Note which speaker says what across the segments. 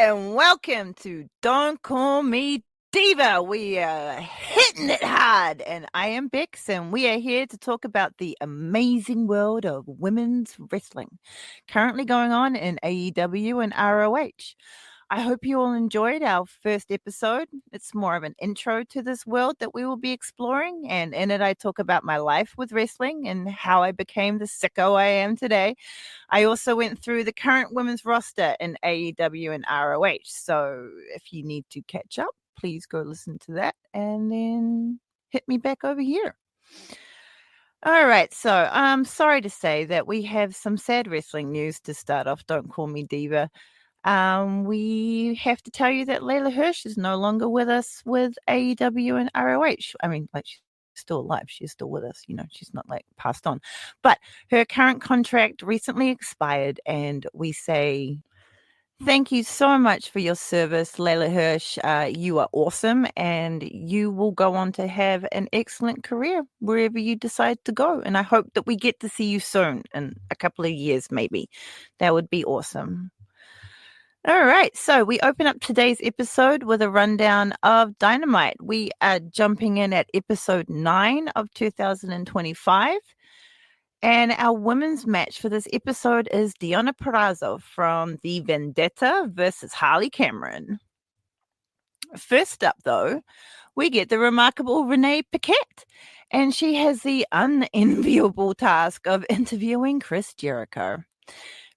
Speaker 1: and welcome to Don't Call Me Diva. We are hitting it hard, and I am Bex, and we are here to talk about the amazing world of women's wrestling currently going on in AEW and ROH. I hope you all enjoyed our first episode. It's more of an intro to this world that we will be exploring, and in it I talk about my life with wrestling and how I became the sicko I am today. I also went through the current women's roster in AEW and ROH, so if you need to catch up, please go listen to that and then hit me back over here. All right, so I'm sorry to say that we have some sad wrestling news to start off. Don't Call Me Diva. We have to tell you that Layla Hirsch is no longer with us with AEW and ROH. I mean, like, she's still alive. She's still with us. You know, she's not like passed on. But her current contract recently expired, and we say thank you so much for your service, Layla Hirsch. You are awesome, and you will go on to have an excellent career wherever you decide to go. And I hope that we get to see you soon, in a couple of years maybe. That would be awesome. All right, so we open up today's episode with a rundown of Dynamite. We are jumping in at episode 9 of 2025. And our women's match for this episode is Deonna Purrazzo from the Vendetta versus Harley Cameron. First up, though, we get the remarkable Renee Paquette, and she has the unenviable task of interviewing Chris Jericho.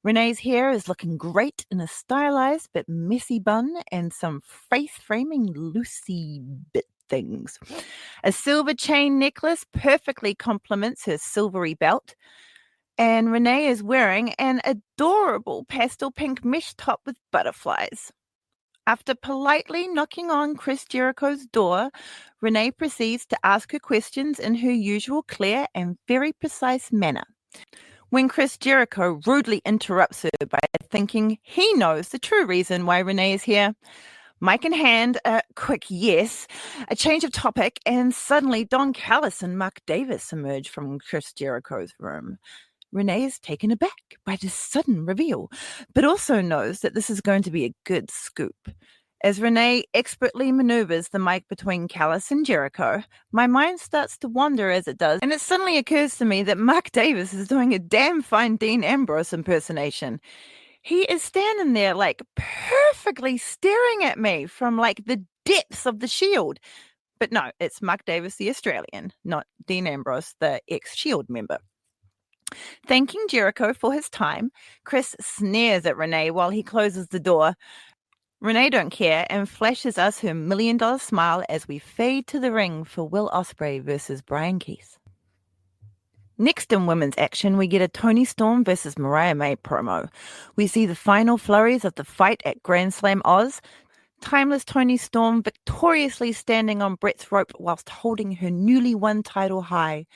Speaker 1: Renee's hair is looking great in a stylized but messy bun and some face-framing Lucy bit things. A silver chain necklace perfectly complements her silvery belt. And Renee is wearing an adorable pastel pink mesh top with butterflies. After politely knocking on Chris Jericho's door, Renee proceeds to ask her questions in her usual clear and very precise manner. When Chris Jericho rudely interrupts her by thinking he knows the true reason why Renee is here. Mic in hand, a quick yes, a change of topic, and suddenly Don Callis and Mark Davis emerge from Chris Jericho's room. Renee is taken aback by this sudden reveal, but also knows that this is going to be a good scoop. As Renee expertly maneuvers the mic between Callis and Jericho, my mind starts to wander as it does, and it suddenly occurs to me that Mark Davis is doing a damn fine Dean Ambrose impersonation. He is standing there, like, perfectly staring at me from, like, the depths of the Shield. But no, it's Mark Davis, the Australian, not Dean Ambrose, the ex-Shield member. Thanking Jericho for his time, Chris sneers at Renee while he closes the door. Renee don't care and flashes us her $1 million smile as we fade to the ring for Will Ospreay versus Brian Keith. Next in women's action, we get a Toni Storm versus Mariah May promo. We see the final flurries of the fight at Grand Slam Oz. Timeless Toni Storm victoriously standing on Brett's rope whilst holding her newly won title high.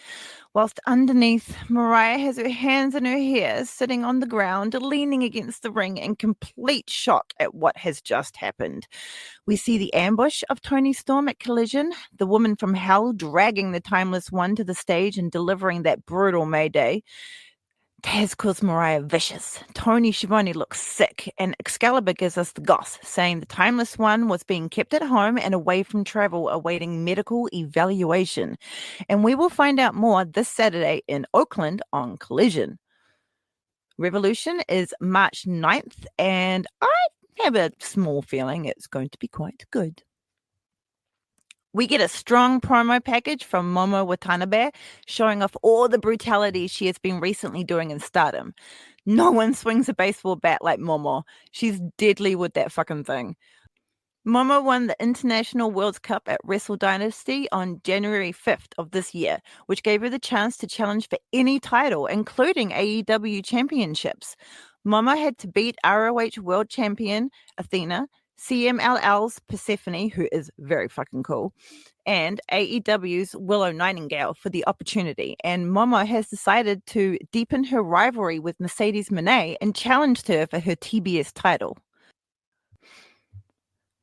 Speaker 1: Whilst underneath, Mariah has her hands in her hair, sitting on the ground, leaning against the ring in complete shock at what has just happened. We see the ambush of Toni Storm at Collision, the woman from hell dragging the Timeless One to the stage and delivering that brutal Mayday. Taz calls Mariah vicious. Tony Schiavone looks sick, and Excalibur gives us the goss, saying the Timeless One was being kept at home and away from travel, awaiting medical evaluation. And we will find out more this Saturday in Oakland on Collision. Revolution is March 9th, and I have a small feeling it's going to be quite good. We get a strong promo package from Momo Watanabe, showing off all the brutality she has been recently doing in Stardom. No one swings a baseball bat like Momo. She's deadly with that fucking thing. Momo won the International World Cup at Wrestle Dynasty on January 5th of this year, which gave her the chance to challenge for any title, including AEW championships. Momo had to beat ROH World Champion Athena, CMLL's Persephone, who is very fucking cool, and AEW's Willow Nightingale for the opportunity. And Momo has decided to deepen her rivalry with Mercedes Moné and challenged her for her TBS title.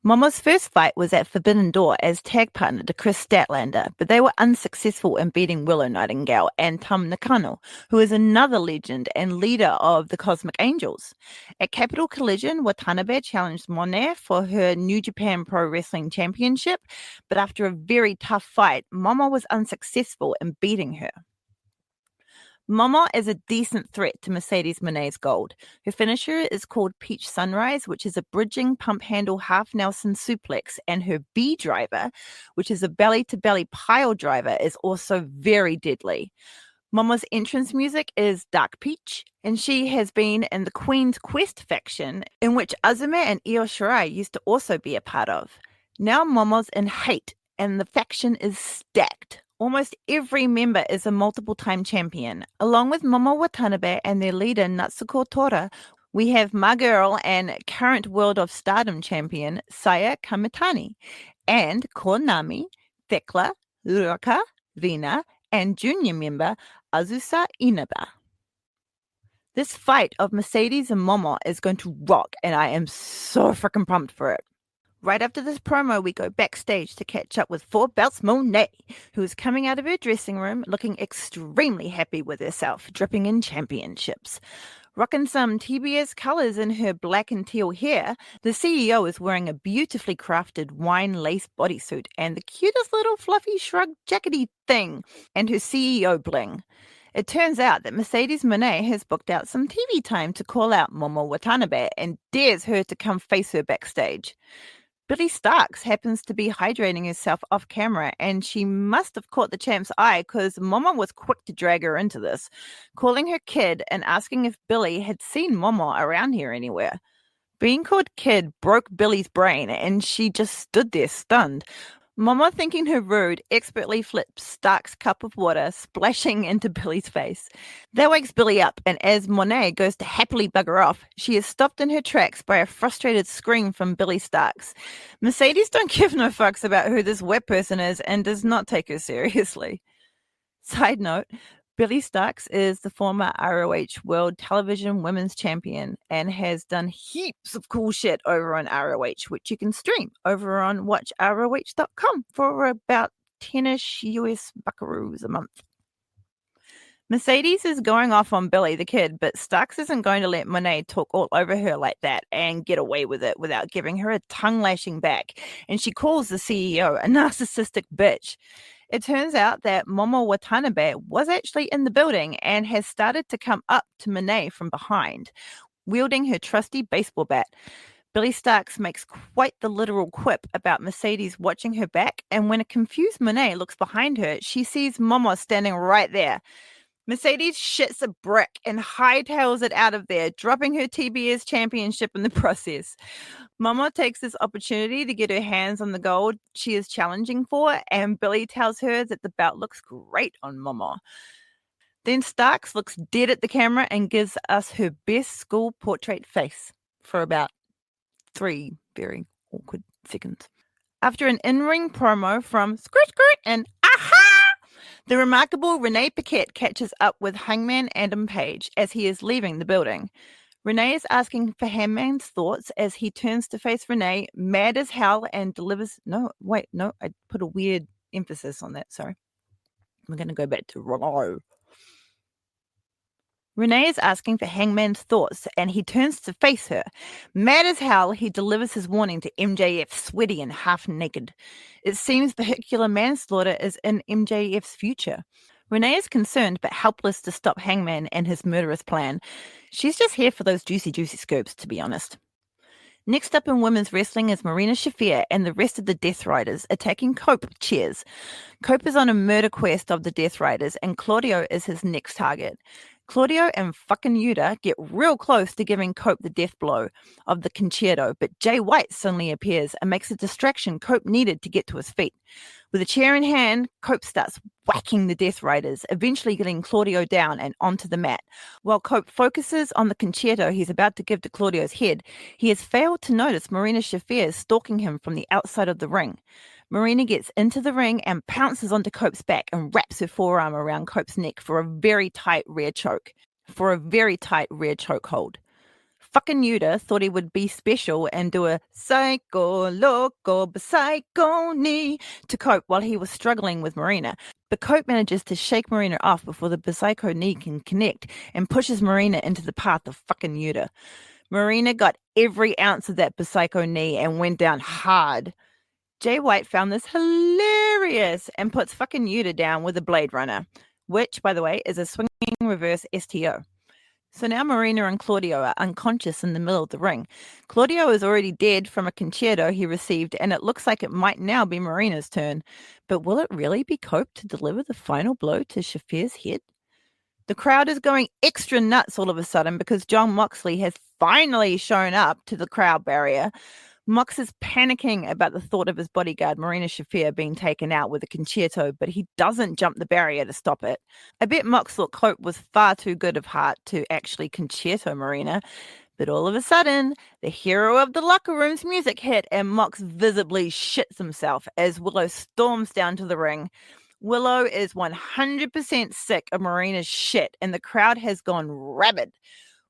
Speaker 1: Momo's first fight was at Forbidden Door as tag partner to Chris Statlander, but they were unsuccessful in beating Willow Nightingale and Tam Nakano, who is another legend and leader of the Cosmic Angels. At Capital Collision, Watanabe challenged Monet for her New Japan Pro Wrestling Championship, but after a very tough fight, Momo was unsuccessful in beating her. Momo is a decent threat to Mercedes Monet's gold. Her finisher is called Peach Sunrise, which is a bridging pump handle half Nelson suplex, and her B driver, which is a belly-to-belly pile driver, is also very deadly. Momo's entrance music is Dark Peach, and she has been in the Queen's Quest faction, in which Azumi and Io Shirai used to also be a part of. Now Momo's in Hate, and the faction is stacked. Almost every member is a multiple-time champion. Along with Momo Watanabe and their leader Natsuko Tora, we have my girl and current World of Stardom champion Saya Kamitani, and Konami, Thekla, Ruka, Rina, and junior member Azusa Inaba. This fight of Mercedes and Momo is going to rock, and I am so freaking pumped for it. Right after this promo, we go backstage to catch up with Four Belts Monet, who is coming out of her dressing room looking extremely happy with herself, dripping in championships. Rocking some TBS colors in her black and teal hair, the CEO is wearing a beautifully crafted wine lace bodysuit and the cutest little fluffy shrug jackety thing, and her CEO bling. It turns out that Mercedes Monet has booked out some TV time to call out Momo Watanabe and dares her to come face her backstage. Billy Starks happens to be hydrating herself off camera, and she must have caught the champ's eye because Momo was quick to drag her into this, calling her kid and asking if Billy had seen Momo around here anywhere. Being called kid broke Billy's brain, and she just stood there stunned. Momo, thinking her rude, expertly flips Stark's cup of water, splashing into Billy's face. That wakes Billy up, and as Monet goes to happily bugger off, she is stopped in her tracks by a frustrated scream from Billy Starks. Mercedes don't give no fucks about who this wet person is and does not take her seriously. Side note, Billy Starks is the former ROH World Television Women's Champion and has done heaps of cool shit over on ROH, which you can stream over on watchroh.com for about 10-ish US buckaroos a month. Mercedes is going off on Billy the kid, but Starks isn't going to let Monet talk all over her like that and get away with it without giving her a tongue lashing back, and she calls the CEO a narcissistic bitch. It turns out that Momo Watanabe was actually in the building and has started to come up to Monet from behind, wielding her trusty baseball bat. Billy Starks makes quite the literal quip about Mercedes watching her back, and when a confused Monet looks behind her, she sees Momo standing right there. Mercedes shits a brick and hightails it out of there, dropping her TBS championship in the process. Momo takes this opportunity to get her hands on the gold she is challenging for, and Billy tells her that the belt looks great on Momo. Then Starks looks dead at the camera and gives us her best school portrait face for about 3 very awkward seconds. After an in-ring promo from Skirt Skirt and Aha! The remarkable Renee Paquette catches up with Hangman Adam Page as he is leaving the building. Renee is asking for Hangman's thoughts as he turns to face Renee, mad as hell, and delivers... I put a weird emphasis on that, sorry. We're going to go back to Renee. Renee is asking for Hangman's thoughts, and he turns to face her. Mad as hell, he delivers his warning to MJF, sweaty and half-naked. It seems vehicular manslaughter is in MJF's future. Renee is concerned but helpless to stop Hangman and his murderous plan. She's just here for those juicy scoops, to be honest. Next up in women's wrestling is Marina Shafir and the rest of the Death Riders attacking Cope with chairs. Cope is on a murder quest of the Death Riders, and Claudio is his next target. Claudio and fucking Yuta get real close to giving Cope the death blow of the concerto, but Jay White suddenly appears and makes a distraction Cope needed to get to his feet. With a chair in hand, Cope starts whacking the Death Riders, eventually getting Claudio down and onto the mat. While Cope focuses on the concerto he's about to give to Claudio's head, he has failed to notice Marina Shafir stalking him from the outside of the ring. Marina gets into the ring and pounces onto Cope's back and wraps her forearm around Cope's neck for a very tight rear chokehold. fucking Yuta thought he would be special and do a psycho loco psycho knee to Cope while he was struggling with Marina. But Cope manages to shake Marina off before the psycho knee can connect and pushes Marina into the path of fucking Yuta. Marina got every ounce of that psycho knee and went down hard. Jay White found this hilarious and puts fucking Yuta down with a Blade Runner, which, by the way, is a swinging reverse STO. So now Marina and Claudio are unconscious in the middle of the ring. Claudio is already dead from a concerto he received, and it looks like it might now be Marina's turn. But will it really be Cope to deliver the final blow to Shafir's head? The crowd is going extra nuts all of a sudden because Jon Moxley has finally shown up to the crowd barrier. Mox is panicking about the thought of his bodyguard, Marina Shafir, being taken out with a concerto, but he doesn't jump the barrier to stop it. I bet Mox thought Cope was far too good of heart to actually concerto Marina, but all of a sudden, the hero of the locker room's music hit and Mox visibly shits himself as Willow storms down to the ring. Willow is 100% sick of Marina's shit, and the crowd has gone rabid.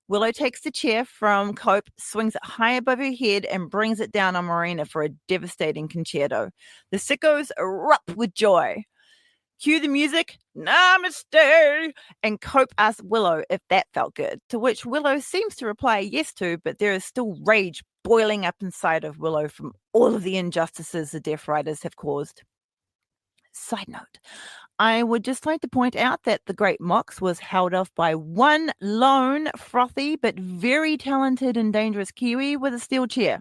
Speaker 1: Willow takes the chair from Cope, swings it high above her head, and brings it down on Marina for a devastating concerto. The sickos erupt with joy. Cue the music, namaste, and Cope asks Willow if that felt good, to which Willow seems to reply yes to, but there is still rage boiling up inside of Willow from all of the injustices the Death Riders have caused. Side note, I would just like to point out that the Great Mox was held off by one lone, frothy, but very talented and dangerous Kiwi with a steel chair.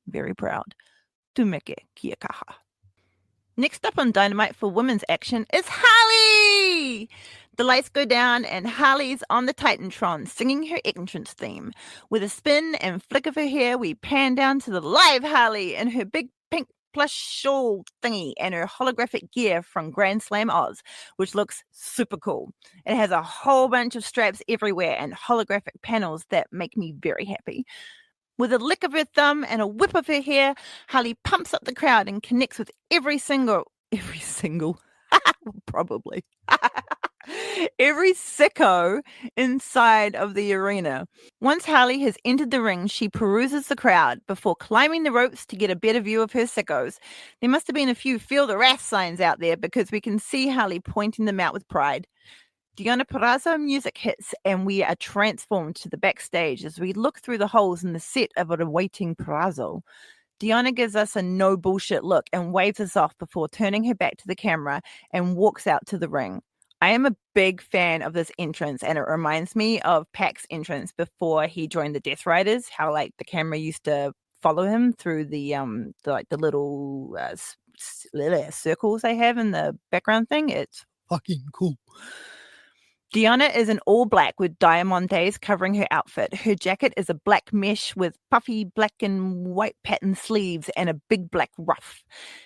Speaker 1: Very proud. Tumeke kia kaha. Next up on Dynamite for women's action is Harley! The lights go down and Harley's on the Titantron singing her entrance theme. With a spin and flick of her hair, we pan down to the live Harley in her big pink plush shawl thingy and her holographic gear from Grand Slam Oz, which looks super cool. It has a whole bunch of straps everywhere and holographic panels that make me very happy. With a lick of her thumb and a whip of her hair, Harley pumps up the crowd and connects with every single, probably, every sicko inside of the arena. Once Harley has entered the ring, she peruses the crowd before climbing the ropes to get a better view of her sickos. There must have been a few feel the wrath signs out there because we can see Harley pointing them out with pride. Deonna Purrazzo music hits and we are transformed to the backstage as we look through the holes in the set of an awaiting Purrazzo. Deonna gives us a no bullshit look and waves us off before turning her back to the camera and walks out to the ring. I am a big fan of this entrance and it reminds me of Pac's entrance before he joined the Death Riders, how like the camera used to follow him through the little circles they have in the background thing. It's fucking cool. Deonna is in all black with diamantes covering her outfit. Her jacket is a black mesh with puffy black and white pattern sleeves and a big black ruff.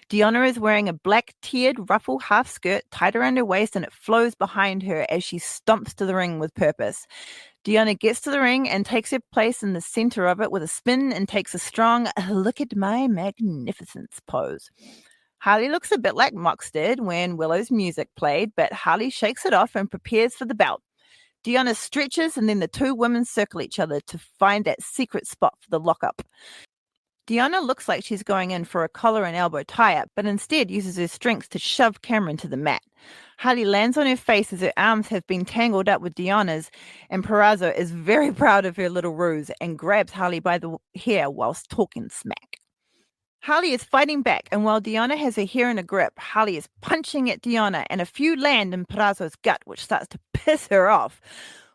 Speaker 1: Deonna is wearing a black tiered ruffle half skirt tied around her waist and it flows behind her as she stomps to the ring with purpose. Deonna gets to the ring and takes her place in the center of it with a spin and takes a strong look at my magnificence pose. Harley looks a bit like Mox did when Willow's music played, but Harley shakes it off and prepares for the belt. Deonna stretches and then the two women circle each other to find that secret spot for the lockup. Deonna looks like she's going in for a collar and elbow tie-up, but instead uses her strength to shove Cameron to the mat. Harley lands on her face as her arms have been tangled up with Deonna's, and Purrazzo is very proud of her little ruse and grabs Harley by the hair whilst talking smack. Harley is fighting back, and while Deonna has her hair in a grip, Harley is punching at Deonna, and a few land in Purrazzo's gut, which starts to piss her off.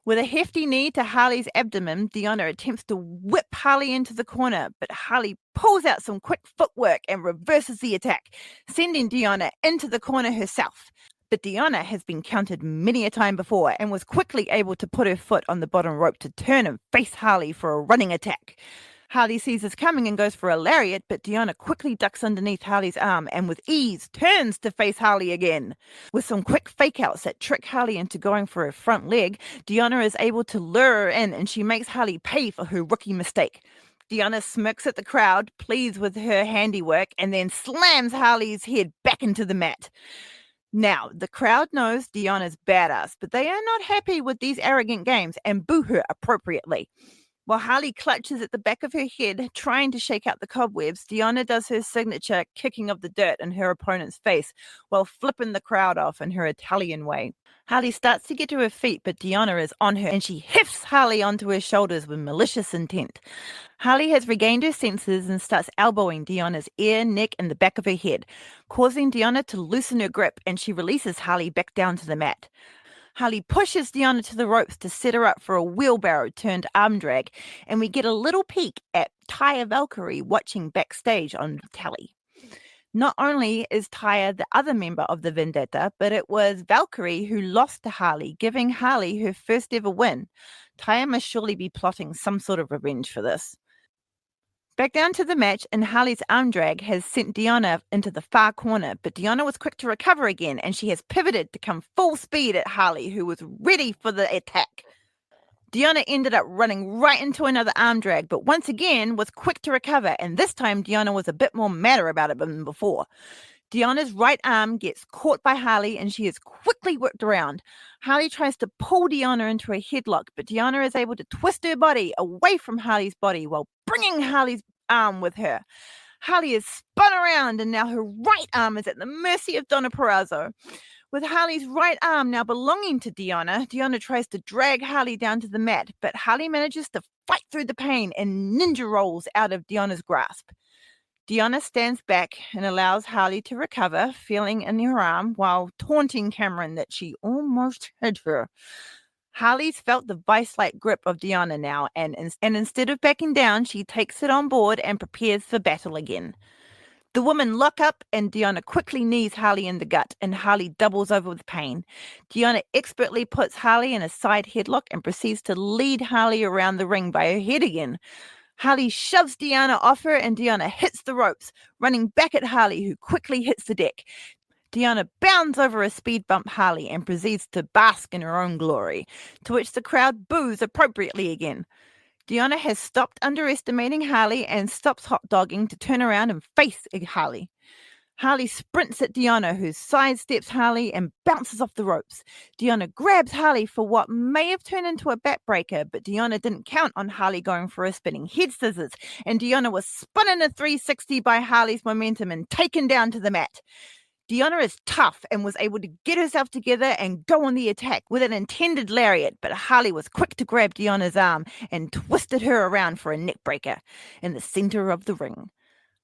Speaker 1: With a hefty knee to Harley's abdomen, Deonna attempts to whip Harley into the corner, but Harley pulls out some quick footwork and reverses the attack, sending Deonna into the corner herself. But Deonna has been countered many a time before and was quickly able to put her foot on the bottom rope to turn and face Harley for a running attack. Harley sees this coming and goes for a lariat, but Deonna quickly ducks underneath Harley's arm and with ease turns to face Harley again. With some quick fake-outs that trick Harley into going for her front leg, Deonna is able to lure her in and she makes Harley pay for her rookie mistake. Deonna smirks at the crowd, pleased with her handiwork, and then slams Harley's head back into the mat. Now, the crowd knows Deonna's badass, but they are not happy with these arrogant games and boo her appropriately. While Harley clutches at the back of her head, trying to shake out the cobwebs, Deonna does her signature kicking of the dirt in her opponent's face while flipping the crowd off in her Italian way. Harley starts to get to her feet, but Deonna is on her and she hefts Harley onto her shoulders with malicious intent. Harley has regained her senses and starts elbowing Deonna's ear, neck, and the back of her head, causing Deonna to loosen her grip, and she releases Harley back down to the mat. Harley pushes Deonna to the ropes to set her up for a wheelbarrow turned arm drag, and we get a little peek at Taya Valkyrie watching backstage on telly. Not only is Taya the other member of the Vendetta, but it was Valkyrie who lost to Harley, giving Harley her first ever win. Taya must surely be plotting some sort of revenge for this. Back down to the match, and Harley's arm drag has sent Deonna into the far corner, but Deonna was quick to recover again, and she has pivoted to come full speed at Harley, who was ready for the attack. Deonna ended up running right into another arm drag, but once again was quick to recover, and this time Deonna was a bit more madder about it than before. Deonna's right arm gets caught by Harley, and she is quickly whipped around. Harley tries to pull Deonna into a headlock, but Deonna is able to twist her body away from Harley's body while bringing Harley's arm with her. Harley is spun around, and now her right arm is at the mercy of Donna Purrazzo. With Harley's right arm now belonging to Deonna, Deonna tries to drag Harley down to the mat, but Harley manages to fight through the pain and ninja rolls out of Deonna's grasp. Deonna stands back and allows Harley to recover, feeling in her arm while taunting Cameron that she almost hit her. Harley's felt the vice-like grip of Deonna now, and instead of backing down, she takes it on board and prepares for battle again. The women lock up, and Deonna quickly knees Harley in the gut, and Harley doubles over with pain. Deonna expertly puts Harley in a side headlock and proceeds to lead Harley around the ring by her head again. Harley shoves Deonna off her, and Deonna hits the ropes, running back at Harley, who quickly hits the deck. Deonna bounds over a speed bump Harley and proceeds to bask in her own glory, to which the crowd boos appropriately again. Deonna has stopped underestimating Harley and stops hot dogging to turn around and face Harley. Harley sprints at Deonna, who sidesteps Harley and bounces off the ropes. Deonna grabs Harley for what may have turned into a backbreaker, but Deonna didn't count on Harley going for a spinning head scissors, and Deonna was spun in a 360 by Harley's momentum and taken down to the mat. Deonna is tough and was able to get herself together and go on the attack with an intended lariat, but Harley was quick to grab Deonna's arm and twisted her around for a neckbreaker in the center of the ring.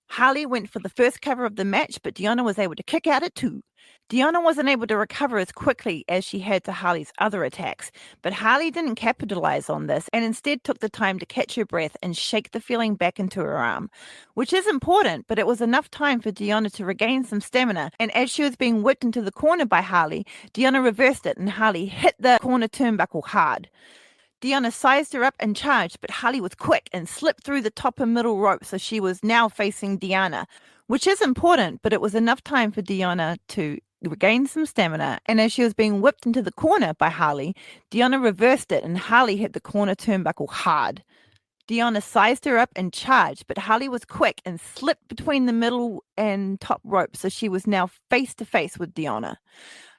Speaker 1: Harley went for the first cover of the match, but Deonna was able to kick out at 2. Deonna wasn't able to recover as quickly as she had to Harley's other attacks, but Harley didn't capitalize on this and instead took the time to catch her breath and shake the feeling back into her arm, which is important, but it was enough time for Deonna to regain some stamina, and as she was being whipped into the corner by Harley, Deonna reversed it and Harley hit the corner turnbuckle hard. Deonna sized her up and charged, but Harley was quick and slipped through the top and middle rope, so she was now facing Deonna, which is important, but it was enough time for Deonna to regain some stamina, and as she was being whipped into the corner by Harley, Deonna reversed it and Harley hit the corner turnbuckle hard. Deonna sized her up and charged, but Harley was quick and slipped between the middle and top rope, so she was now face to face with Deonna.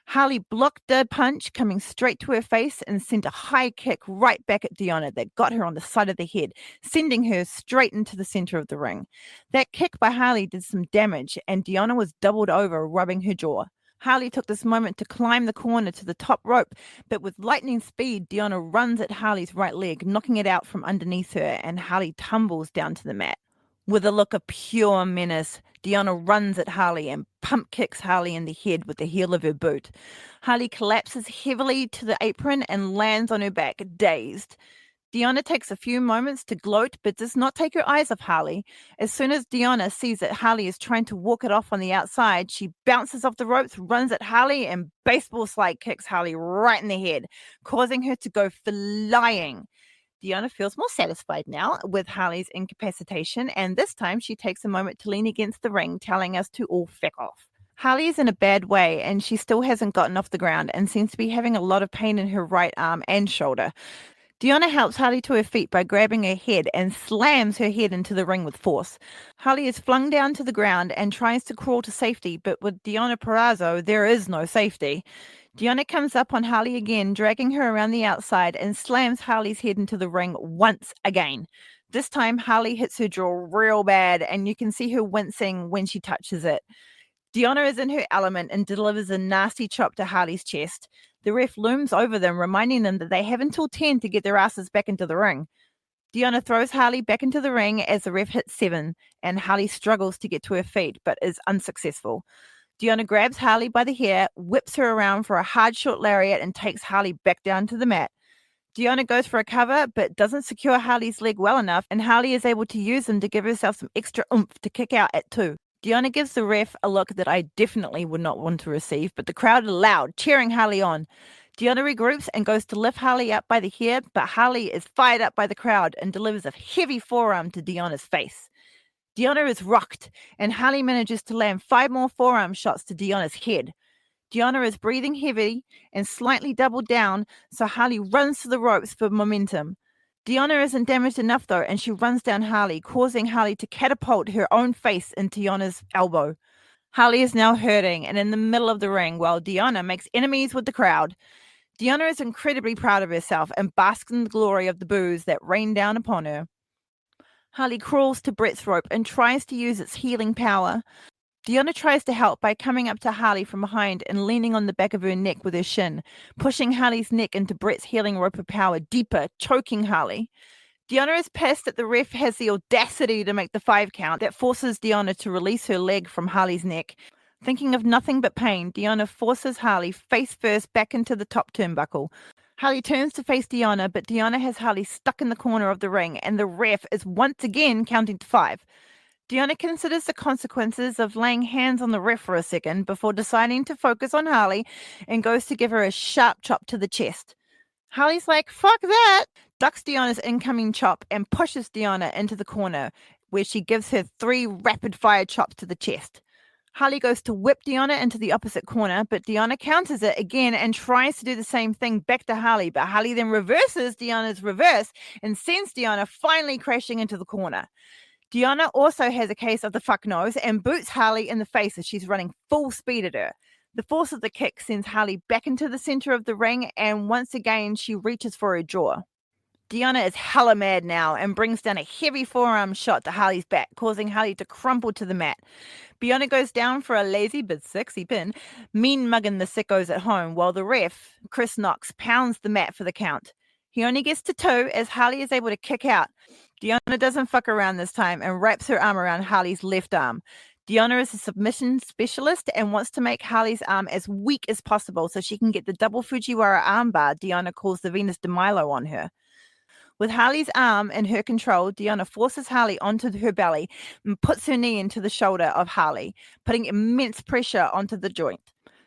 Speaker 1: Harley blocked the punch coming straight to her face and sent a high kick right back at Deonna that got her on the side of the head, sending her straight into the center of the ring. That kick by Harley did some damage, and Deonna was doubled over, rubbing her jaw. Harley took this moment to climb the corner to the top rope, but with lightning speed, Deonna runs at Harley's right leg, knocking it out from underneath her, and Harley tumbles down to the mat. With a look of pure menace, Deonna runs at Harley and pump kicks Harley in the head with the heel of her boot. Harley collapses heavily to the apron and lands on her back, dazed. Deonna takes a few moments to gloat, but does not take her eyes off Harley. As soon as Deonna sees that Harley is trying to walk it off on the outside, she bounces off the ropes, runs at Harley, and baseball slide kicks Harley right in the head, causing her to go flying. Deonna feels more satisfied now with Harley's incapacitation, and this time she takes a moment to lean against the ring, telling us to all feck off. Harley is in a bad way, and she still hasn't gotten off the ground and seems to be having a lot of pain in her right arm and shoulder. Deanna helps Harley to her feet by grabbing her head and slams her head into the ring with force. Harley is flung down to the ground and tries to crawl to safety, but with Deanna Perrazzo, there is no safety. Deanna comes up on Harley again, dragging her around the outside and slams Harley's head into the ring once again. This time, Harley hits her jaw real bad, and you can see her wincing when she touches it. Deanna is in her element and delivers a nasty chop to Harley's chest. The ref looms over them, reminding them that they have until 10 to get their asses back into the ring. Deanna throws Harley back into the ring as the ref hits 7, and Harley struggles to get to her feet, but is unsuccessful. Deanna grabs Harley by the hair, whips her around for a hard short lariat, and takes Harley back down to the mat. Deanna goes for a cover, but doesn't secure Harley's leg well enough, and Harley is able to use them to give herself some extra oomph to kick out at 2. Deanna gives the ref a look that I definitely would not want to receive, but the crowd are loud, cheering Harley on. Deanna regroups and goes to lift Harley up by the hair, but Harley is fired up by the crowd and delivers a heavy forearm to Deanna's face. Deanna is rocked, and Harley manages to land 5 more forearm shots to Deanna's head. Deanna is breathing heavy and slightly doubled down, so Harley runs to the ropes for momentum. Deanna isn't damaged enough, though, and she runs down Harley, causing Harley to catapult her own face into Deanna's elbow. Harley is now hurting and in the middle of the ring, while Deanna makes enemies with the crowd. Deanna is incredibly proud of herself and basks in the glory of the boos that rain down upon her. Harley crawls to Brett's rope and tries to use its healing power. Deanna tries to help by coming up to Harley from behind and leaning on the back of her neck with her shin, pushing Harley's neck into Brett's healing rope of power deeper, choking Harley. Deanna is pissed that the ref has the audacity to make the 5 count that forces Deanna to release her leg from Harley's neck. Thinking of nothing but pain, Deanna forces Harley face first back into the top turnbuckle. Harley turns to face Deanna, but Deanna has Harley stuck in the corner of the ring, and the ref is once again counting to 5. Deanna considers the consequences of laying hands on the ref for a second before deciding to focus on Harley and goes to give her a sharp chop to the chest. Harley's like, fuck that, ducks Deanna's incoming chop and pushes Deanna into the corner, where she gives her 3 rapid-fire chops to the chest. Harley goes to whip Deanna into the opposite corner, but Deanna counters it again and tries to do the same thing back to Harley, but Harley then reverses Deanna's reverse and sends Deanna finally crashing into the corner. Deanna also has a case of the fuck nose and boots Harley in the face as she's running full speed at her. The force of the kick sends Harley back into the center of the ring, and once again she reaches for her jaw. Deanna is hella mad now and brings down a heavy forearm shot to Harley's back, causing Harley to crumple to the mat. Deanna goes down for a lazy but sexy pin, mean mugging the sickos at home, while the ref, Chris Knox, pounds the mat for the count. He only gets to 2 as Harley is able to kick out. Deanna doesn't fuck around this time and wraps her arm around Harley's left arm. Deanna is a submission specialist and wants to make Harley's arm as weak as possible so she can get the double Fujiwara armbar Deanna calls the Venus de Milo on her. With Harley's arm in her control, Deanna forces Harley onto her belly and puts her knee into the shoulder of Harley, putting immense pressure onto the joint.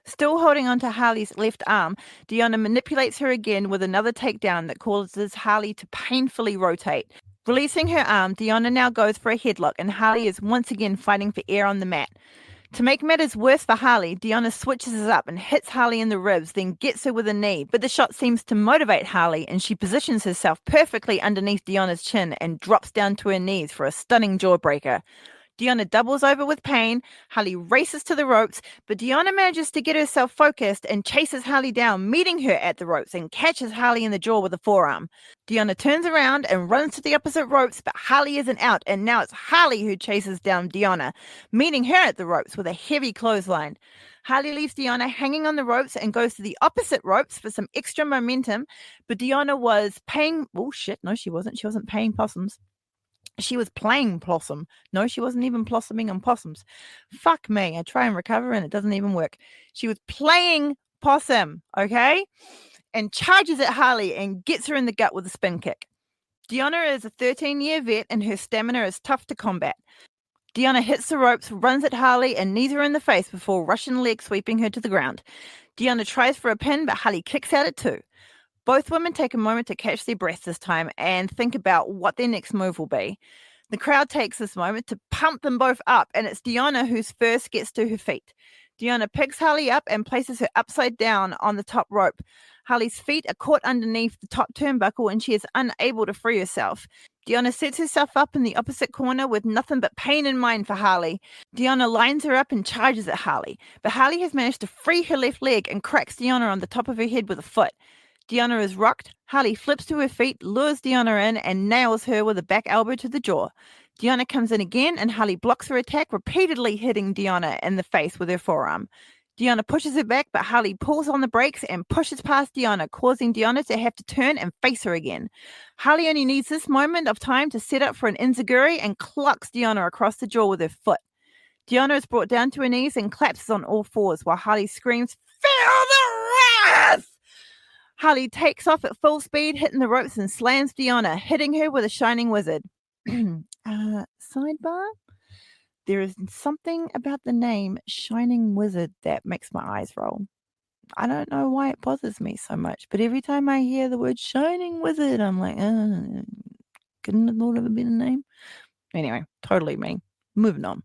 Speaker 1: Still holding onto Harley's left arm, Deanna manipulates her again with another takedown that causes Harley to painfully rotate. Releasing her arm, Deanna now goes for a headlock, and Harley is once again fighting for air on the mat. To make matters worse for Harley, Deanna switches up and hits Harley in the ribs, then gets her with a knee. But the shot seems to motivate Harley, and she positions herself perfectly underneath Deanna's chin and drops down to her knees for a stunning jawbreaker. Deanna doubles over with pain. Harley races to the ropes, but Deanna manages to get herself focused and chases Harley down, meeting her at the ropes and catches Harley in the jaw with a forearm. Deanna turns around and runs to the opposite ropes, but Harley isn't out, and now it's Harley who chases down Deanna, meeting her at the ropes with a heavy clothesline. Harley leaves Deanna hanging on the ropes and goes to the opposite ropes for some extra momentum, but Deanna was paying... Oh, shit, no, she wasn't. She wasn't paying possums. She was playing possum. No, she wasn't even blossoming on possums. Fuck me. I try and recover and it doesn't even work. She was playing possum, okay? And charges at Harley and gets her in the gut with a spin kick. Deanna is a 13-year vet and her stamina is tough to combat. Deanna hits the ropes, runs at Harley and knees her in the face before Russian leg sweeping her to the ground. Deanna tries for a pin, but Harley kicks out at 2. Both women take a moment to catch their breath this time and think about what their next move will be. The crowd takes this moment to pump them both up, and it's Deanna who first gets to her feet. Deanna picks Harley up and places her upside down on the top rope. Harley's feet are caught underneath the top turnbuckle and she is unable to free herself. Deanna sets herself up in the opposite corner with nothing but pain in mind for Harley. Deanna lines her up and charges at Harley, but Harley has managed to free her left leg and cracks Deanna on the top of her head with a foot. Deanna is rocked. Harley flips to her feet, lures Deanna in, and nails her with a back elbow to the jaw. Deanna comes in again, and Harley blocks her attack, repeatedly hitting Deanna in the face with her forearm. Deanna pushes her back, but Harley pulls on the brakes and pushes past Deanna, causing Deanna to have to turn and face her again. Harley only needs this moment of time to set up for an enziguri and clocks Deanna across the jaw with her foot. Deanna is brought down to her knees and collapses on all fours while Harley screams, "Feel the wrath!" Harley takes off at full speed, hitting the ropes and slams Deanna, hitting her with a shining wizard. Sidebar? There is something about the name Shining Wizard that makes my eyes roll. I don't know why it bothers me so much, but every time I hear the word Shining Wizard, I'm like, couldn't have thought of a better name. Anyway, totally me. Moving on.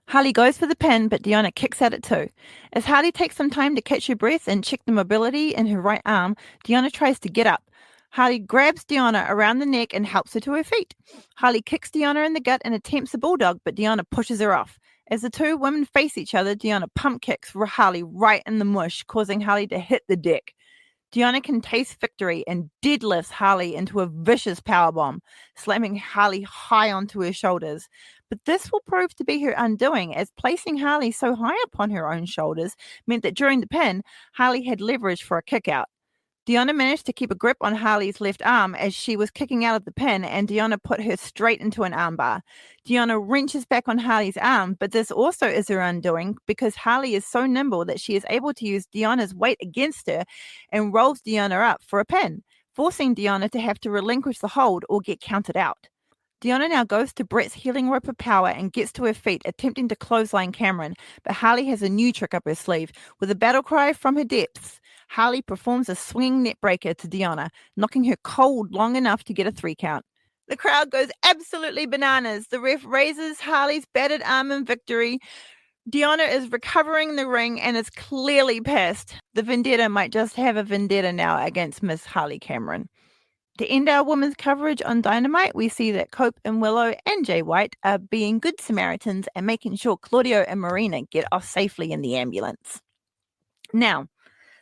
Speaker 1: Harley goes for the pin, but Deanna kicks at it too. As Harley takes some time to catch her breath and check the mobility in her right arm, Deanna tries to get up. Harley grabs Deanna around the neck and helps her to her feet. Harley kicks Deanna in the gut and attempts a bulldog, but Deanna pushes her off. As the two women face each other, Deanna pump kicks Harley right in the mush, causing Harley to hit the deck. Deanna can taste victory and deadlifts Harley into a vicious powerbomb, slamming Harley high onto her shoulders. But this will prove to be her undoing, as placing Harley so high upon her own shoulders meant that during the pin, Harley had leverage for a kick out. Deanna managed to keep a grip on Harley's left arm as she was kicking out of the pin, and Deanna put her straight into an armbar. Deanna wrenches back on Harley's arm, but this also is her undoing because Harley is so nimble that she is able to use Deanna's weight against her and rolls Deanna up for a pin, forcing Deanna to have to relinquish the hold or get counted out. Deanna now goes to Brett's healing rope of power and gets to her feet, attempting to clothesline Cameron, but Harley has a new trick up her sleeve. With a battle cry from her depths, Harley performs a swinging net breaker to Deanna, knocking her cold long enough to get a 3 count. The crowd goes absolutely bananas. The ref raises Harley's battered arm in victory. Deanna is recovering the ring and is clearly pissed. The vendetta might just have a vendetta now against Miss Harley Cameron. To end our women's coverage on Dynamite, we see that Cope and Willow and Jay White are being good Samaritans and making sure Claudio and Marina get off safely in the ambulance. Now,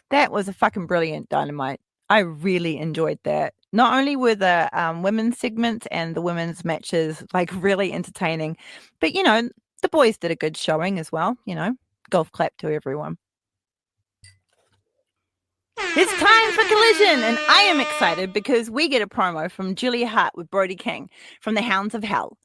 Speaker 1: that was a fucking brilliant Dynamite. I really enjoyed that. Not only were the women's segments and the women's matches like really entertaining, but, you know, the boys did a good showing as well. You know, golf clap to everyone. It's time for Collision, and I am excited because we get a promo from Julia Hart with Brody King from the Hounds of Hell.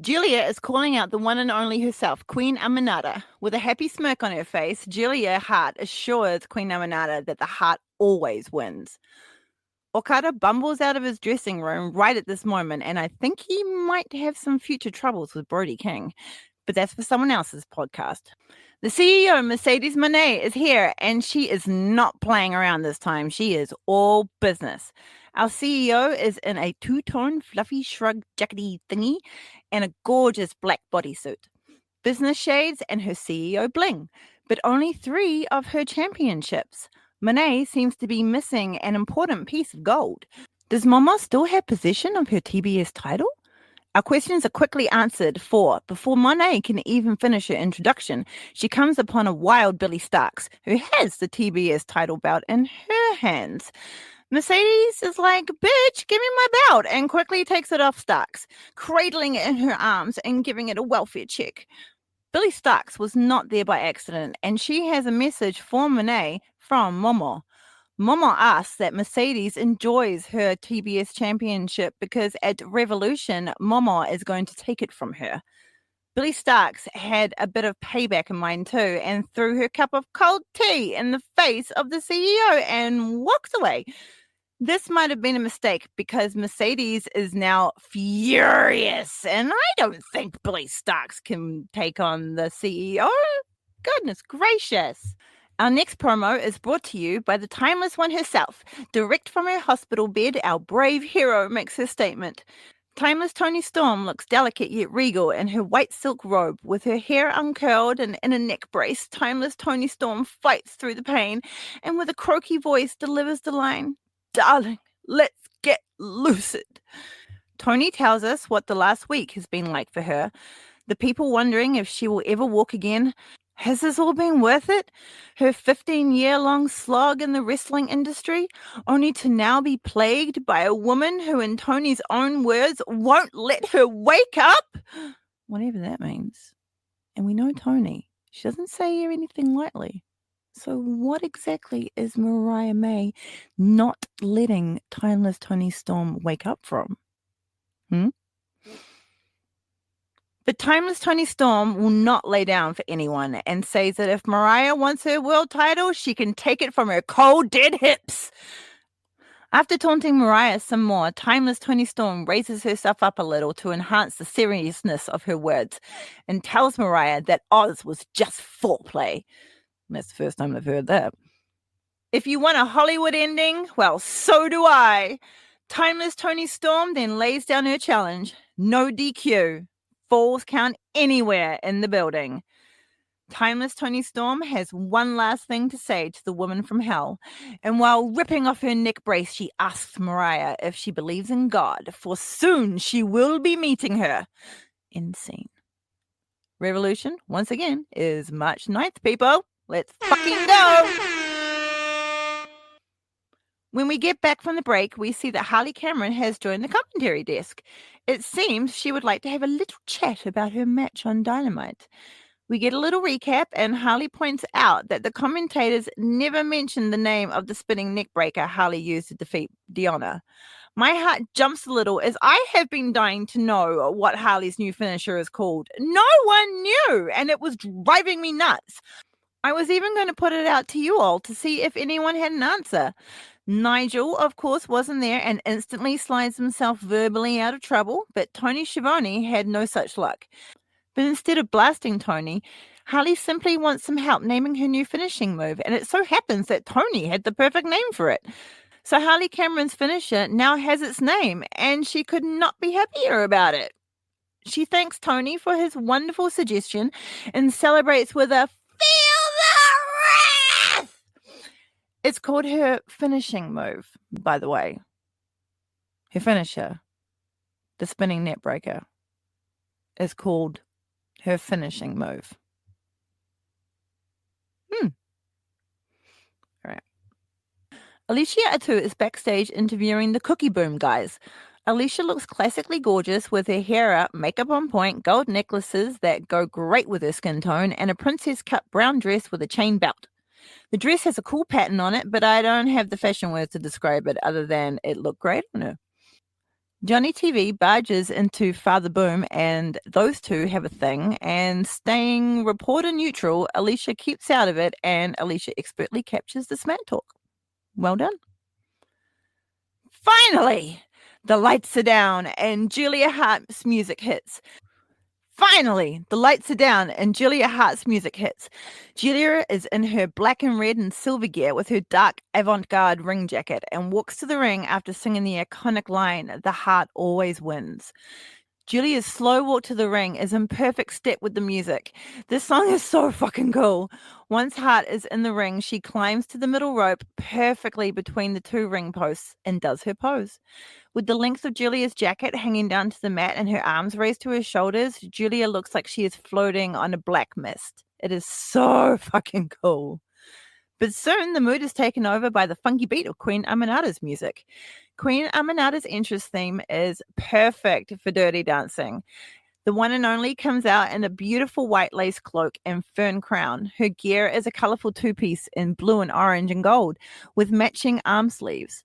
Speaker 1: Julia is calling out the one and only herself, Queen Aminata. With a happy smirk on her face, Julia Hart assures Queen Aminata that the heart always wins. Okada bumbles out of his dressing room right at this moment, and I think he might have some future troubles with Brody King. But that's for someone else's podcast. The CEO, Mercedes Moné, is here, and she is not playing around this time. She is all business. Our CEO is in a two-tone fluffy shrug jackety thingy and a gorgeous black bodysuit. Business shades and her CEO bling, but only 3 of her championships. Moné seems to be missing an important piece of gold. Does Momo still have possession of her TBS title? Our questions are quickly answered, for before Monet can even finish her introduction, she comes upon a wild Billy Starks, who has the TBS title belt in her hands. Mercedes is like, "Bitch, give me my belt," and quickly takes it off Starks, cradling it in her arms and giving it a welfare check. Billy Starks was not there by accident, and she has a message for Monet from Momo. Momo asks that Mercedes enjoys her TBS championship because at Revolution, Momo is going to take it from her. Billy Starks had a bit of payback in mind too and threw her cup of cold tea in the face of the CEO and walks away. This might have been a mistake because Mercedes is now furious, and I don't think Billy Starks can take on the CEO. Goodness gracious. Our next promo is brought to you by the Timeless One herself. Direct from her hospital bed, our brave hero makes her statement. Timeless Toni Storm looks delicate yet regal in her white silk robe. With her hair uncurled and in a neck brace, Timeless Toni Storm fights through the pain and with a croaky voice delivers the line, "Darling, let's get lucid." Toni tells us what the last week has been like for her. The people wondering if she will ever walk again. Has this all been worth it? Her 15-year-long slog in the wrestling industry, only to now be plagued by a woman who, in Toni's own words, won't let her wake up? Whatever that means. And we know Toni. She doesn't say anything lightly. So what exactly is Mariah May not letting Timeless Toni Storm wake up from? But Timeless Toni Storm will not lay down for anyone and says that if Mariah wants her world title, she can take it from her cold, dead hips. After taunting Mariah some more, Timeless Toni Storm raises herself up a little to enhance the seriousness of her words and tells Mariah that Oz was just foreplay. That's the first time I've heard that. If you want a Hollywood ending, well, so do I. Timeless Toni Storm then lays down her challenge. No DQ. Falls count anywhere in the building. Timeless Toni Storm has one last thing to say to the woman from hell, and while ripping off her neck brace, she asks Mariah if she believes in God, for soon she will be meeting her. Insane. Revolution, once again, is March 9th, people. Let's fucking go! When we get back from the break, we see that Harley Cameron has joined the commentary desk. It seems she would like to have a little chat about her match on Dynamite. We get a little recap, and Harley points out that the commentators never mentioned the name of the spinning neck breaker Harley used to defeat Deonna. My heart jumps a little as I have been dying to know what Harley's new finisher is called. No one knew, and it was driving me nuts. I was even going to put it out to you all to see if anyone had an answer. Nigel, of course, wasn't there and instantly slides himself verbally out of trouble, but Tony Schiavone had no such luck. But instead of blasting Tony, Harley simply wants some help naming her new finishing move, and it so happens that Tony had the perfect name for it. So Harley Cameron's finisher now has its name, and she could not be happier about it. She thanks Tony for his wonderful suggestion and celebrates with a "Feel the wrath!" It's called her finishing move, by the way. Her finisher, the spinning net breaker, is called her finishing move. All right. Alicia Atu is backstage interviewing the Cookie Boom guys. Alicia looks classically gorgeous with her hair up, makeup on point, gold necklaces that go great with her skin tone, and a princess cut brown dress with a chain belt. The dress has a cool pattern on it, but I don't have the fashion words to describe it other than it looked great on her. Johnny TV barges into Father Boom, and those two have a thing, and staying reporter neutral, Alicia keeps out of it, and Alicia expertly captures the smack talk. Well done. Finally, the lights are down, and Julia Hart's music hits. Finally, the lights are down and Julia Hart's music hits. Julia is in her black and red and silver gear with her dark avant-garde ring jacket and walks to the ring after singing the iconic line, "The heart always wins." Julia's slow walk to the ring is in perfect step with the music. This song is so fucking cool. Once Hart is in the ring, she climbs to the middle rope perfectly between the two ring posts and does her pose. With the length of Julia's jacket hanging down to the mat and her arms raised to her shoulders, Julia looks like she is floating on a black mist. It is so fucking cool. But soon the mood is taken over by the funky beat of Queen Aminata's music. Queen Aminata's entrance theme is perfect for Dirty Dancing. The one and only comes out in a beautiful white lace cloak and fern crown. Her gear is a colorful two-piece in blue and orange and gold with matching arm sleeves.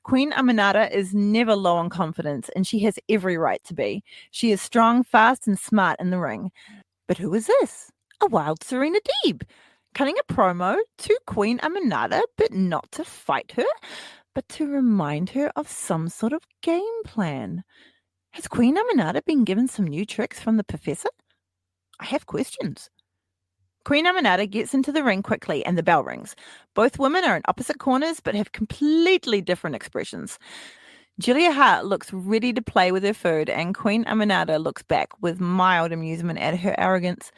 Speaker 1: Queen Aminata is never low on confidence, and she has every right to be. She is strong, fast, and smart in the ring. But who is this? A wild Serena Deeb, cutting a promo to Queen Aminata, but not to fight her, but to remind her of some sort of game plan. Has Queen Aminata been given some new tricks from the professor? I have questions. Queen Aminata gets into the ring quickly and the bell rings. Both women are in opposite corners but have completely different expressions. Julia Hart looks ready to play with her food, and Queen Aminata looks back with mild amusement at her arrogance.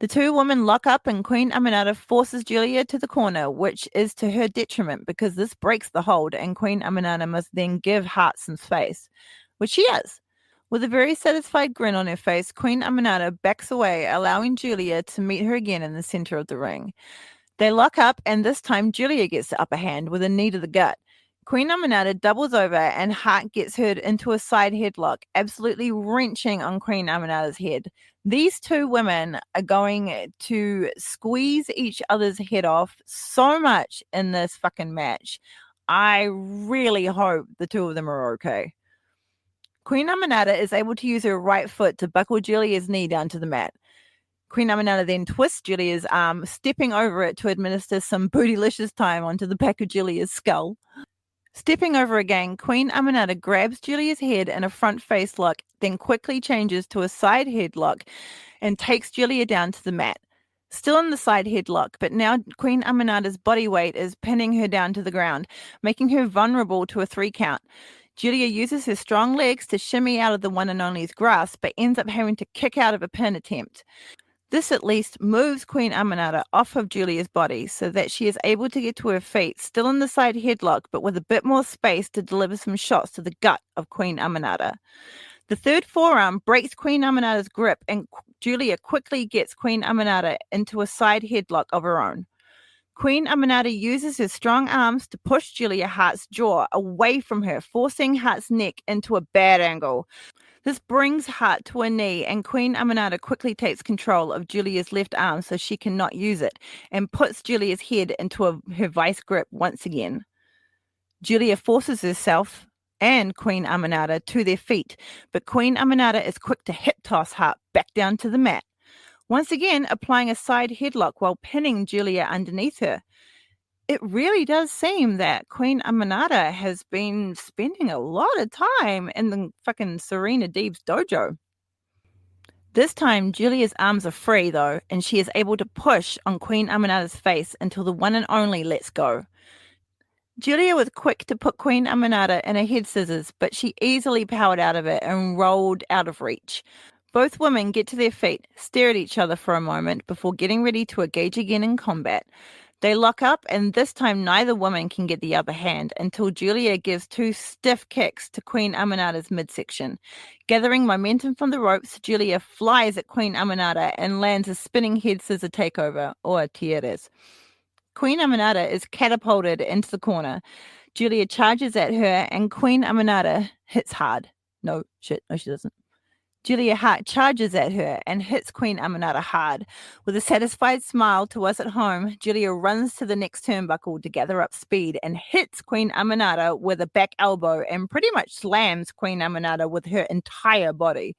Speaker 1: The two women lock up, and Queen Aminata forces Julia to the corner, which is to her detriment because this breaks the hold, and Queen Aminata must then give Hart some space, which she does. With a very satisfied grin on her face, Queen Aminata backs away, allowing Julia to meet her again in the center of the ring. They lock up, and this time Julia gets the upper hand with a knee to the gut. Queen Aminata doubles over, and Hart gets her into a side headlock, absolutely wrenching on Queen Aminata's head. These two women are going to squeeze each other's head off so much in this fucking match. I really hope the two of them are okay. Queen Aminata is able to use her right foot to buckle Julia's knee down to the mat. Queen Aminata then twists Julia's arm, stepping over it to administer some bootylicious time onto the back of Julia's skull. Stepping over again, Queen Aminata grabs Julia's head in a front face lock, then quickly changes to a side headlock and takes Julia down to the mat. Still in the side headlock, but now Queen Aminata's body weight is pinning her down to the ground, making her vulnerable to a 3 count. Julia uses her strong legs to shimmy out of the one and only's grasp, but ends up having to kick out of a pin attempt. This at least moves Queen Aminata off of Julia's body so that she is able to get to her feet, still in the side headlock, but with a bit more space to deliver some shots to the gut of Queen Aminata. The third forearm breaks Queen Aminata's grip, and Julia quickly gets Queen Aminata into a side headlock of her own. Queen Aminata uses her strong arms to push Julia Hart's jaw away from her, forcing Hart's neck into a bad angle. This brings Hart to a knee, and Queen Aminata quickly takes control of Julia's left arm so she cannot use it, and puts Julia's head into her vice grip once again. Julia forces herself and Queen Aminata to their feet, but Queen Aminata is quick to hip toss Hart back down to the mat, once again applying a side headlock while pinning Julia underneath her. It really does seem that Queen Aminata has been spending a lot of time in the fucking Serena Deeb's dojo. This time, Julia's arms are free, though, and she is able to push on Queen Aminata's face until the one and only lets go. Julia was quick to put Queen Aminata in a head scissors, but she easily powered out of it and rolled out of reach. Both women get to their feet, stare at each other for a moment before getting ready to engage again in combat. They lock up, and this time neither woman can get the upper hand until Julia gives 2 stiff kicks to Queen Aminata's midsection. Gathering momentum from the ropes, Julia flies at Queen Aminata and lands a spinning head scissor takeover, or tieres. Queen Aminata is catapulted into the corner. Julia charges at her, and Queen Aminata hits hard. No, she doesn't. Julia Hart charges at her and hits Queen Aminata hard. With a satisfied smile to us at home, Julia runs to the next turnbuckle to gather up speed and hits Queen Aminata with a back elbow and pretty much slams Queen Aminata with her entire body.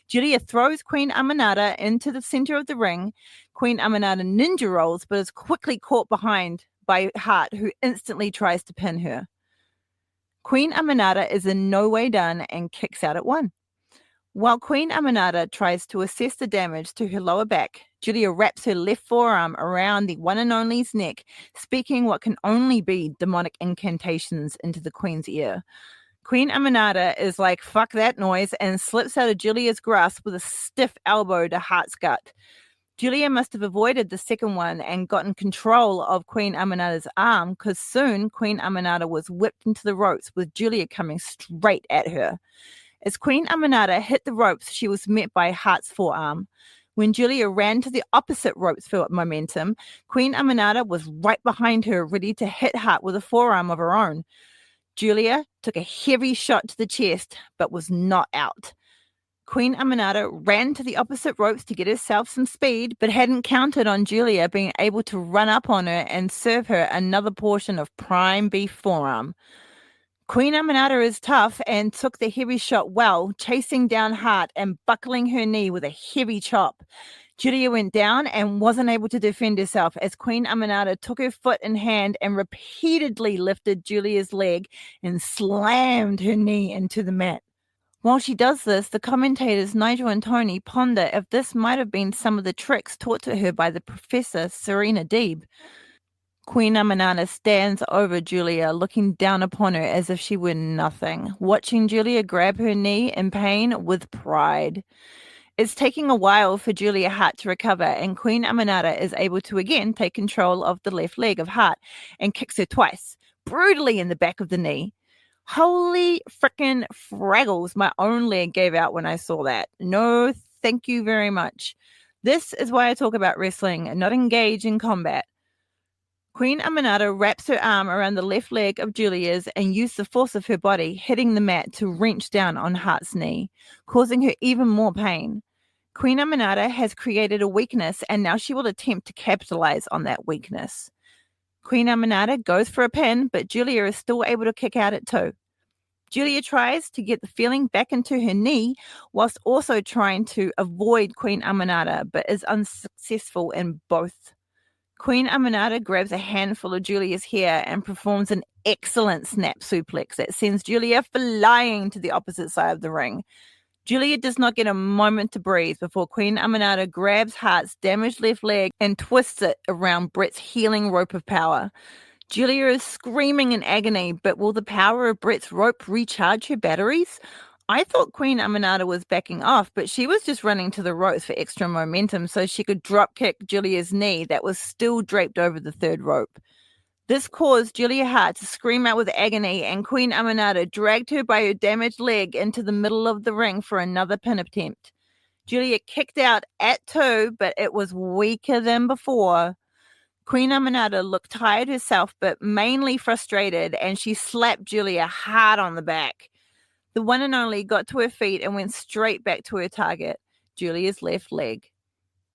Speaker 1: Julia throws Queen Aminata into the center of the ring. Queen Aminata ninja rolls, but is quickly caught behind by Hart, who instantly tries to pin her. Queen Aminata is in no way done and kicks out at 1. While Queen Aminata tries to assess the damage to her lower back, Julia wraps her left forearm around the one and only's neck, speaking what can only be demonic incantations into the Queen's ear. Queen Aminata is like, fuck that noise, and slips out of Julia's grasp with a stiff elbow to Hart's gut. Julia must have avoided the second one and gotten control of Queen Aminata's arm, because soon Queen Aminata was whipped into the ropes with Julia coming straight at her. As Queen Aminata hit the ropes, she was met by Hart's forearm. When Julia ran to the opposite ropes for momentum, Queen Aminata was right behind her, ready to hit Hart with a forearm of her own. Julia took a heavy shot to the chest, but was not out. Queen Aminata ran to the opposite ropes to get herself some speed, but hadn't counted on Julia being able to run up on her and serve her another portion of prime beef forearm. Queen Aminata is tough and took the heavy shot well, chasing down Hart and buckling her knee with a heavy chop. Julia went down and wasn't able to defend herself as Queen Aminata took her foot in hand and repeatedly lifted Julia's leg and slammed her knee into the mat. While she does this, the commentators Nigel and Tony ponder if this might have been some of the tricks taught to her by the Professor Serena Deeb. Queen Amanada stands over Julia, looking down upon her as if she were nothing, watching Julia grab her knee in pain with pride. It's taking a while for Julia Hart to recover, and Queen Amanada is able to again take control of the left leg of Hart and kicks her twice, brutally in the back of the knee. Holy frickin' fraggles, my own leg gave out when I saw that. No, thank you very much. This is why I talk about wrestling and not engage in combat. Queen Amanada wraps her arm around the left leg of Julia's and used the force of her body, hitting the mat to wrench down on Hart's knee, causing her even more pain. Queen Amanada has created a weakness, and now she will attempt to capitalize on that weakness. Queen Amanada goes for a pin, but Julia is still able to kick out at 2. Julia tries to get the feeling back into her knee whilst also trying to avoid Queen Amanada, but is unsuccessful in both. Queen Amanada grabs a handful of Julia's hair and performs an excellent snap suplex that sends Julia flying to the opposite side of the ring. Julia does not get a moment to breathe before Queen Amanada grabs Hart's damaged left leg and twists it around Brett's healing rope of power. Julia is screaming in agony, but will the power of Brett's rope recharge her batteries? I thought Queen Amanada was backing off, but she was just running to the ropes for extra momentum so she could drop kick Julia's knee that was still draped over the third rope. This caused Julia Hart to scream out with agony, and Queen Amanada dragged her by her damaged leg into the middle of the ring for another pin attempt. Julia kicked out at 2, but it was weaker than before. Queen Amanada looked tired herself, but mainly frustrated, and she slapped Julia hard on the back. The one and only got to her feet and went straight back to her target, Julia's left leg.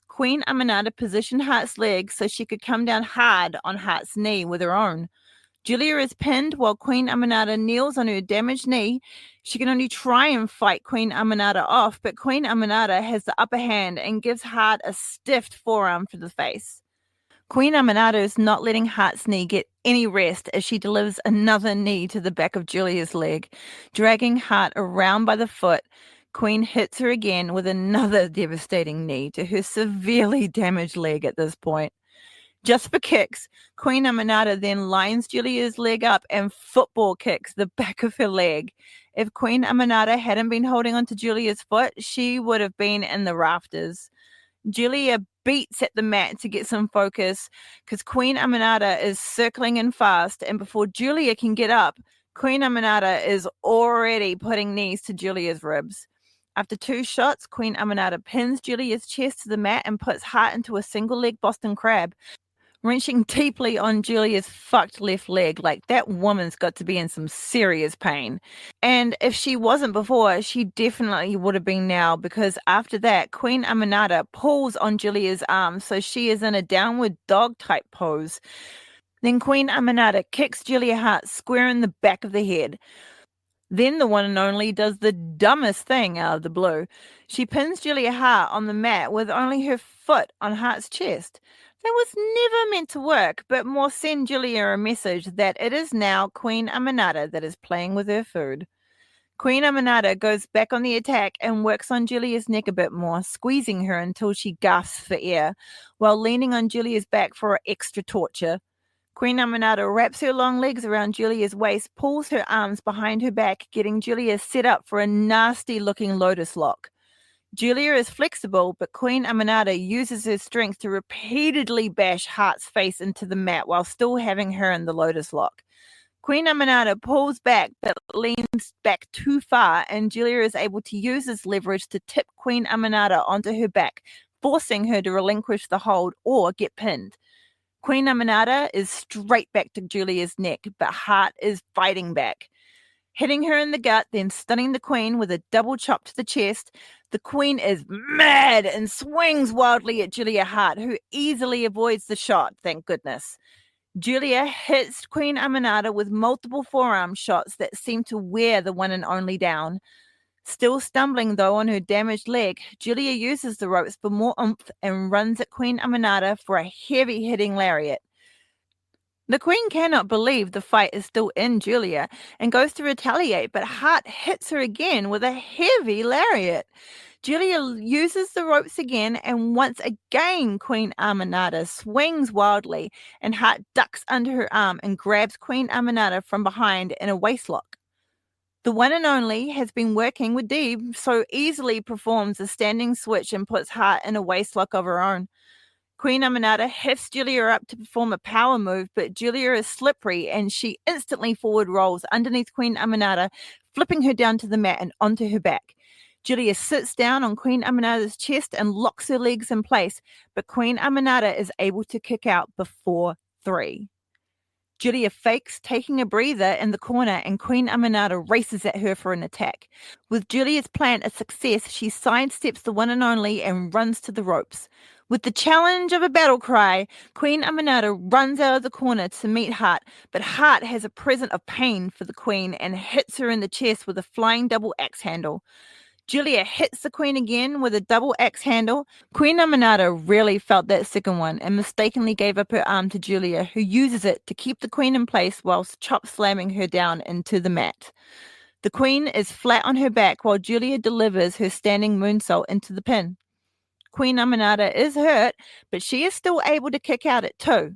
Speaker 1: Queen Amanada positioned Hart's leg so she could come down hard on Hart's knee with her own. Julia is pinned while Queen Amanada kneels on her damaged knee. She can only try and fight Queen Amanada off, but Queen Amanada has the upper hand and gives Hart a stiff forearm for the face. Queen Amanada is not letting Hart's knee get any rest as she delivers another knee to the back of Julia's leg. Dragging Hart around by the foot, Queen hits her again with another devastating knee to her severely damaged leg at this point. Just for kicks, Queen Amanada then lines Julia's leg up and football kicks the back of her leg. If Queen Amanada hadn't been holding onto Julia's foot, she would have been in the rafters. Julia beats at the mat to get some focus because Queen Amanada is circling in fast, and before Julia can get up, Queen Amanada is already putting knees to Julia's ribs. After 2 shots, Queen Amanada pins Julia's chest to the mat and puts Hart into a single leg Boston Crab, wrenching deeply on Julia's fucked left leg. Like, that woman's got to be in some serious pain. And if she wasn't before, she definitely would have been now, because after that, Queen Amanada pulls on Julia's arm so she is in a downward dog type pose. Then Queen Amanada kicks Julia Hart square in the back of the head. Then the one and only does the dumbest thing out of the blue. She pins Julia Hart on the mat with only her foot on Hart's chest. That was never meant to work, but more send Julia a message that it is now Queen Amanada that is playing with her food. Queen Amanada goes back on the attack and works on Julia's neck a bit more, squeezing her until she gasps for air, while leaning on Julia's back for extra torture. Queen Amanada wraps her long legs around Julia's waist, pulls her arms behind her back, getting Julia set up for a nasty-looking lotus lock. Julia is flexible, but Queen Amanada uses her strength to repeatedly bash Hart's face into the mat while still having her in the lotus lock. Queen Amanada pulls back but leans back too far, and Julia is able to use this leverage to tip Queen Amanada onto her back, forcing her to relinquish the hold or get pinned. Queen Amanada is straight back to Julia's neck, but Hart is fighting back. Hitting her in the gut, then stunning the Queen with a double chop to the chest. The Queen is mad and swings wildly at Julia Hart, who easily avoids the shot, thank goodness. Julia hits Queen Amanada with multiple forearm shots that seem to wear the one and only down. Still stumbling, though, on her damaged leg, Julia uses the ropes for more oomph and runs at Queen Amanada for a heavy-hitting lariat. The Queen cannot believe the fight is still in Julia and goes to retaliate, but Hart hits her again with a heavy lariat. Julia uses the ropes again, and once again, Queen Aminata swings wildly, and Hart ducks under her arm and grabs Queen Aminata from behind in a waistlock. The one and only has been working with Deeb, so easily performs a standing switch and puts Hart in a waistlock of her own. Queen Aminata hefts Julia up to perform a power move, but Julia is slippery and she instantly forward rolls underneath Queen Aminata, flipping her down to the mat and onto her back. Julia sits down on Queen Aminata's chest and locks her legs in place, but Queen Aminata is able to kick out before 3. Julia fakes taking a breather in the corner, and Queen Aminata races at her for an attack. With Julia's plan a success, she sidesteps the one and only and runs to the ropes. With the challenge of a battle cry, Queen Aminata runs out of the corner to meet Hart, but Hart has a present of pain for the Queen and hits her in the chest with a flying double axe handle. Julia hits the Queen again with a double axe handle. Queen Aminata really felt that second one and mistakenly gave up her arm to Julia, who uses it to keep the Queen in place whilst chop slamming her down into the mat. The Queen is flat on her back while Julia delivers her standing moonsault into the pin. Queen Aminata is hurt, but she is still able to kick out at 2.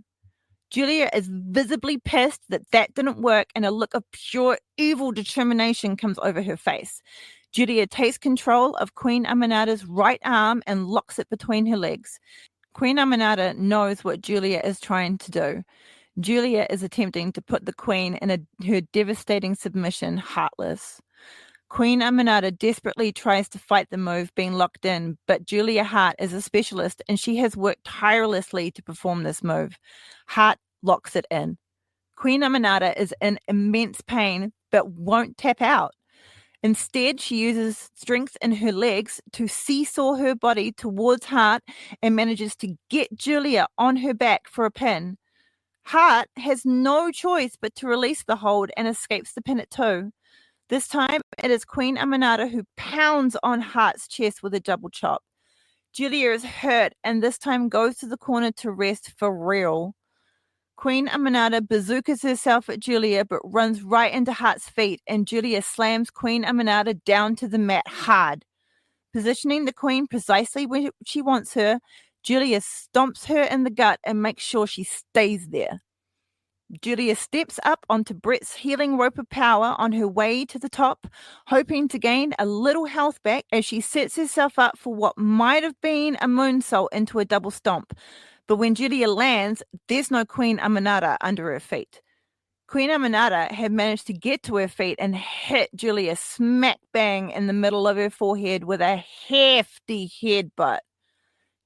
Speaker 1: Julia is visibly pissed that didn't work, and a look of pure evil determination comes over her face. Julia takes control of Queen Aminata's right arm and locks it between her legs. Queen Aminata knows what Julia is trying to do. Julia is attempting to put the Queen in her devastating submission, heartless. Queen Aminata desperately tries to fight the move being locked in, but Julia Hart is a specialist and she has worked tirelessly to perform this move. Hart locks it in. Queen Aminata is in immense pain but won't tap out. Instead, she uses strength in her legs to seesaw her body towards Hart and manages to get Julia on her back for a pin. Hart has no choice but to release the hold and escapes the pin at 2. This time, it is Queen Aminata who pounds on Hart's chest with a double chop. Julia is hurt and this time goes to the corner to rest for real. Queen Aminata bazookas herself at Julia but runs right into Hart's feet, and Julia slams Queen Aminata down to the mat hard. Positioning the Queen precisely where she wants her, Julia stomps her in the gut and makes sure she stays there. Julia steps up onto Brett's healing rope of power on her way to the top, hoping to gain a little health back as she sets herself up for what might have been a moonsault into a double stomp. But when Julia lands, there's no Queen Aminata under her feet. Queen Aminata had managed to get to her feet and hit Julia smack bang in the middle of her forehead with a hefty headbutt.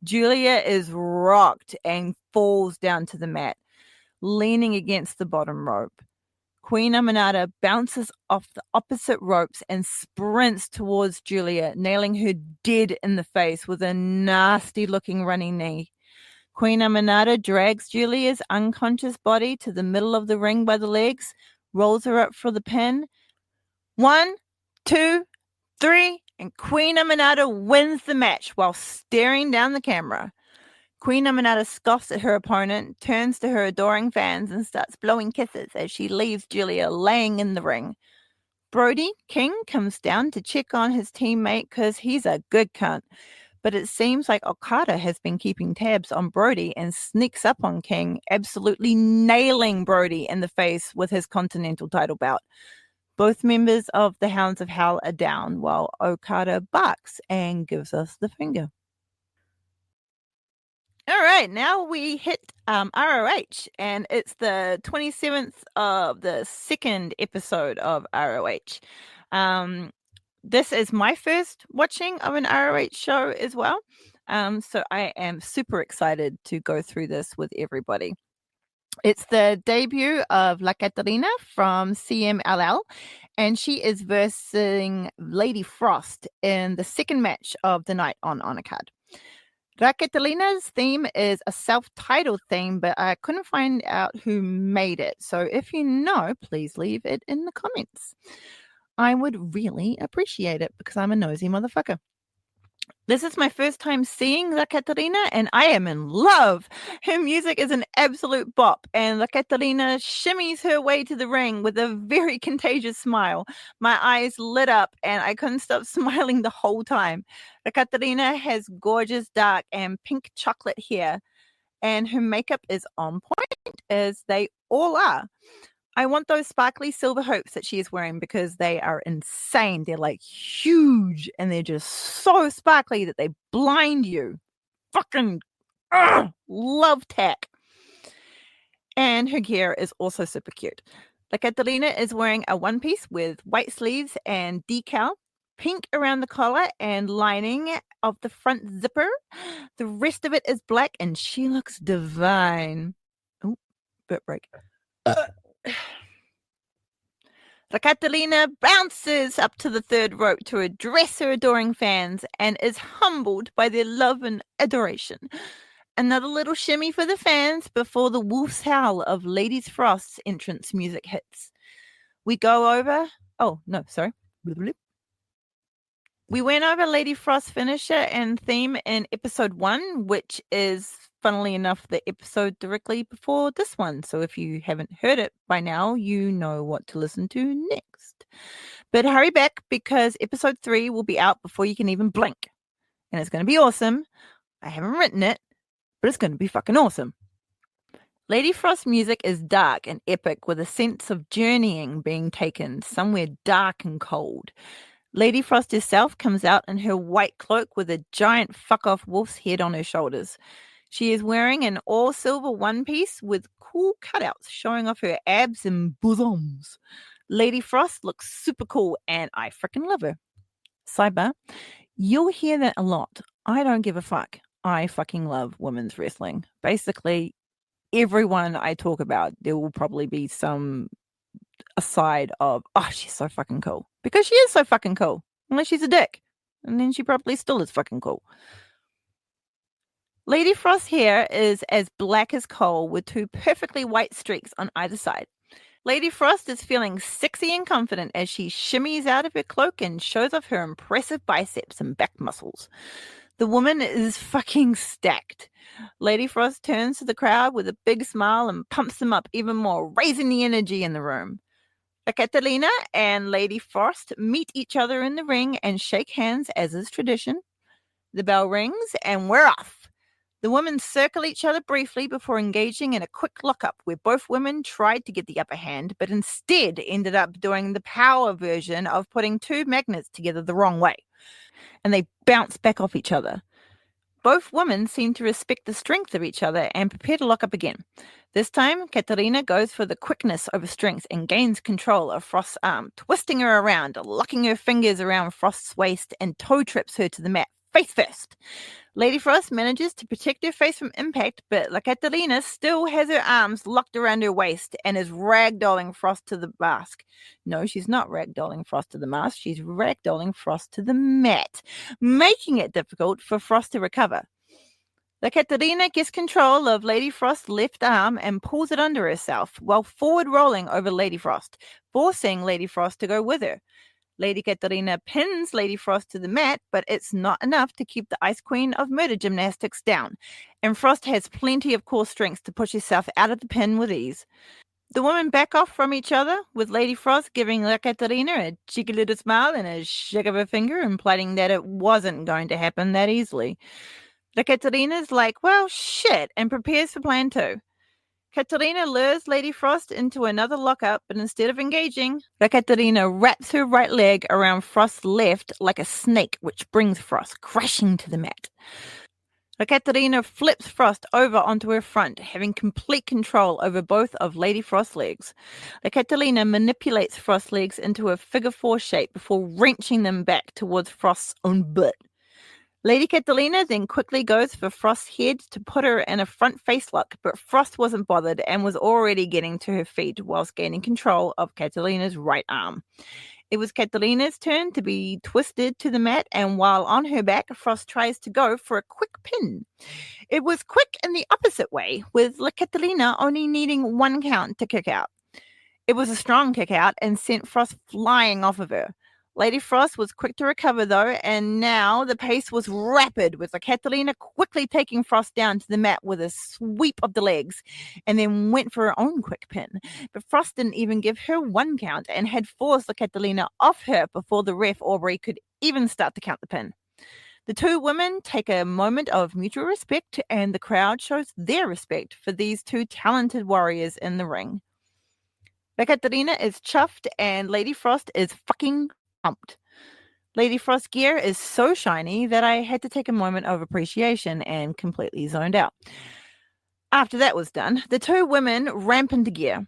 Speaker 1: Julia is rocked and falls down to the mat, leaning against the bottom rope. Queen Aminata bounces off the opposite ropes and sprints towards Julia, nailing her dead in the face with a nasty-looking running knee. Queen Aminata drags Julia's unconscious body to the middle of the ring by the legs, rolls her up for the pin. 1, 2, 3, and Queen Aminata wins the match while staring down the camera. Queen Aminata scoffs at her opponent, turns to her adoring fans, and starts blowing kisses as she leaves Julia laying in the ring. Brody King comes down to check on his teammate because he's a good cunt. But it seems like Okada has been keeping tabs on Brody and sneaks up on King, absolutely nailing Brody in the face with his Continental title bout. Both members of the Hounds of Hell are down, while Okada barks and gives us the finger. All right, now we hit ROH, and it's the 27th of the second episode of ROH. This is my first watching of an ROH show as well. So I am super excited to go through this with everybody. It's the debut of La Catarina from CMLL, and she is versing Lady Frost in the second match of the night on Honor Card. La Catalina's theme is a self-titled theme, but I couldn't find out who made it. So if you know, please leave it in the comments. I would really appreciate it because I'm a nosy motherfucker. This is my first time seeing La Catarina, and I am in love. Her music is an absolute bop, and La Catarina shimmies her way to the ring with a very contagious smile. My eyes lit up, and I couldn't stop smiling the whole time. La Catarina has gorgeous dark and pink chocolate hair, and her makeup is on point, as they all are. I want those sparkly silver hoops that she is wearing because they are insane. They're like huge and they're just so sparkly that they blind you. Fucking love tack. And her gear is also super cute. La Catalina is wearing a one piece with white sleeves and decal, pink around the collar and lining of the front zipper. The rest of it is black and she looks divine. Oh, burp break. La Catalina bounces up to the third rope to address her adoring fans and is humbled by their love and adoration. Another little shimmy for the fans before the wolf's howl of Lady Frost's entrance music hits. We go over... Oh, no, sorry. We went over Lady Frost's finisher and theme in episode 1, which is, funnily enough, the episode directly before this one. So if you haven't heard it by now, you know what to listen to next. But hurry back because episode 3 will be out before you can even blink. And it's going to be awesome. I haven't written it, but it's going to be fucking awesome. Lady Frost's music is dark and epic with a sense of journeying being taken somewhere dark and cold. Lady Frost herself comes out in her white cloak with a giant fuck-off wolf's head on her shoulders. She is wearing an all-silver one-piece with cool cutouts showing off her abs and bosoms. Lady Frost looks super cool, and I freaking love her. Sidebar, you'll hear that a lot. I don't give a fuck. I fucking love women's wrestling. Basically, everyone I talk about, there will probably be some aside of, oh, she's so fucking cool. Because she is so fucking cool. Unless she's a dick. And then she probably still is fucking cool. Lady Frost's hair is as black as coal with 2 perfectly white streaks on either side. Lady Frost is feeling sexy and confident as she shimmies out of her cloak and shows off her impressive biceps and back muscles. The woman is fucking stacked. Lady Frost turns to the crowd with a big smile and pumps them up even more, raising the energy in the room. Catalina and Lady Frost meet each other in the ring and shake hands, as is tradition. The bell rings and we're off. The women circle each other briefly before engaging in a quick lockup where both women tried to get the upper hand, but instead ended up doing the power version of putting 2 magnets together the wrong way. And they bounce back off each other. Both women seem to respect the strength of each other and prepare to lock up again. This time, Katarina goes for the quickness over strength and gains control of Frost's arm, twisting her around, locking her fingers around Frost's waist and toe trips her to the mat, face first. Lady Frost manages to protect her face from impact, but La Catalina still has her arms locked around her waist and is ragdolling Frost to the mask. No, she's not ragdolling Frost to the mask. She's ragdolling Frost to the mat, making it difficult for Frost to recover. La Catalina gets control of Lady Frost's left arm and pulls it under herself while forward rolling over Lady Frost, forcing Lady Frost to go with her. Lady Catalina pins Lady Frost to the mat, but it's not enough to keep the Ice Queen of Murder Gymnastics down, and Frost has plenty of core strength to push herself out of the pin with ease. The women back off from each other, with Lady Frost giving La Catalina a cheeky little smile and a shake of her finger, implying that it wasn't going to happen that easily. La Catalina's like, well, shit, and prepares for plan 2. Katarina lures Lady Frost into another lockup, but instead of engaging, La Catalina wraps her right leg around Frost's left like a snake, which brings Frost crashing to the mat. La Catalina flips Frost over onto her front, having complete control over both of Lady Frost's legs. La Catalina manipulates Frost's legs into a figure 4 shape before wrenching them back towards Frost's own butt. Lady Catalina then quickly goes for Frost's head to put her in a front face lock, but Frost wasn't bothered and was already getting to her feet whilst gaining control of Catalina's right arm. It was Catalina's turn to be twisted to the mat, and while on her back, Frost tries to go for a quick pin. It was quick in the opposite way, with La Catalina only needing 1 count to kick out. It was a strong kick out and sent Frost flying off of her. Lady Frost was quick to recover, though, and now the pace was rapid, with Catalina quickly taking Frost down to the mat with a sweep of the legs, and then went for her own quick pin. But Frost didn't even give her one count and had forced Catalina off her before the ref Aubrey could even start to count the pin. The two women take a moment of mutual respect, and the crowd shows their respect for these two talented warriors in the ring. Catalina is chuffed, and Lady Frost is fucking pumped. Lady Frost's gear is so shiny that I had to take a moment of appreciation and completely zoned out. After that was done, the two women ramp into gear.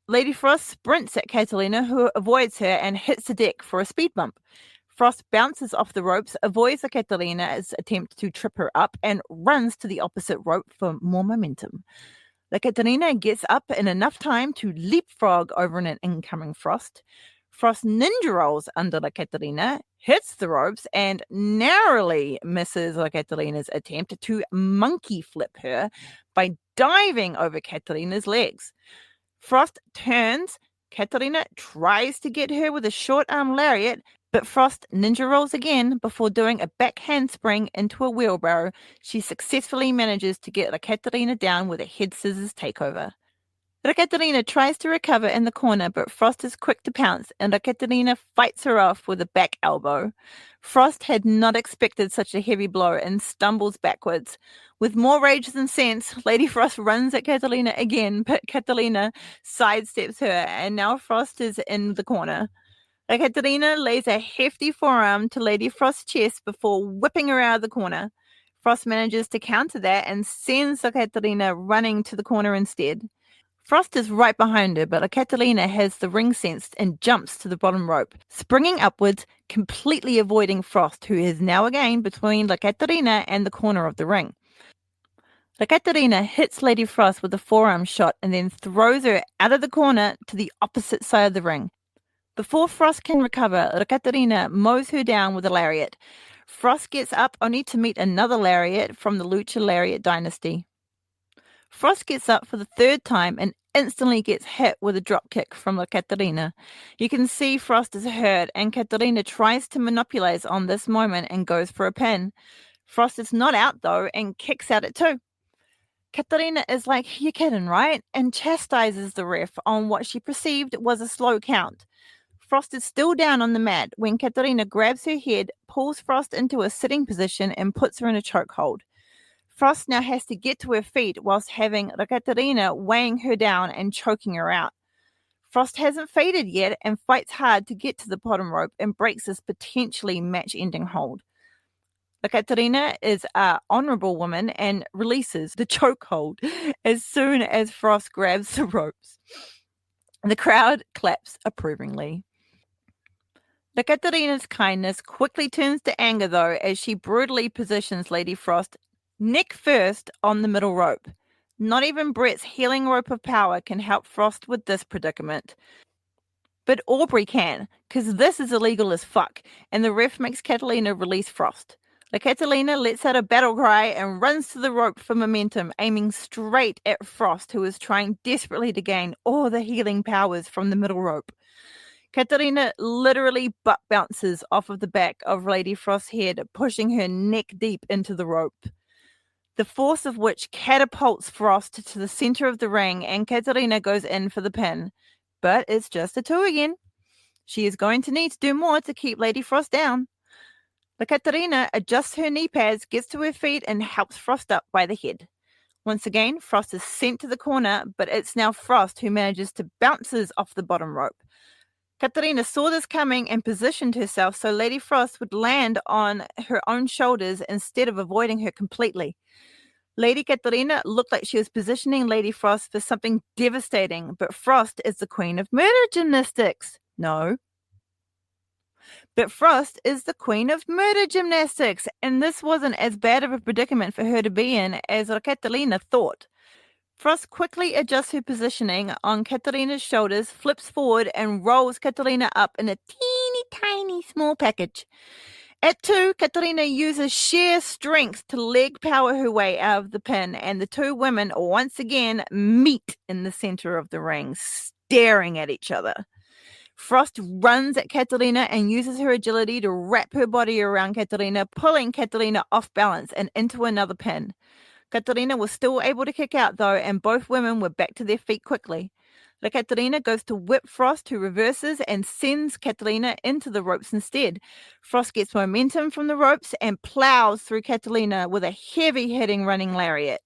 Speaker 1: Lady Frost sprints at Catalina, who avoids her and hits the deck for a speed bump. Frost bounces off the ropes, avoids Catalina's attempt to trip her up, and runs to the opposite rope for more momentum. Catalina gets up in enough time to leapfrog over an incoming Frost. Frost ninja rolls under Catalina, hits the ropes, and narrowly misses Catalina's attempt to monkey flip her by diving over Catalina's legs. Frost turns. Catalina tries to get her with a short arm lariat, but Frost ninja rolls again before doing a back handspring into a wheelbarrow. She successfully manages to get Catalina down with a head scissors takeover. Catalina tries to recover in the corner, but Frost is quick to pounce, and Catalina fights her off with a back elbow. Frost had not expected such a heavy blow and stumbles backwards. With more rage than sense, Lady Frost runs at Catalina again, but Catalina sidesteps her, and now Frost is in the corner. Catalina lays a hefty forearm to Lady Frost's chest before whipping her out of the corner. Frost manages to counter that and sends Catalina running to the corner instead. Frost is right behind her, but Catalina has the ring sensed and jumps to the bottom rope, springing upwards, completely avoiding Frost, who is now again between Catalina and the corner of the ring. Catalina hits Lady Frost with a forearm shot and then throws her out of the corner to the opposite side of the ring. Before Frost can recover, Catalina mows her down with a lariat. Frost gets up only to meet another lariat from the Lucha Lariat dynasty. Frost gets up for the third time and instantly gets hit with a dropkick from Catalina. You can see Frost is hurt, and Catalina tries to monopolize on this moment and goes for a pin. Frost is not out, though, and kicks out at 2. Catalina is like, "You're kidding, right?" and chastises the ref on what she perceived was a slow count. Frost is still down on the mat when Catalina grabs her head, pulls Frost into a sitting position, and puts her in a chokehold. Frost now has to get to her feet whilst having Catalina weighing her down and choking her out. Frost hasn't faded yet and fights hard to get to the bottom rope and breaks this potentially match-ending hold. Catalina is an honorable woman and releases the chokehold as soon as Frost grabs the ropes. The crowd claps approvingly. Catalina's kindness quickly turns to anger, though, as she brutally positions Lady Frost neck first on the middle rope. Not even Brett's healing rope of power can help Frost with this predicament. But Aubrey can, because this is illegal as fuck, and the ref makes Catalina release Frost. Catalina lets out a battle cry and runs to the rope for momentum, aiming straight at Frost, who is trying desperately to gain all the healing powers from the middle rope. Catalina literally butt bounces off of the back of Lady Frost's head, pushing her neck deep into the rope. The force of which catapults Frost to the center of the ring, and Catalina goes in for the pin. But it's just a 2 again. She is going to need to do more to keep Lady Frost down. Catalina adjusts her knee pads, gets to her feet, and helps Frost up by the head. Once again, Frost is sent to the corner, but it's now Frost who manages to bounces off the bottom rope. Catalina saw this coming and positioned herself so Lady Frost would land on her own shoulders instead of avoiding her completely. Lady Catalina looked like she was positioning Lady Frost for something devastating, but Frost is the queen of murder gymnastics. No. But Frost is the queen of murder gymnastics, and this wasn't as bad of a predicament for her to be in as Catalina thought. Frost quickly adjusts her positioning on Catalina's shoulders, flips forward, and rolls Catalina up in a teeny tiny small package. At 2, Catalina uses sheer strength to leg power her way out of the pin, and the two women once again meet in the center of the ring, staring at each other. Frost runs at Catalina and uses her agility to wrap her body around Catalina, pulling Catalina off balance and into another pin. Catalina was still able to kick out, though, and both women were back to their feet quickly. La Catalina goes to whip Frost, who reverses and sends Catalina into the ropes instead. Frost gets momentum from the ropes and plows through Catalina with a heavy-hitting running lariat.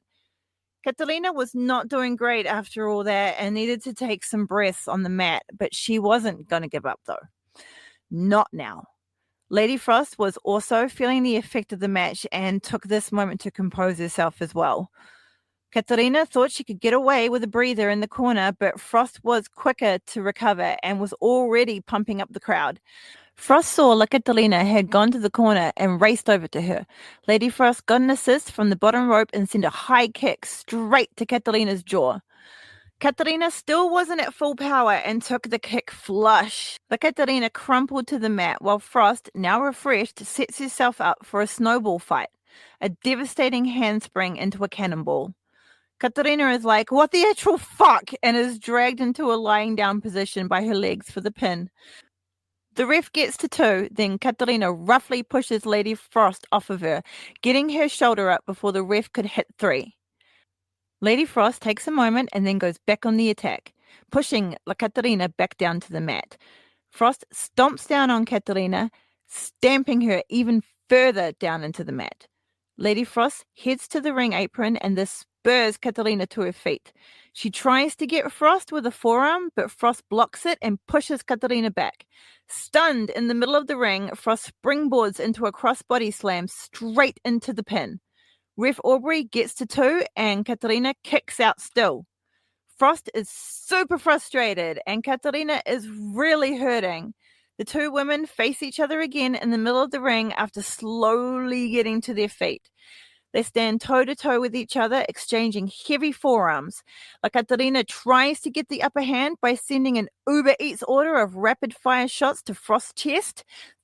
Speaker 1: Catalina was not doing great after all that and needed to take some breaths on the mat, but she wasn't going to give up, though. Not now. Lady Frost was also feeling the effect of the match and took this moment to compose herself as well. Katarina thought she could get away with a breather in the corner, but Frost was quicker to recover and was already pumping up the crowd. Frost saw La Catalina had gone to the corner and raced over to her. Lady Frost got an assist from the bottom rope and sent a high kick straight to Catalina's jaw. Katarina still wasn't at full power and took the kick flush. La Catalina crumpled to the mat while Frost, now refreshed, sets herself up for a snowball fight, a devastating handspring into a cannonball. Katarina is like, what the actual fuck? And is dragged into a lying down position by her legs for the pin. The ref gets to 2, then Katarina roughly pushes Lady Frost off of her, getting her shoulder up before the ref could hit 3. Lady Frost takes a moment and then goes back on the attack, pushing La Katarina back down to the mat. Frost stomps down on Katarina, stamping her even further down into the mat. Lady Frost heads to the ring apron and this spurs Katarina to her feet. She tries to get Frost with a forearm, but Frost blocks it and pushes Katarina back. Stunned in the middle of the ring, Frost springboards into a crossbody slam straight into the pin. Ref Aubrey gets to 2 and Katarina kicks out still. Frost is super frustrated and Katarina is really hurting. The 2 women face each other again in the middle of the ring after slowly getting to their feet. They stand toe-to-toe with each other, exchanging heavy forearms. La Katarina tries to get the upper hand by sending an Uber Eats order of rapid-fire shots to Frost's chest.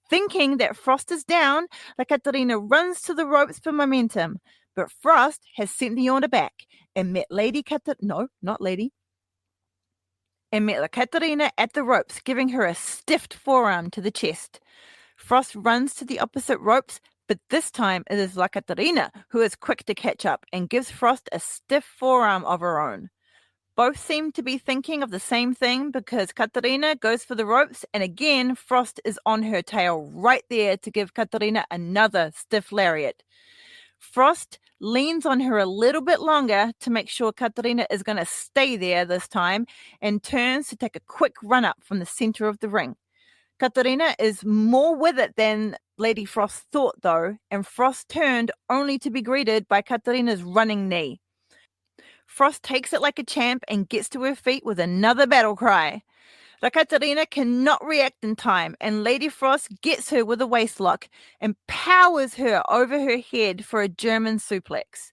Speaker 1: Thinking that Frost is down, La Katarina runs to the ropes for momentum. But Frost has sent the order back and met La Katarina at the ropes, giving her a stiffed forearm to the chest. Frost runs to the opposite ropes, but this time it is La Katarina who is quick to catch up and gives Frost a stiff forearm of her own. Both seem to be thinking of the same thing because Katarina goes for the ropes and again Frost is on her tail right there to give Katarina another stiff lariat. Frost leans on her a little bit longer to make sure Katarina is going to stay there this time and turns to take a quick run up from the center of the ring. Katarina is more with it than Lady Frost thought, though, and Frost turned only to be greeted by Katarina's running knee. Frost takes it like a champ and gets to her feet with another battle cry. La Katarina cannot react in time, and Lady Frost gets her with a waistlock and powers her over her head for a German suplex.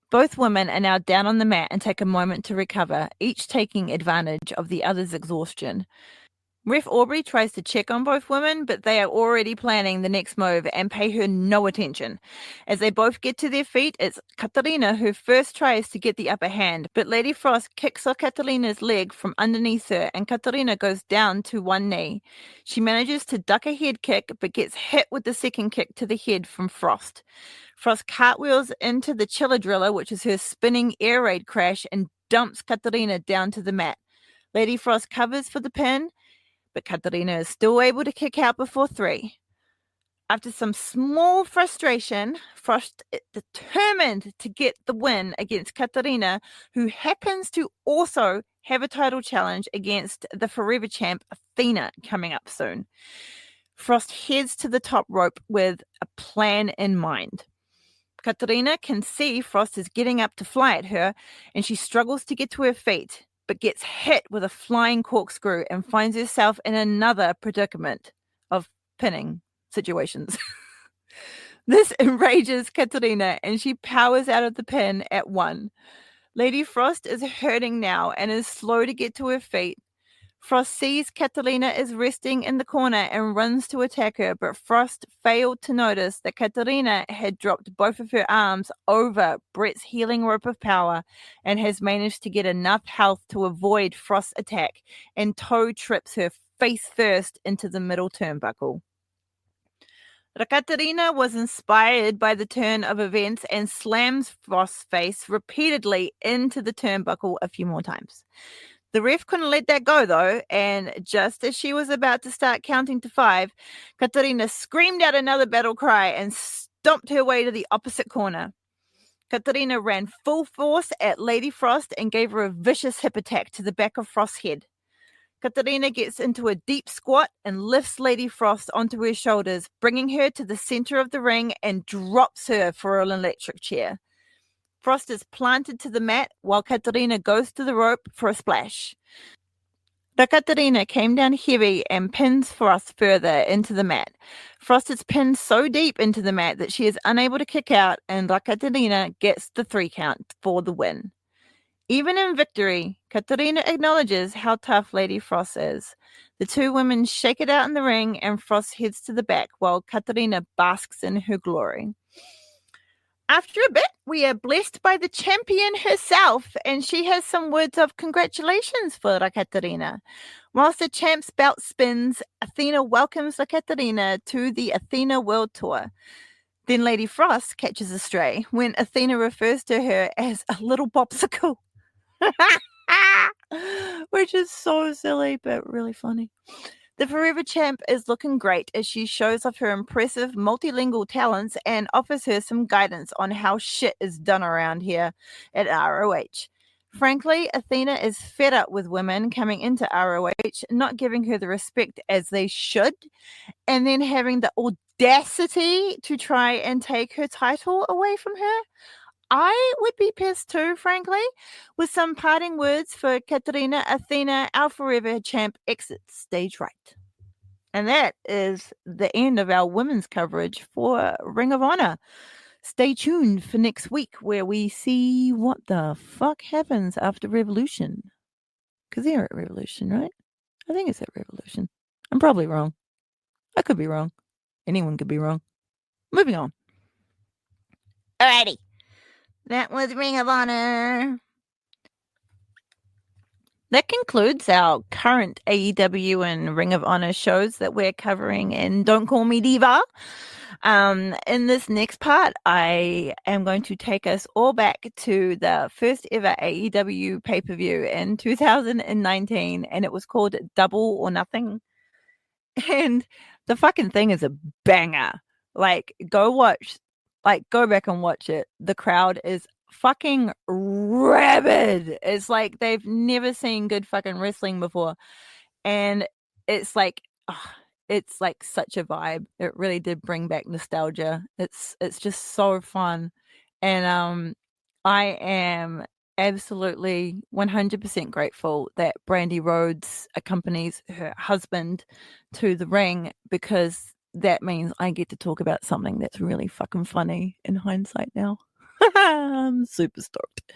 Speaker 1: Both women are now down on the mat and take a moment to recover, each taking advantage of the other's exhaustion. Ref Aubrey tries to check on both women, but they are already planning the next move and pay her no attention. As they both get to their feet, it's Katarina who first tries to get the upper hand, but Lady Frost kicks off Katarina's leg from underneath her and Katarina goes down to one knee. She manages to duck a head kick, but gets hit with the second kick to the head from Frost. Frost cartwheels into the Chiller Driller, which is her spinning air raid crash, and dumps Katarina down to the mat. Lady Frost covers for the pin, but Katarina is still able to kick out before 3. After some small frustration, Frost is determined to get the win against Katarina, who happens to also have a title challenge against the Forever Champ Athena coming up soon. Frost heads to the top rope with a plan in mind. Katarina can see Frost is getting up to fly at her, and she struggles to get to her feet, but gets hit with a flying corkscrew and finds herself in another predicament of pinning situations. This enrages Katarina and she powers out of the pin at 1. Lady Frost is hurting now and is slow to get to her feet. Frost sees Katarina is resting in the corner and runs to attack her, but Frost failed to notice that Katarina had dropped both of her arms over Brett's healing rope of power and has managed to get enough health to avoid Frost's attack and toe trips her face first into the middle turnbuckle. Katarina was inspired by the turn of events and slams Frost's face repeatedly into the turnbuckle a few more times. The ref couldn't let that go, though, and just as she was about to start counting to 5, Katarina screamed out another battle cry and stomped her way to the opposite corner. Katarina ran full force at Lady Frost and gave her a vicious hip attack to the back of Frost's head. Katarina gets into a deep squat and lifts Lady Frost onto her shoulders, bringing her to the center of the ring and drops her for an electric chair. Frost is planted to the mat while Katarina goes to the rope for a splash. Katarina came down heavy and pins Frost further into the mat. Frost is pinned so deep into the mat that she is unable to kick out, and Katarina gets the 3 count for the win. Even in victory, Katarina acknowledges how tough Lady Frost is. The 2 women shake it out in the ring, and Frost heads to the back while Katarina basks in her glory. After a bit, we are blessed by the champion herself, and she has some words of congratulations for Katarina. Whilst the champ's belt spins, Athena welcomes Katarina to the Athena World Tour. Then Lady Frost catches a stray when Athena refers to her as a little popsicle. Which is so silly, but really funny. The Forever Champ is looking great as she shows off her impressive multilingual talents and offers her some guidance on how shit is done around here at ROH. Frankly, Athena is fed up with women coming into ROH, not giving her the respect as they should, and then having the audacity to try and take her title away from her. I would be pissed too, frankly. With some parting words for Katarina, Athena, our Forever Champ exits stage right. And that is the end of our women's coverage for Ring of Honor. Stay tuned for next week where we see what the fuck happens after Revolution. Because they're at Revolution, right? I think it's at Revolution. I'm probably wrong. I could be wrong. Anyone could be wrong. Moving on. Alrighty. That was Ring of Honor. That concludes our current AEW and Ring of Honor shows that we're covering in Don't Call Me Diva. In this next part, I am going to take us all back to the first ever AEW pay-per-view in 2019, and it was called Double or Nothing. And the fucking thing is a banger. Go back and watch it. The crowd is fucking rabid. It's like they've never seen good fucking wrestling before. And it's like such a vibe. It really did bring back nostalgia. It's just so fun. And I am absolutely 100% grateful that Brandy Rhodes accompanies her husband to the ring, because that means I get to talk about something that's really fucking funny in hindsight now. I'm super stoked.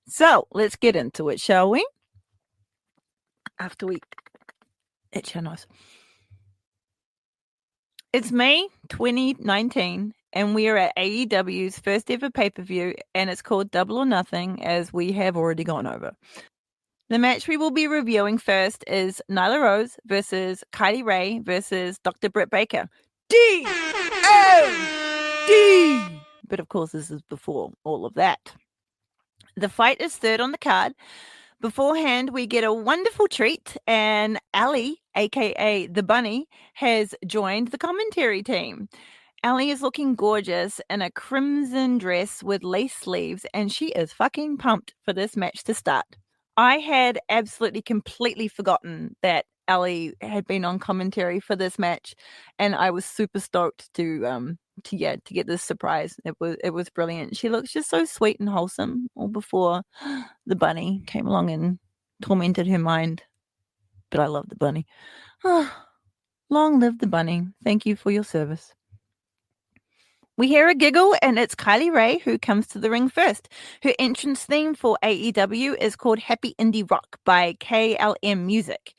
Speaker 1: So let's get into it, shall we? After we itch our nose. It's May 2019, and we are at AEW's first ever pay-per-view, and it's called Double or Nothing, as we have already gone over. The match we will be reviewing first is Nyla Rose versus Kylie Rae versus Dr. Britt Baker. D-O-D! But of course, this is before all of that. The fight is third on the card. Beforehand, we get a wonderful treat, and Ali, aka the Bunny, has joined the commentary team. Ali is looking gorgeous in a crimson dress with lace sleeves, and she is fucking pumped for this match to start. I had absolutely completely forgotten that Ali had been on commentary for this match, and I was super stoked to get this surprise. It was brilliant. She looks just so sweet and wholesome, all before the Bunny came along and tormented her mind. But I love the Bunny. Long live the Bunny. Thank you for your service. We hear a giggle, and it's Kylie Rae who comes to the ring first. Her entrance theme for AEW is called Happy Indie Rock by KLM Music.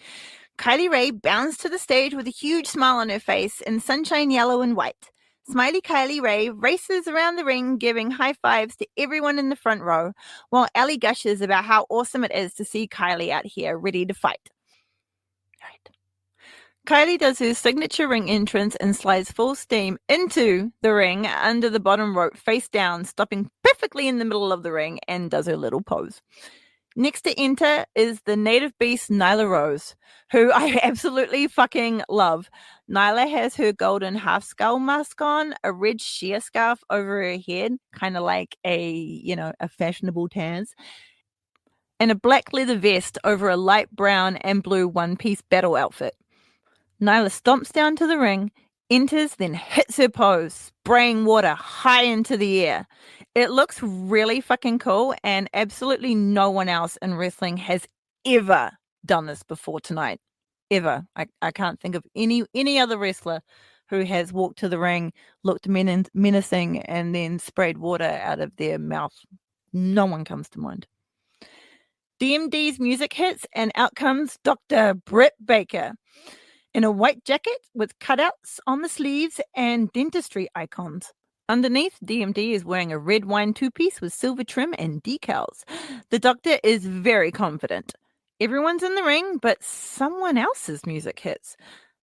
Speaker 1: Kylie Rae bounds to the stage with a huge smile on her face in sunshine yellow and white. Smiley Kylie Rae races around the ring, giving high fives to everyone in the front row, while Ali gushes about how awesome it is to see Kylie out here ready to fight. Kylie does her signature ring entrance and slides full steam into the ring under the bottom rope, face down, stopping perfectly in the middle of the ring, and does her little pose. Next to enter is the native beast Nyla Rose, who I absolutely fucking love. Nyla has her golden half skull mask on, a red sheer scarf over her head, kind of like a fashionable Taz, and a black leather vest over a light brown and blue one-piece battle outfit. Nyla stomps down to the ring, enters, then hits her pose, spraying water high into the air. It looks really fucking cool, and absolutely no one else in wrestling has ever done this before tonight. Ever. I can't think of any other wrestler who has walked to the ring, looked menacing, and then sprayed water out of their mouth. No one comes to mind. DMD's music hits, and out comes Dr. Britt Baker in a white jacket with cutouts on the sleeves and dentistry icons. Underneath, DMD is wearing a red wine two-piece with silver trim and decals. The doctor is very confident. Everyone's in the ring, but someone else's music hits.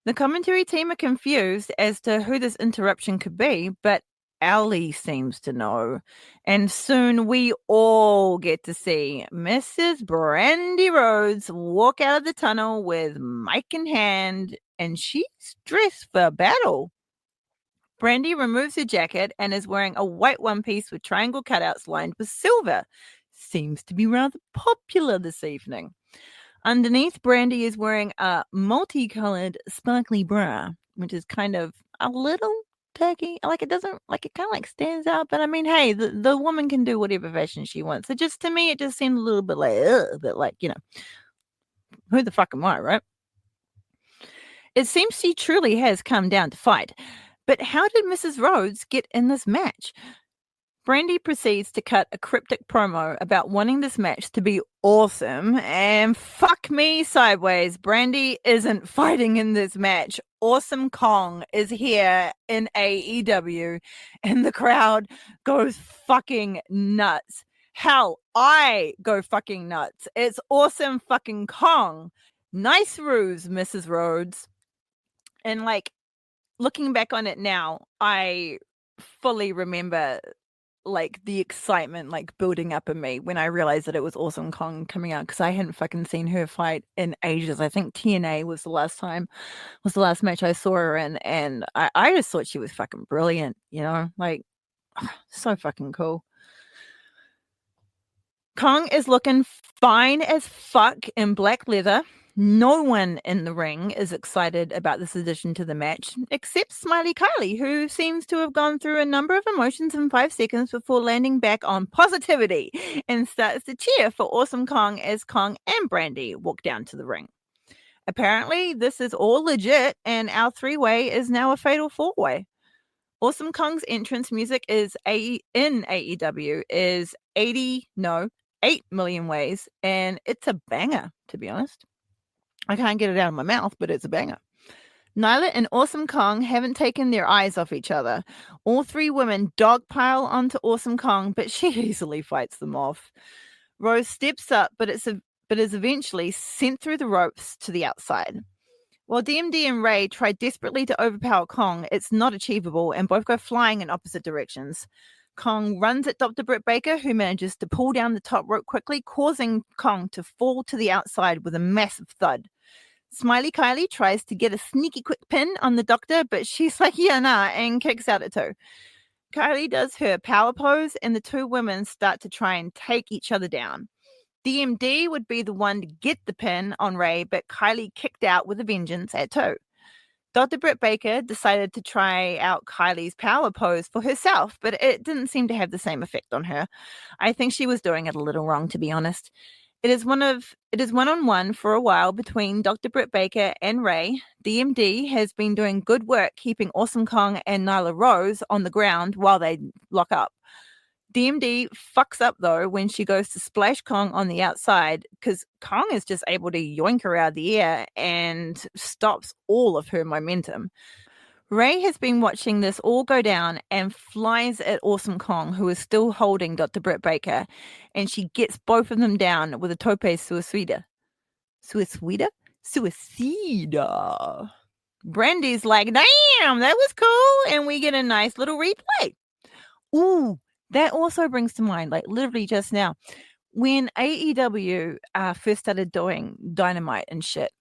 Speaker 1: The commentary team are confused as to who this interruption could be, but Allie seems to know. And soon we all get to see Mrs. Brandy Rhodes walk out of the tunnel with mic in hand, and she's dressed for battle. Brandy removes her jacket and is wearing a white one-piece with triangle cutouts lined with silver. Seems to be rather popular this evening. Underneath, Brandy is wearing a multicolored sparkly bra, which is kind of a little tacky. It kind of stands out, but I mean, hey, the woman can do whatever fashion she wants. So just to me, it just seemed a little bit like, who the fuck am I, right? It seems she truly has come down to fight. But how did Mrs. Rhodes get in this match? Brandy proceeds to cut a cryptic promo about wanting this match to be awesome, and fuck me sideways, Brandy isn't fighting in this match. Awesome Kong is here in AEW, and the crowd goes fucking nuts. Hell, I go fucking nuts. It's Awesome fucking Kong. Nice ruse, Mrs. Rhodes. And looking back on it now, I fully remember the excitement building up in me when I realized that it was Awesome Kong coming out, because I hadn't fucking seen her fight in ages. I think TNA was the last match I saw her in, and I just thought she was fucking brilliant, so fucking cool. Kong is looking fine as fuck in black leather. No one in the ring is excited about this addition to the match, except Smiley Kylie, who seems to have gone through a number of emotions in 5 seconds before landing back on positivity and starts to cheer for Awesome Kong as Kong and Brandy walk down to the ring. Apparently, this is all legit, and our 3-way is now a fatal 4-way. Awesome Kong's entrance music in AEW is 8 million ways, and it's a banger, to be honest. I can't get it out of my mouth, but it's a banger. Nyla and Awesome Kong haven't taken their eyes off each other. All 3 women dogpile onto Awesome Kong, but she easily fights them off. Rose steps up, but is eventually sent through the ropes to the outside. While DMD and Ray try desperately to overpower Kong, it's not achievable, and both go flying in opposite directions. Kong runs at Dr. Britt Baker, who manages to pull down the top rope quickly, causing Kong to fall to the outside with a massive thud. Smiley Kylie tries to get a sneaky quick pin on the doctor, but she's like, yeah, nah, and kicks out at 2. Kylie does her power pose, and the 2 women start to try and take each other down. DMD would be the one to get the pin on Ray, but Kylie kicked out with a vengeance at 2. Dr. Britt Baker decided to try out Kylie's power pose for herself, but it didn't seem to have the same effect on her. I think she was doing it a little wrong, to be honest. It is one-on-one for a while between Dr. Britt Baker and Ray. DMD has been doing good work keeping Awesome Kong and Nyla Rose on the ground while they lock up. DMD fucks up, though, when she goes to splash Kong on the outside, because Kong is just able to yoink her out of the air and stops all of her momentum. Ray has been watching this all go down and flies at Awesome Kong, who is still holding Dr. Britt Baker, and she gets both of them down with a tope suicida. Suicida? Suicida. Brandy's like, damn, that was cool. And we get a nice little replay. Ooh, that also brings to mind, like literally just now, when AEW first started doing Dynamite and shit,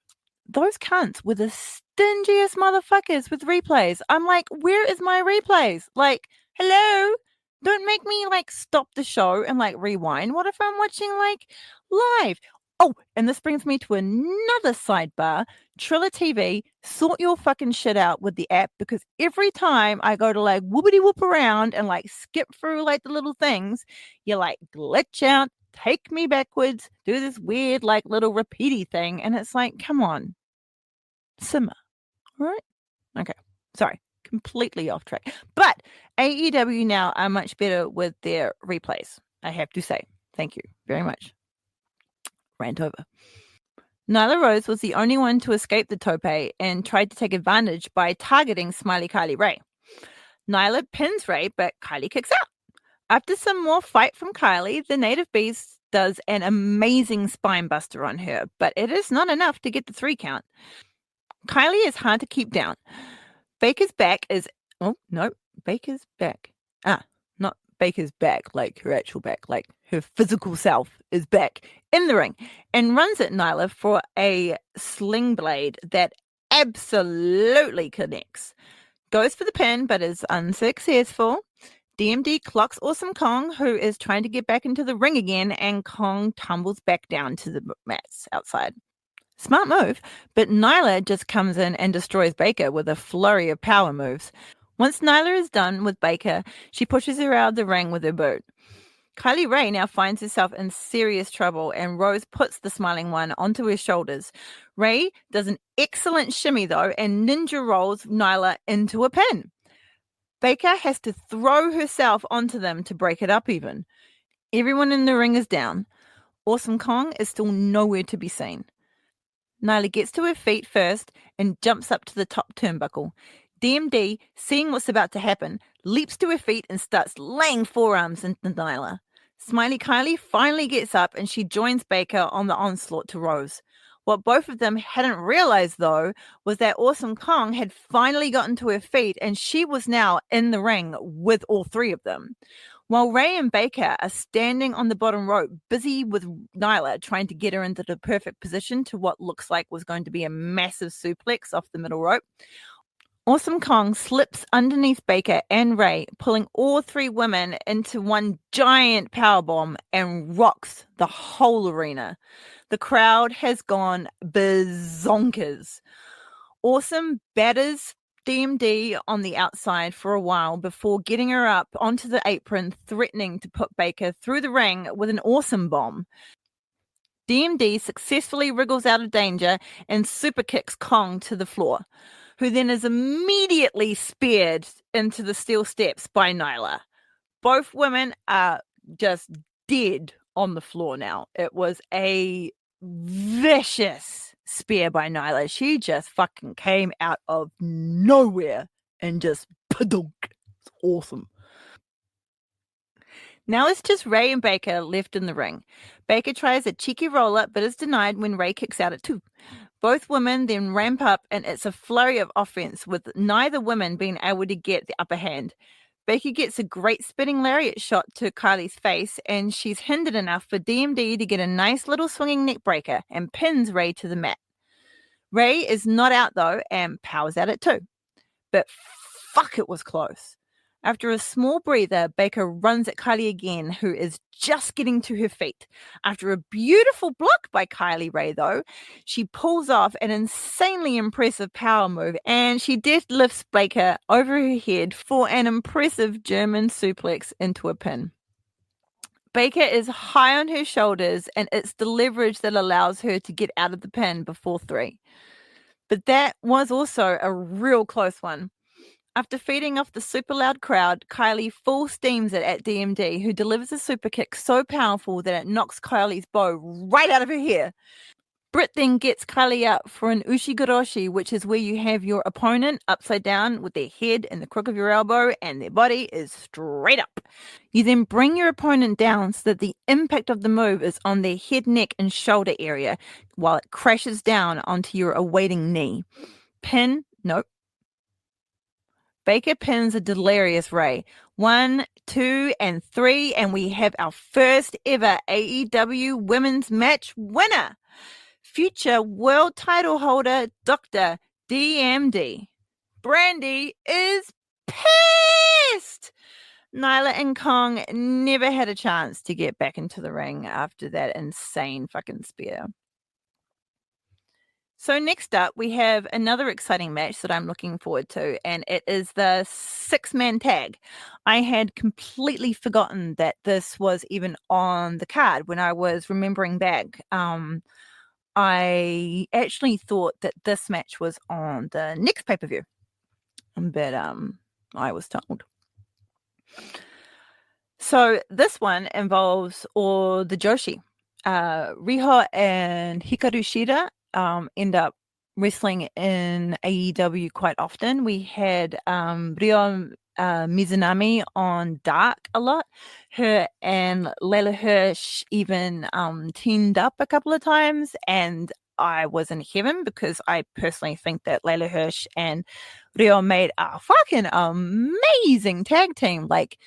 Speaker 1: those cunts were the stingiest motherfuckers with replays. I'm like, where is my replays? Like, hello? Don't make me like stop the show and like rewind. What if I'm watching like live? Oh, and this brings me to another sidebar. Triller TV, sort your fucking shit out with the app, because every time I go to like whoopity whoop around and like skip through like the little things, you like glitch out, take me backwards, do this weird like little repeaty thing, and it's like, come on, simmer, all right? Okay, sorry, completely off track. But AEW now are much better with their replays, I have to say. Thank you very much. Rant over. Nyla Rose was the only one to escape the tope and tried to take advantage by targeting Smiley Kylie Ray. Nyla pins Ray, but Kylie kicks out. After some more fight from Kylie, the Native Beast does an amazing spine buster on her, but it is not enough to get the 3 count. Kylie is hard to keep down. Baker's back is... Oh, no. Baker's back. Not Baker's back, like her actual back, like her physical self is back in the ring and runs at Nyla for a sling blade that absolutely connects. Goes for the pin, but is unsuccessful. DMD clocks Awesome Kong, who is trying to get back into the ring again, and Kong tumbles back down to the mats outside. Smart move, but Nyla just comes in and destroys Baker with a flurry of power moves. Once Nyla is done with Baker, she pushes her out of the ring with her boot. Kylie Ray now finds herself in serious trouble, and Rose puts the smiling one onto her shoulders. Ray does an excellent shimmy, though, and ninja rolls Nyla into a pin. Baker has to throw herself onto them to break it up even. Everyone in the ring is down. Awesome Kong is still nowhere to be seen. Nyla gets to her feet first and jumps up to the top turnbuckle. DMD, seeing what's about to happen, leaps to her feet and starts laying forearms into Nyla. Smiley Kylie finally gets up and she joins Baker on the onslaught to Rose. What both of them hadn't realized, though, was that Awesome Kong had finally gotten to her feet and she was now in the ring with all 3 of them. While Ray and Baker are standing on the bottom rope, busy with Nyla trying to get her into the perfect position to what looks like was going to be a massive suplex off the middle rope, Awesome Kong slips underneath Baker and Ray, pulling all 3 women into one giant powerbomb and rocks the whole arena. The crowd has gone bazonkers. Awesome batters DMD on the outside for a while before getting her up onto the apron, threatening to put Baker through the ring with an awesome bomb. DMD successfully wriggles out of danger and super kicks Kong to the floor, who then is immediately speared into the steel steps by Nyla. Both women are just dead on the floor now. It was a vicious spear by Nyla. She just fucking came out of nowhere and just padunk. It's awesome. Now it's just Ray and Baker left in the ring. Baker tries a cheeky roll-up, but is denied when Ray kicks out at 2. Both women then ramp up, and it's a flurry of offense, with neither woman being able to get the upper hand. Baker gets a great spinning lariat shot to Kylie's face, and she's hindered enough for DMD to get a nice little swinging neck breaker and pins Ray to the mat. Ray is not out, though, and powers out at 2. But fuck, it was close. After a small breather, Baker runs at Kylie again, who is just getting to her feet. After a beautiful block by Kylie Ray, though, she pulls off an insanely impressive power move, and she deadlifts Baker over her head for an impressive German suplex into a pin. Baker is high on her shoulders, and it's the leverage that allows her to get out of the pin before 3. But that was also a real close one. After feeding off the super loud crowd, Kylie full steams it at DMD, who delivers a super kick so powerful that it knocks Kylie's bow right out of her hair. Britt then gets Kylie up for an ushigoroshi, which is where you have your opponent upside down with their head in the crook of your elbow and their body is straight up. You then bring your opponent down so that the impact of the move is on their head, neck, and shoulder area while it crashes down onto your awaiting knee. Pin, Nope. Baker pins a delirious Ray. 1, 2, and 3, and we have our first ever AEW Women's Match winner. Future world title holder Dr. DMD. Brandy is pissed. Nyla and Kong never had a chance to get back into the ring after that insane fucking spear. So next up, we have another exciting match that I'm looking forward to, and it is the 6-man tag. I had completely forgotten that this was even on the card when I was remembering back. I actually thought that this match was on the next pay-per-view, but I was told. So this one involves all the Joshi. Riho and Hikaru Shida end up wrestling in AEW quite often. We had Ryo Mizunami on Dark a lot. Her and Layla Hirsch even teamed up a couple of times, and I was in heaven because I personally think that Layla Hirsch and Ryo made a fucking amazing tag team. Like,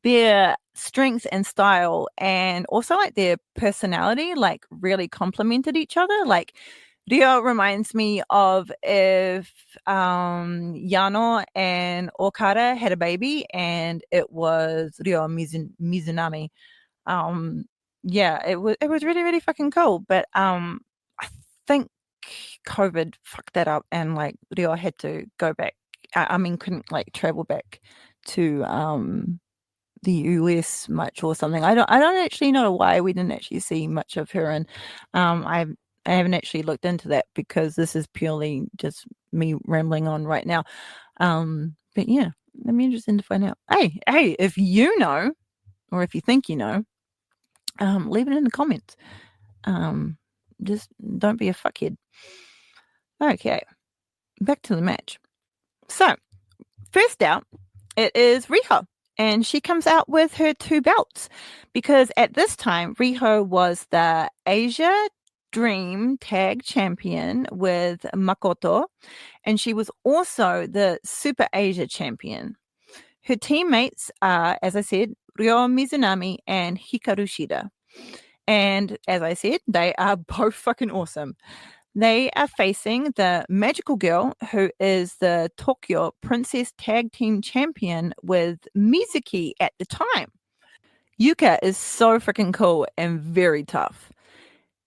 Speaker 1: their strength and style and also like their personality like really complemented each other. Like, Rio reminds me of if Yano and Okada had a baby and it was Rio Mizunami. Yeah, it was really, really fucking cool. But I think COVID fucked that up and like Rio had to go back. Couldn't like travel back to the US much or something. I don't actually know why we didn't actually see much of her, and I haven't actually looked into that because this is purely just me rambling on right now. But yeah, I'm interested to find out. Hey, if you know, or if you think you know, leave it in the comments. Just don't be a fuckhead. Okay, back to the match. So, first out, it is Riho. And she comes out with her 2 belts because at this time, Riho was the Asia Dream Tag Champion with Makoto, and she was also the Super Asia Champion. Her teammates are, as I said, Ryo Mizunami and Hikaru Shida. And as I said, they are both fucking awesome. They are facing the Magical Girl, who is the Tokyo Princess Tag Team Champion with Mizuki at the time. Yuka is so freaking cool and very tough.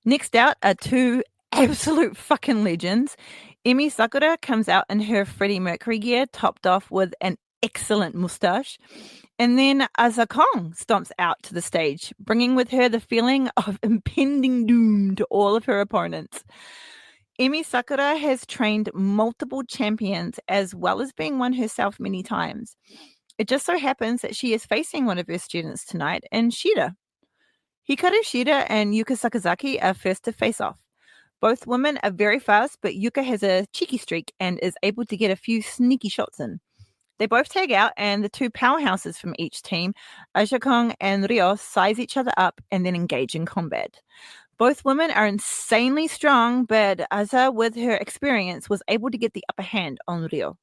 Speaker 1: Next out are 2 absolute fucking legends. Emi Sakura comes out in her Freddie Mercury gear, topped off with an excellent mustache. And then Asa Kong stomps out to the stage, bringing with her the feeling of impending doom to all of her opponents. Emi Sakura has trained multiple champions as well as being one herself many times. It just so happens that she is facing one of her students tonight in Shida. Hikaru Shida and Yuka Sakazaki are first to face off. Both women are very fast, but Yuka has a cheeky streak and is able to get a few sneaky shots in. They both tag out, and the 2 powerhouses from each team, Aja Kong and Ryo, size each other up and then engage in combat. Both women are insanely strong, but Asa, with her experience, was able to get the upper hand on Ryo.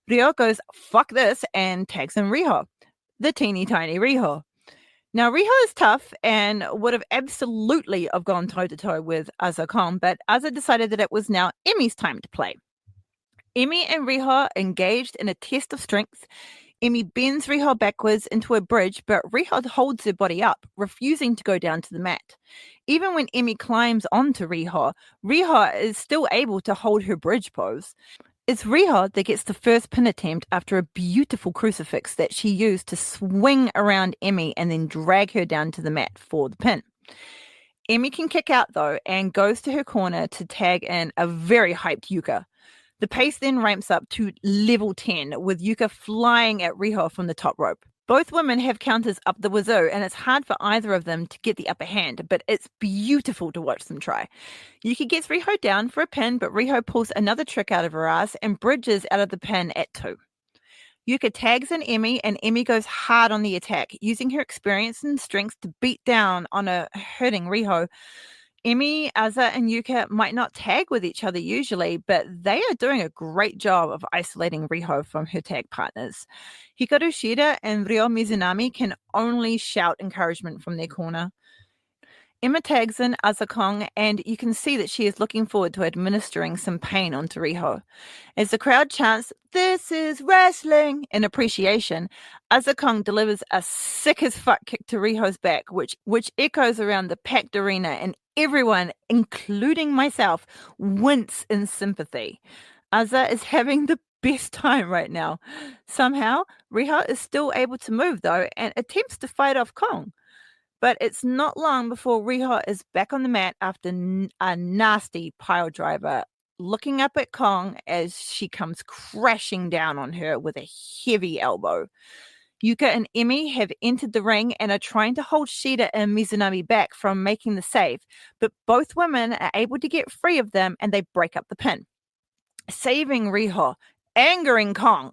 Speaker 1: Ryo goes, fuck this, and tags in Riho, the teeny tiny Riho. Now, Riho is tough and would have absolutely have gone toe-to-toe with Asa Kong, but Asa decided that it was now Emi's time to play. Emi and Riho engaged in a test of strength. Emi bends Riho backwards into a bridge, but Riho holds her body up, refusing to go down to the mat. Even when Emi climbs onto Riho, Riho is still able to hold her bridge pose. It's Riho that gets the first pin attempt after a beautiful crucifix that she used to swing around Emi and then drag her down to the mat for the pin. Emi can kick out, though, and goes to her corner to tag in a very hyped Yuka. The pace then ramps up to level 10, with Yuka flying at Riho from the top rope. Both women have counters up the wazoo, and it's hard for either of them to get the upper hand, but it's beautiful to watch them try. Yuki gets Riho down for a pin, but Riho pulls another trick out of her ass and bridges out of the pin at 2. Yuka tags in Emi, and Emi goes hard on the attack, using her experience and strength to beat down on a hurting Riho. Emi, Aza, and Yuka might not tag with each other usually, but they are doing a great job of isolating Riho from her tag partners. Hikaru Shida and Ryo Mizunami can only shout encouragement from their corner. Emma tags in Azakong, and you can see that she is looking forward to administering some pain onto Riho. As the crowd chants, "This is wrestling," in appreciation, Azakong delivers a sick as fuck kick to Riho's back, which echoes around the packed arena, and everyone, including myself, wince in sympathy. Aza is having the best time right now. Somehow, Riho is still able to move, though, and attempts to fight off Kong. But it's not long before Riho is back on the mat after a nasty pile driver, looking up at Kong as she comes crashing down on her with a heavy elbow. Yuka and Emi have entered the ring and are trying to hold Shida and Mizunami back from making the save, but both women are able to get free of them and they break up the pin, saving Riho, angering Kong.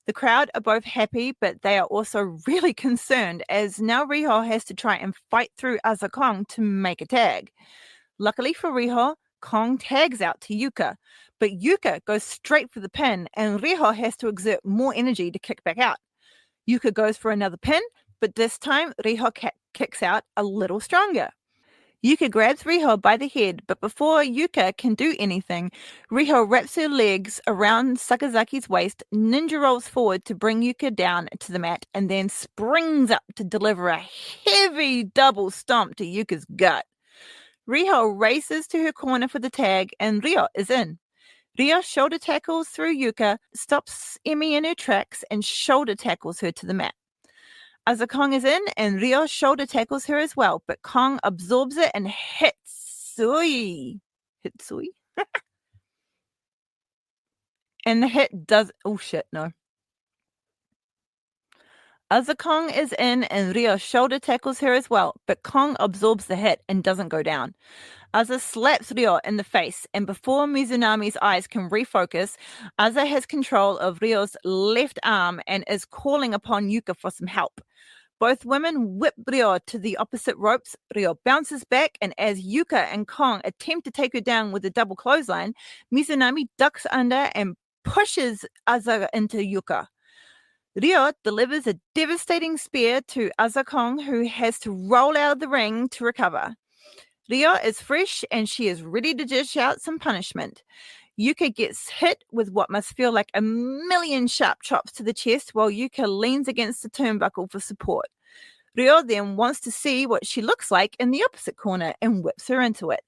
Speaker 1: The crowd are both happy, but they are also really concerned as now Riho has to try and fight through Aza Kong to make a tag. Luckily for Riho, Kong tags out to Yuka, but Yuka goes straight for the pin and Riho has to exert more energy to kick back out. Yuka goes for another pin, but this time Riho kicks out a little stronger. Yuka grabs Riho by the head, but before Yuka can do anything, Riho wraps her legs around Sakazaki's waist, ninja rolls forward to bring Yuka down to the mat, and then springs up to deliver a heavy double stomp to Yuka's gut. Riho races to her corner for the tag, and Ryo is in. Ryo shoulder tackles through Yuka, stops Emi in her tracks, and shoulder tackles her to the mat. Aza Kong is in, and Ryo shoulder tackles her as well, but Kong absorbs it and hitsui. Hitsui? And the hit does... Oh, shit, no. Aza Kong is in, and Ryo shoulder tackles her as well, but Kong absorbs the hit and doesn't go down. Aza slaps Ryo in the face, and before Mizunami's eyes can refocus, Aza has control of Ryo's left arm and is calling upon Yuka for some help. Both women whip Ryo to the opposite ropes. Ryo bounces back, and as Yuka and Kong attempt to take her down with a double clothesline, Mizunami ducks under and pushes Aza into Yuka. Ryo delivers a devastating spear to Aza Kong, who has to roll out of the ring to recover. Ryo is fresh, and she is ready to dish out some punishment. Yuka gets hit with what must feel like a million sharp chops to the chest while Yuka leans against the turnbuckle for support. Ryo then wants to see what she looks like in the opposite corner and whips her into it.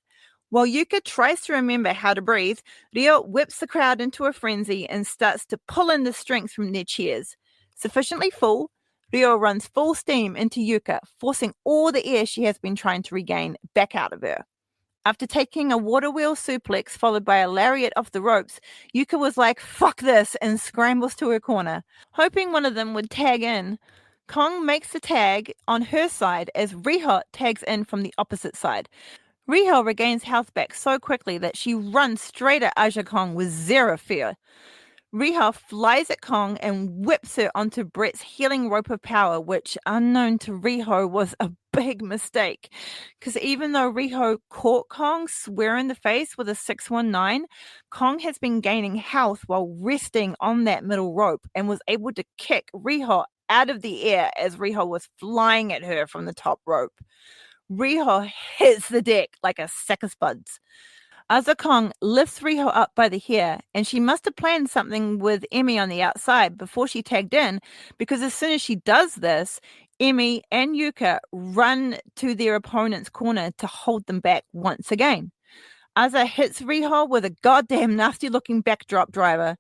Speaker 1: While Yuka tries to remember how to breathe, Ryo whips the crowd into a frenzy and starts to pull in the strength from their cheers. Sufficiently full, Ryo runs full steam into Yuka, forcing all the air she has been trying to regain back out of her. After taking a water wheel suplex followed by a lariat off the ropes, Yuka was like, "Fuck this," and scrambles to her corner. Hoping one of them would tag in, Kong makes the tag on her side as Riho tags in from the opposite side. Riho regains health back so quickly that she runs straight at Aja Kong with zero fear. Riho flies at Kong and whips her onto Brett's healing rope of power, which, unknown to Riho, was a big mistake. Because even though Riho caught Kong square in the face with a 619, Kong has been gaining health while resting on that middle rope and was able to kick Riho out of the air as Riho was flying at her from the top rope. Riho hits the deck like a sack of spuds. Aza Kong lifts Riho up by the hair, and she must have planned something with Emi on the outside before she tagged in, because as soon as she does this, Emi and Yuka run to their opponent's corner to hold them back once again. Aza hits Riho with a goddamn nasty-looking backdrop driver.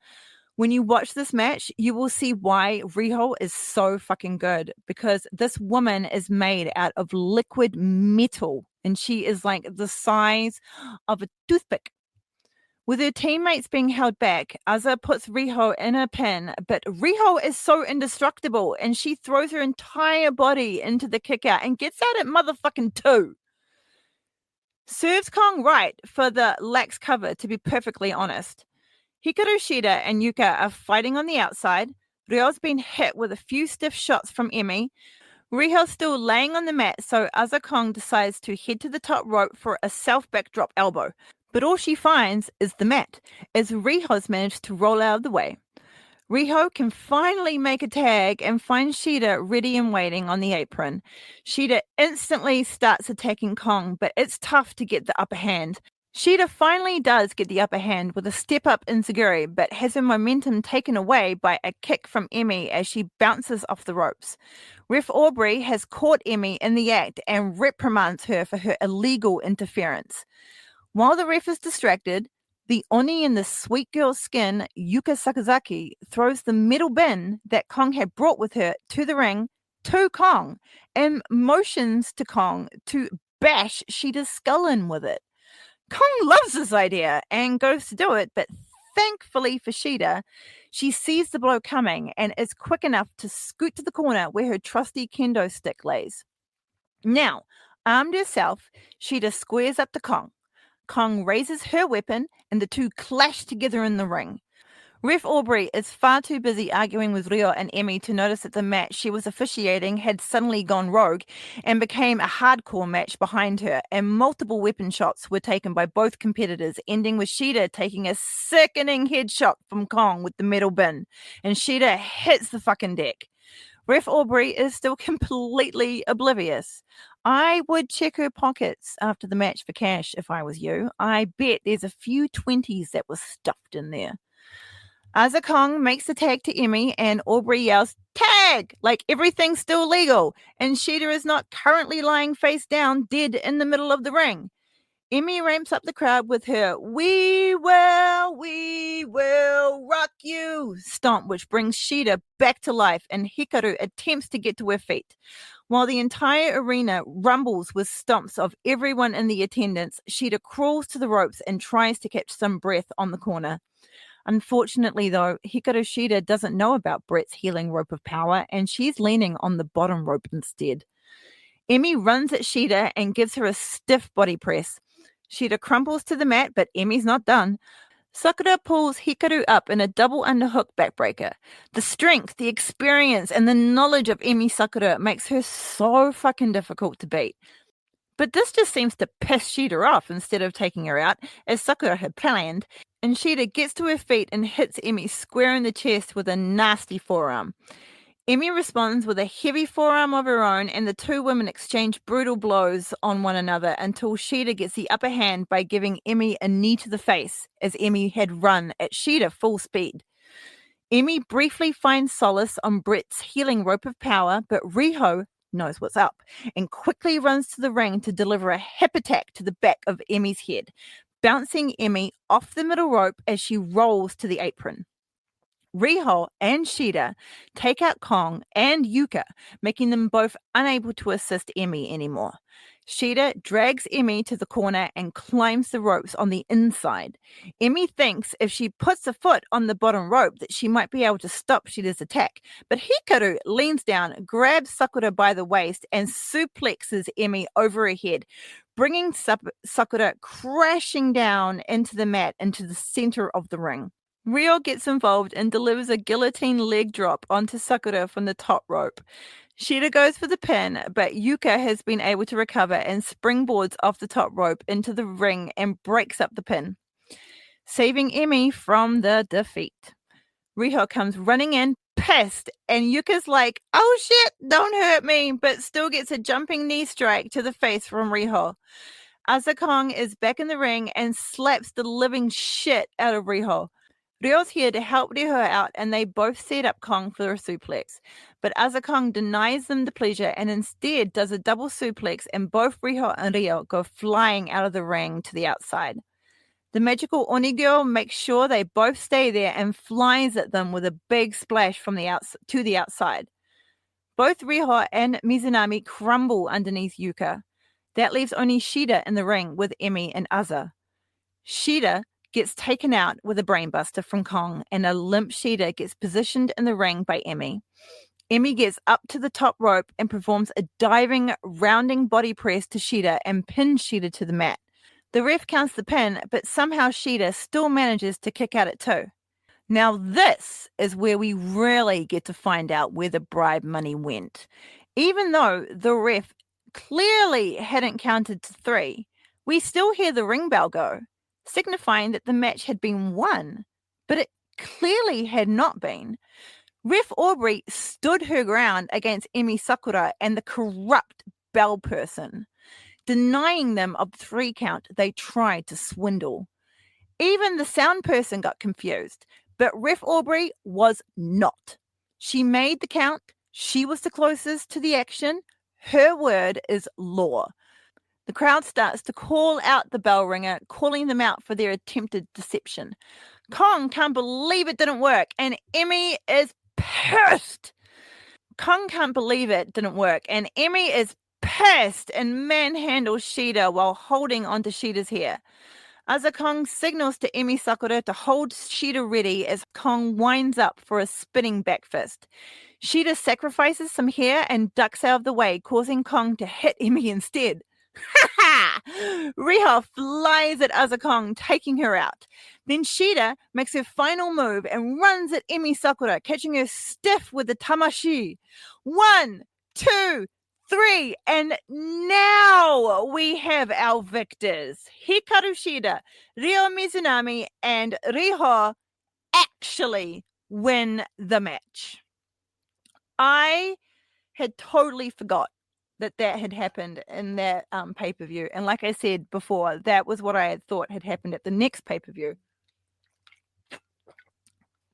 Speaker 1: When you watch this match, you will see why Riho is so fucking good, because this woman is made out of liquid metal, and she is like the size of a toothpick. With her teammates being held back, Aza puts Riho in a pin, but Riho is so indestructible, and she throws her entire body into the kick out and gets out at motherfucking 2. Serves Kong right for the lax cover, to be perfectly honest. Hikaru Shida and Yuka are fighting on the outside. Ryo's been hit with a few stiff shots from Emi. Riho's still laying on the mat, so Azakong decides to head to the top rope for a self-backdrop elbow. But all she finds is the mat, as Riho's managed to roll out of the way. Riho can finally make a tag and find Shida ready and waiting on the apron. Shida instantly starts attacking Kong, but it's tough to get the upper hand. Shida finally does get the upper hand with a step-up enziguri, but has her momentum taken away by a kick from Emmy as she bounces off the ropes. Ref Aubrey has caught Emmy in the act and reprimands her for her illegal interference. While the ref is distracted, the Oni in the sweet girl skin, Yuka Sakazaki, throws the metal bin that Kong had brought with her to the ring to Kong and motions to Kong to bash Shida's skull in with it. Kong loves this idea and goes to do it, but thankfully for Shida, she sees the blow coming and is quick enough to scoot to the corner where her trusty kendo stick lays. Now, armed herself, Shida squares up to Kong. Kong raises her weapon and the two clash together in the ring. Ref Aubrey is far too busy arguing with Rio and Emmy to notice that the match she was officiating had suddenly gone rogue and became a hardcore match behind her, and multiple weapon shots were taken by both competitors, ending with Shida taking a sickening headshot from Kong with the metal bin, and Shida hits the fucking deck. Ref Aubrey is still completely oblivious. I would check her pockets after the match for cash if I was you. I bet there's a few 20s that was stuffed in there. Azakong makes the tag to Emmy and Aubrey yells, "Tag!" like everything's still legal, and Shida is not currently lying face down dead in the middle of the ring. Emmy ramps up the crowd with her we will rock you stomp, which brings Shida back to life, and Hikaru attempts to get to her feet. While the entire arena rumbles with stomps of everyone in the attendance, Shida crawls to the ropes and tries to catch some breath on the corner. Unfortunately, though, Hikaru Shida doesn't know about Brett's healing rope of power, and she's leaning on the bottom rope instead. Emmy runs at Shida and gives her a stiff body press. Shida crumples to the mat, but Emmy's not done. Sakura pulls Hikaru up in a double underhook backbreaker. The strength, the experience, and the knowledge of Emmy Sakura makes her so fucking difficult to beat. But this just seems to piss Shida off instead of taking her out, as Sakura had planned, and Shida gets to her feet and hits Emmy square in the chest with a nasty forearm. Emmy responds with a heavy forearm of her own, and the two women exchange brutal blows on one another until Shida gets the upper hand by giving Emmy a knee to the face, as Emmy had run at Shida full speed. Emmy briefly finds solace on Brett's healing rope of power, but Riho knows what's up and quickly runs to the ring to deliver a hip attack to the back of Emmy's head, bouncing Emmy off the middle rope as she rolls to the apron. Riho and Shida take out Kong and Yuka, making them both unable to assist Emmy anymore. Shida drags Emmy to the corner and climbs the ropes on the inside. Emmy thinks if she puts a foot on the bottom rope that she might be able to stop Shida's attack, but Hikaru leans down, grabs Sakura by the waist, and suplexes Emmy over her head, bringing Sakura crashing down into the mat into the center of the ring. Rio gets involved and delivers a guillotine leg drop onto Sakura from the top rope. Shida goes for the pin, but Yuka has been able to recover and springboards off the top rope into the ring and breaks up the pin, saving Emmy from the defeat. Riho comes running in, pissed, and Yuka's like, "Oh shit, don't hurt me," but still gets a jumping knee strike to the face from Riho. Azakong is back in the ring and slaps the living shit out of Riho. Ryo's here to help Riho out, and they both set up Kong for a suplex. But Azakong denies them the pleasure and instead does a double suplex, and both Riho and Ryo go flying out of the ring to the outside. The magical Oni girl makes sure they both stay there and flies at them with a big splash from to the outside. Both Riho and Mizunami crumble underneath Yuka. That leaves only Shida in the ring with Emmy and Aza. Shida gets taken out with a brainbuster from Kong, and a limp Shida gets positioned in the ring by Emmy. Emmy gets up to the top rope and performs a diving, rounding body press to Shida and pins Shida to the mat. The ref counts the pin, but somehow Shida still manages to kick out at 2. Now this is where we really get to find out where the bribe money went. Even though the ref clearly hadn't counted to 3, we still hear the ring bell go, signifying that the match had been won, but it clearly had not been. Ref Aubrey stood her ground against Emi Sakura and the corrupt bell person, denying them of the 3 count they tried to swindle. Even the sound person got confused, but Ref Aubrey was not. She made the count. She was the closest to the action. Her word is law. The crowd starts to call out the bell ringer, calling them out for their attempted deception. Kong can't believe it didn't work, and Emi is pissed. Kong can't believe it didn't work, and Emi is pissed and manhandles Shida while holding onto Shida's hair. Kong signals to Emi Sakura to hold Shida ready as Kong winds up for a spinning back fist. Shida sacrifices some hair and ducks out of the way, causing Kong to hit Emi instead. Riha flies at Kong, taking her out. Then Shida makes her final move and runs at Emi Sakura, catching her stiff with the tamashi. 1, 2, 3, and now we have our victors. Hikaru Shida, Ryo Mizunami, and Riho actually win the match. I had totally forgot that had happened in that pay-per-view. And like I said before, that was what I had thought had happened at the next pay-per-view.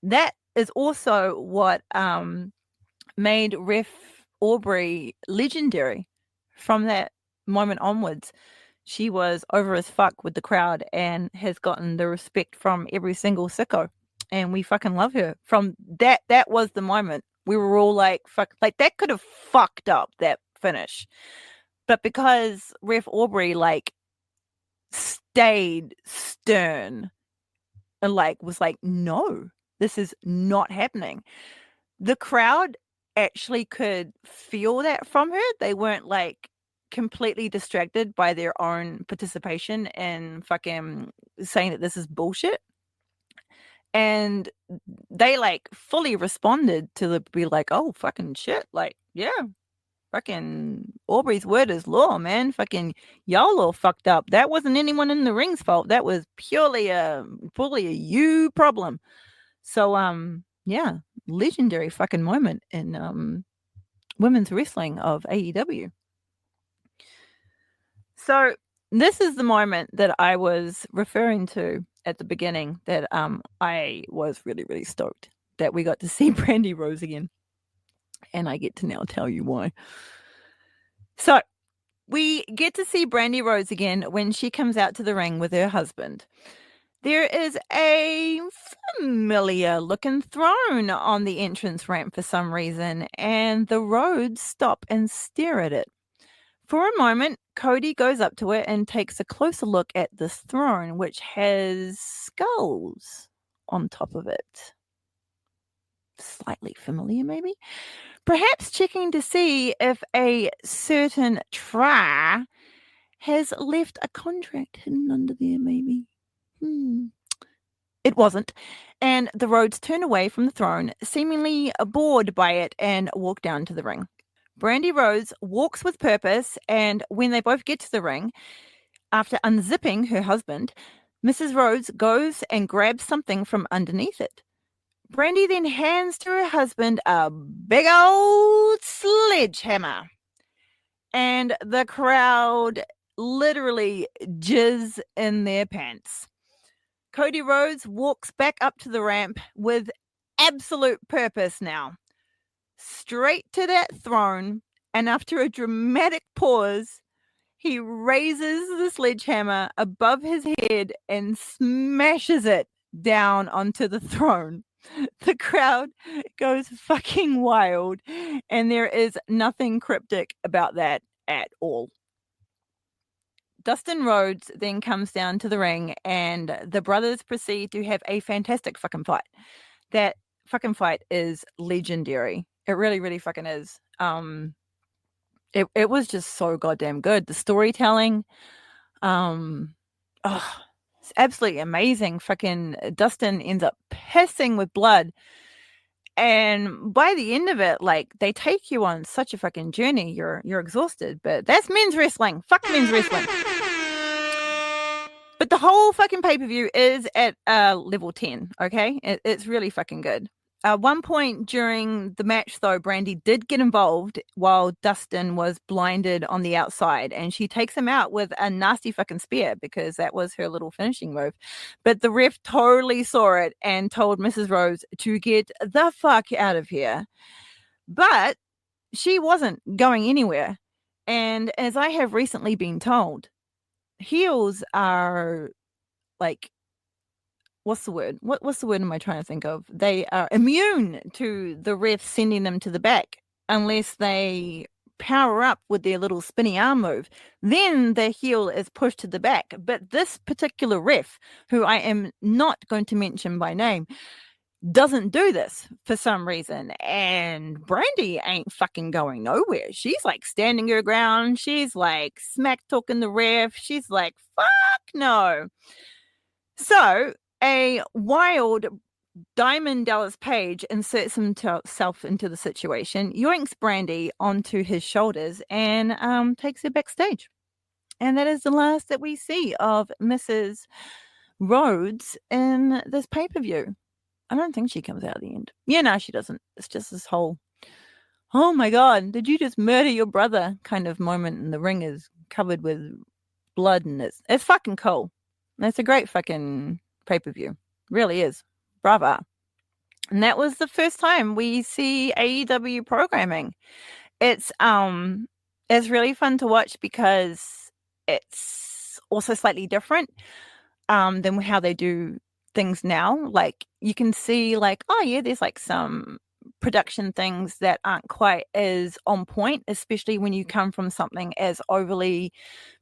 Speaker 1: That is also what made Ref Aubrey legendary. From that moment onwards, she was over as fuck with the crowd and has gotten the respect from every single sicko. And we fucking love her. From that was the moment. We were all like, fuck, like that could have fucked up that finish. But because Ref Aubrey like stayed stern and like was like, no, this is not happening. The crowd actually could feel that from her. They weren't like completely distracted by their own participation and fucking saying that this is bullshit. And they like fully responded to be like, oh, fucking shit. Like, yeah, fucking Aubrey's word is law, man. Fucking y'all all fucked up. That wasn't anyone in the ring's fault. That was purely a you problem. So, yeah, legendary fucking moment in women's wrestling of AEW. So this is the moment that I was referring to at the beginning, that I was really, really stoked that we got to see Brandy Rose again. And I get to now tell you why. So we get to see Brandy Rose again when she comes out to the ring with her husband. There is a familiar looking throne on the entrance ramp for some reason, and the Rhodes stop and stare at it. For a moment, Cody goes up to it and takes a closer look at this throne, which has skulls on top of it. Slightly familiar, maybe? Perhaps checking to see if a certain Tra has left a contract hidden under there, maybe. It wasn't. And the Rhodes turn away from the throne, seemingly bored by it, and walk down to the ring. Brandy Rose walks with purpose, and when they both get to the ring, after unzipping her husband, Mrs. Rhodes goes and grabs something from underneath it. Brandy then hands to her husband a big old sledgehammer. And the crowd literally jizz in their pants. Cody Rhodes walks back up to the ramp with absolute purpose now. Straight to that throne, and after a dramatic pause, he raises the sledgehammer above his head and smashes it down onto the throne. The crowd goes fucking wild, and there is nothing cryptic about that at all. Dustin Rhodes then comes down to the ring, and the brothers proceed to have a fantastic fucking fight. That fucking fight is legendary. It really, really fucking is. It was just so goddamn good. The storytelling, it's absolutely amazing. Fucking Dustin ends up pissing with blood, And by the end of it, like, they take you on such a fucking journey. You're exhausted, but that's men's wrestling. Fuck men's wrestling. But the whole fucking pay-per-view is at level 10, okay? It's really fucking good. One point during the match, though, Brandy did get involved while Dustin was blinded on the outside, and she takes him out with a nasty fucking spear because that was her little finishing move. But the ref totally saw it and told Mrs. Rose to get the fuck out of here. But she wasn't going anywhere. And as I have recently been told, heels are like, what's the word? What's the word am I trying to think of? They are immune to the ref sending them to the back unless they power up with their little spinny arm move. Then the heel is pushed to the back. But this particular ref, who I am not going to mention by name, doesn't do this for some reason. And Brandy ain't fucking going nowhere. She's like standing her ground. She's like smack talking the ref. She's like, fuck no. So a wild Diamond Dallas Page inserts himself into the situation, yoinks Brandy onto his shoulders, and takes her backstage. And that is the last that we see of Mrs. Rhodes in this pay-per-view. I don't think she comes out at the end. Yeah, no, she doesn't. It's just this whole, oh my God, did you just murder your brother kind of moment, and the ring is covered with blood, and it's fucking cool. It's a great fucking pay-per-view. Really is. Bravo. And that was the first time we see AEW programming. It's really fun to watch because it's also slightly different than how they do things now. Like, you can see like, oh yeah, there's like some production things that aren't quite as on point, especially when you come from something as overly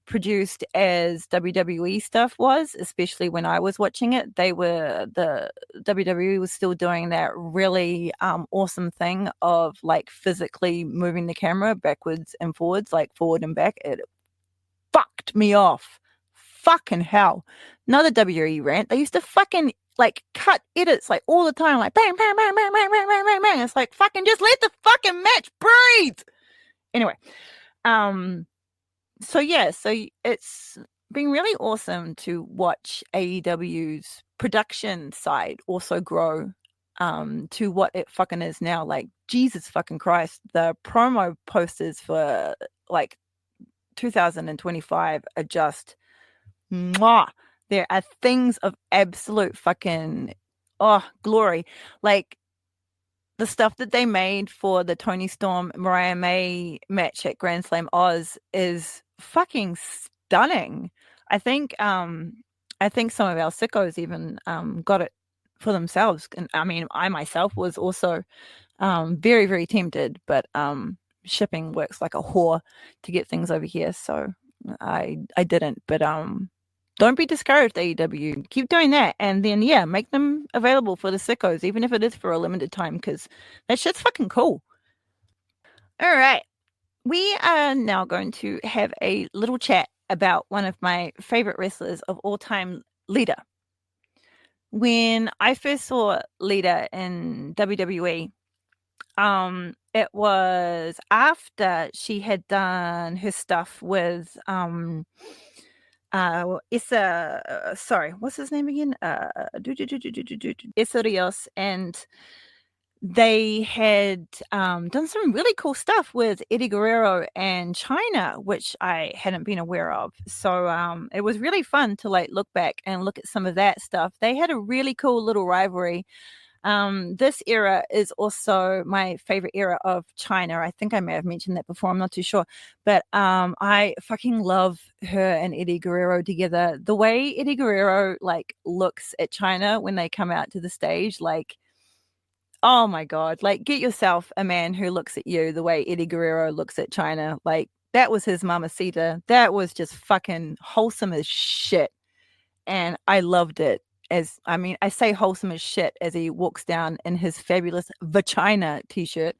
Speaker 1: produced as WWE stuff was, especially when I was watching it. The WWE was still doing that really awesome thing of like physically moving the camera backwards and forwards, like forward and back. It fucked me off. Fucking hell. Another WWE rant. They used to fucking like cut edits like all the time, like bang, bang, bang, bang, bang, bang, bang, bang, bang. It's like, fucking just let the fucking match breathe. Anyway, so yeah, so it's been really awesome to watch AEW's production side also grow to what it fucking is now. Like, Jesus fucking Christ, the promo posters for like 2025 are just mwah. There are things of absolute fucking glory. Like the stuff that they made for the Toni Storm Mariah May match at Grand Slam Oz is fucking stunning. I think some of our sickos even got it for themselves. And I mean, I myself was also very, very tempted, but shipping works like a whore to get things over here, so I didn't. But don't be discouraged, AEW. Keep doing that, and then yeah, make them available for the sickos, even if it is for a limited time, because that shit's fucking cool. All right, we are now going to have a little chat about one of my favorite wrestlers of all time, Lita. When I first saw Lita in WWE, it was after she had done her stuff with sorry, what's his name again? Issa Rios, and they had done some really cool stuff with Eddie Guerrero and China, which I hadn't been aware of. So it was really fun to like look back and look at some of that stuff. They had a really cool little rivalry. This era is also my favorite era of China. I think I may have mentioned that before. I'm not too sure. But I fucking love her and Eddie Guerrero together. The way Eddie Guerrero like looks at China when they come out to the stage, like, oh my God, like get yourself a man who looks at you the way Eddie Guerrero looks at China. Like, that was his mamacita. That was just fucking wholesome as shit. And I loved it. I say wholesome as shit as he walks down in his fabulous Vagina t-shirt,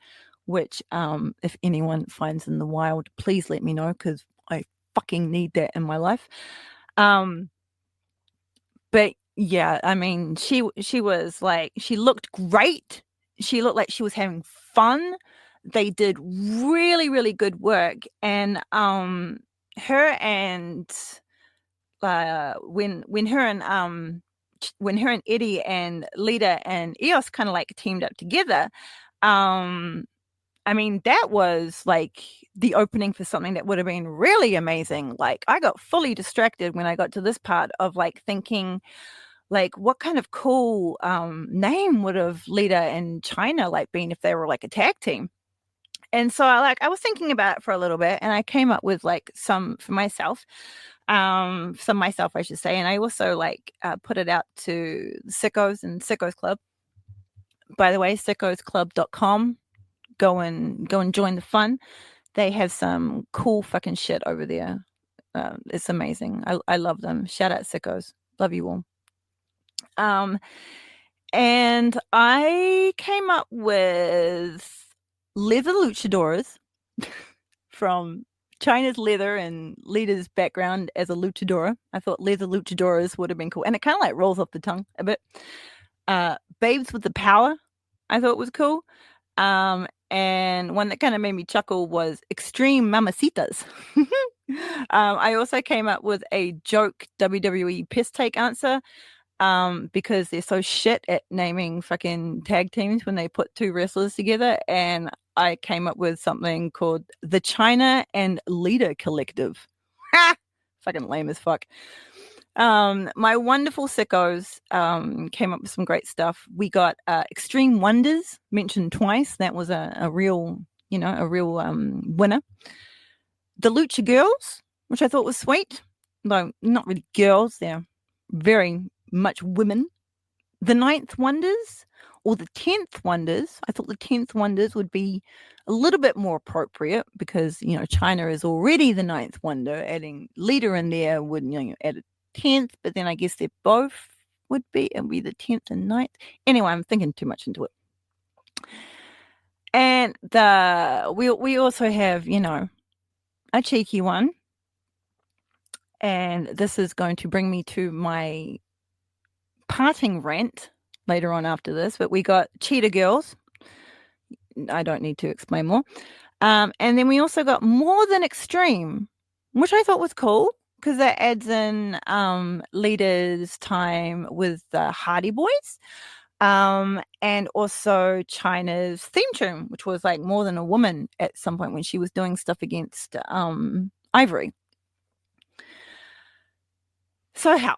Speaker 1: which if anyone finds in the wild, please let me know, because I fucking need that in my life. But yeah, I mean, she was like, she looked great. she looked like she was having fun. They did really, really good work. And her and when her and Eddie and Lita and Eos kind of like teamed up together, I mean, that was like the opening for something that would have been really amazing. Like, I got fully distracted when I got to this part of like thinking, like, what kind of cool name would have Lita and China like been if they were like a tag team? And so I was thinking about it for a little bit, and I came up with like some for myself, some myself, I should say. And I also like put it out to Sickos and Sickos Club. By the way, sickosclub.com. Go and join the fun. They have some cool fucking shit over there. It's amazing. I love them. Shout out Sickos. Love you all. And I came up with leather luchadors from China's leather and Lita's background as a luchadora. I thought leather luchadoras would have been cool. And it kind of like rolls off the tongue a bit. Babes with the Power, I thought was cool. And one that kind of made me chuckle was Extreme Mamacitas. I also came up with a joke WWE piss take answer, because they're so shit at naming fucking tag teams when they put two wrestlers together. And I came up with something called the China and Lita Collective. Fucking lame as fuck. My wonderful sickos came up with some great stuff. We got Extreme Wonders mentioned twice. That was a real winner. The Lucha Girls, which I thought was sweet, though not really girls. They're very much women. The Ninth Wonders or the 10th Wonders. I thought the 10th Wonders would be a little bit more appropriate because, China is already the 9th Wonder. Adding Lita in there would, add a 10th, but then I guess they both would be, it'd be the 10th and 9th. Anyway, I'm thinking too much into it. And we also have, a cheeky one. And this is going to bring me to my parting rant later on after this, but we got Cheetah Girls. I don't need to explain more. And then we also got More Than Extreme, which I thought was cool because that adds in Lita's time with the Hardy Boys, and also China's theme tune, which was like More Than a Woman at some point when she was doing stuff against Ivory. So how?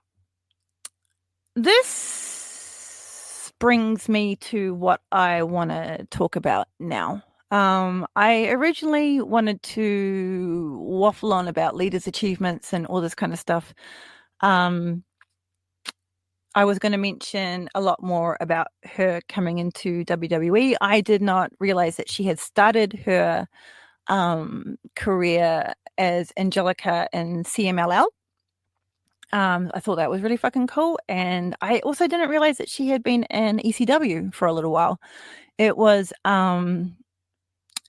Speaker 1: This brings me to what I want to talk about now. I originally wanted to waffle on about Lita's achievements and all this kind of stuff. I was going to mention a lot more about her coming into WWE. I did not realize that she had started her career as Angelica in CMLL. I thought that was really fucking cool. And I also didn't realize that she had been in ECW for a little while. It was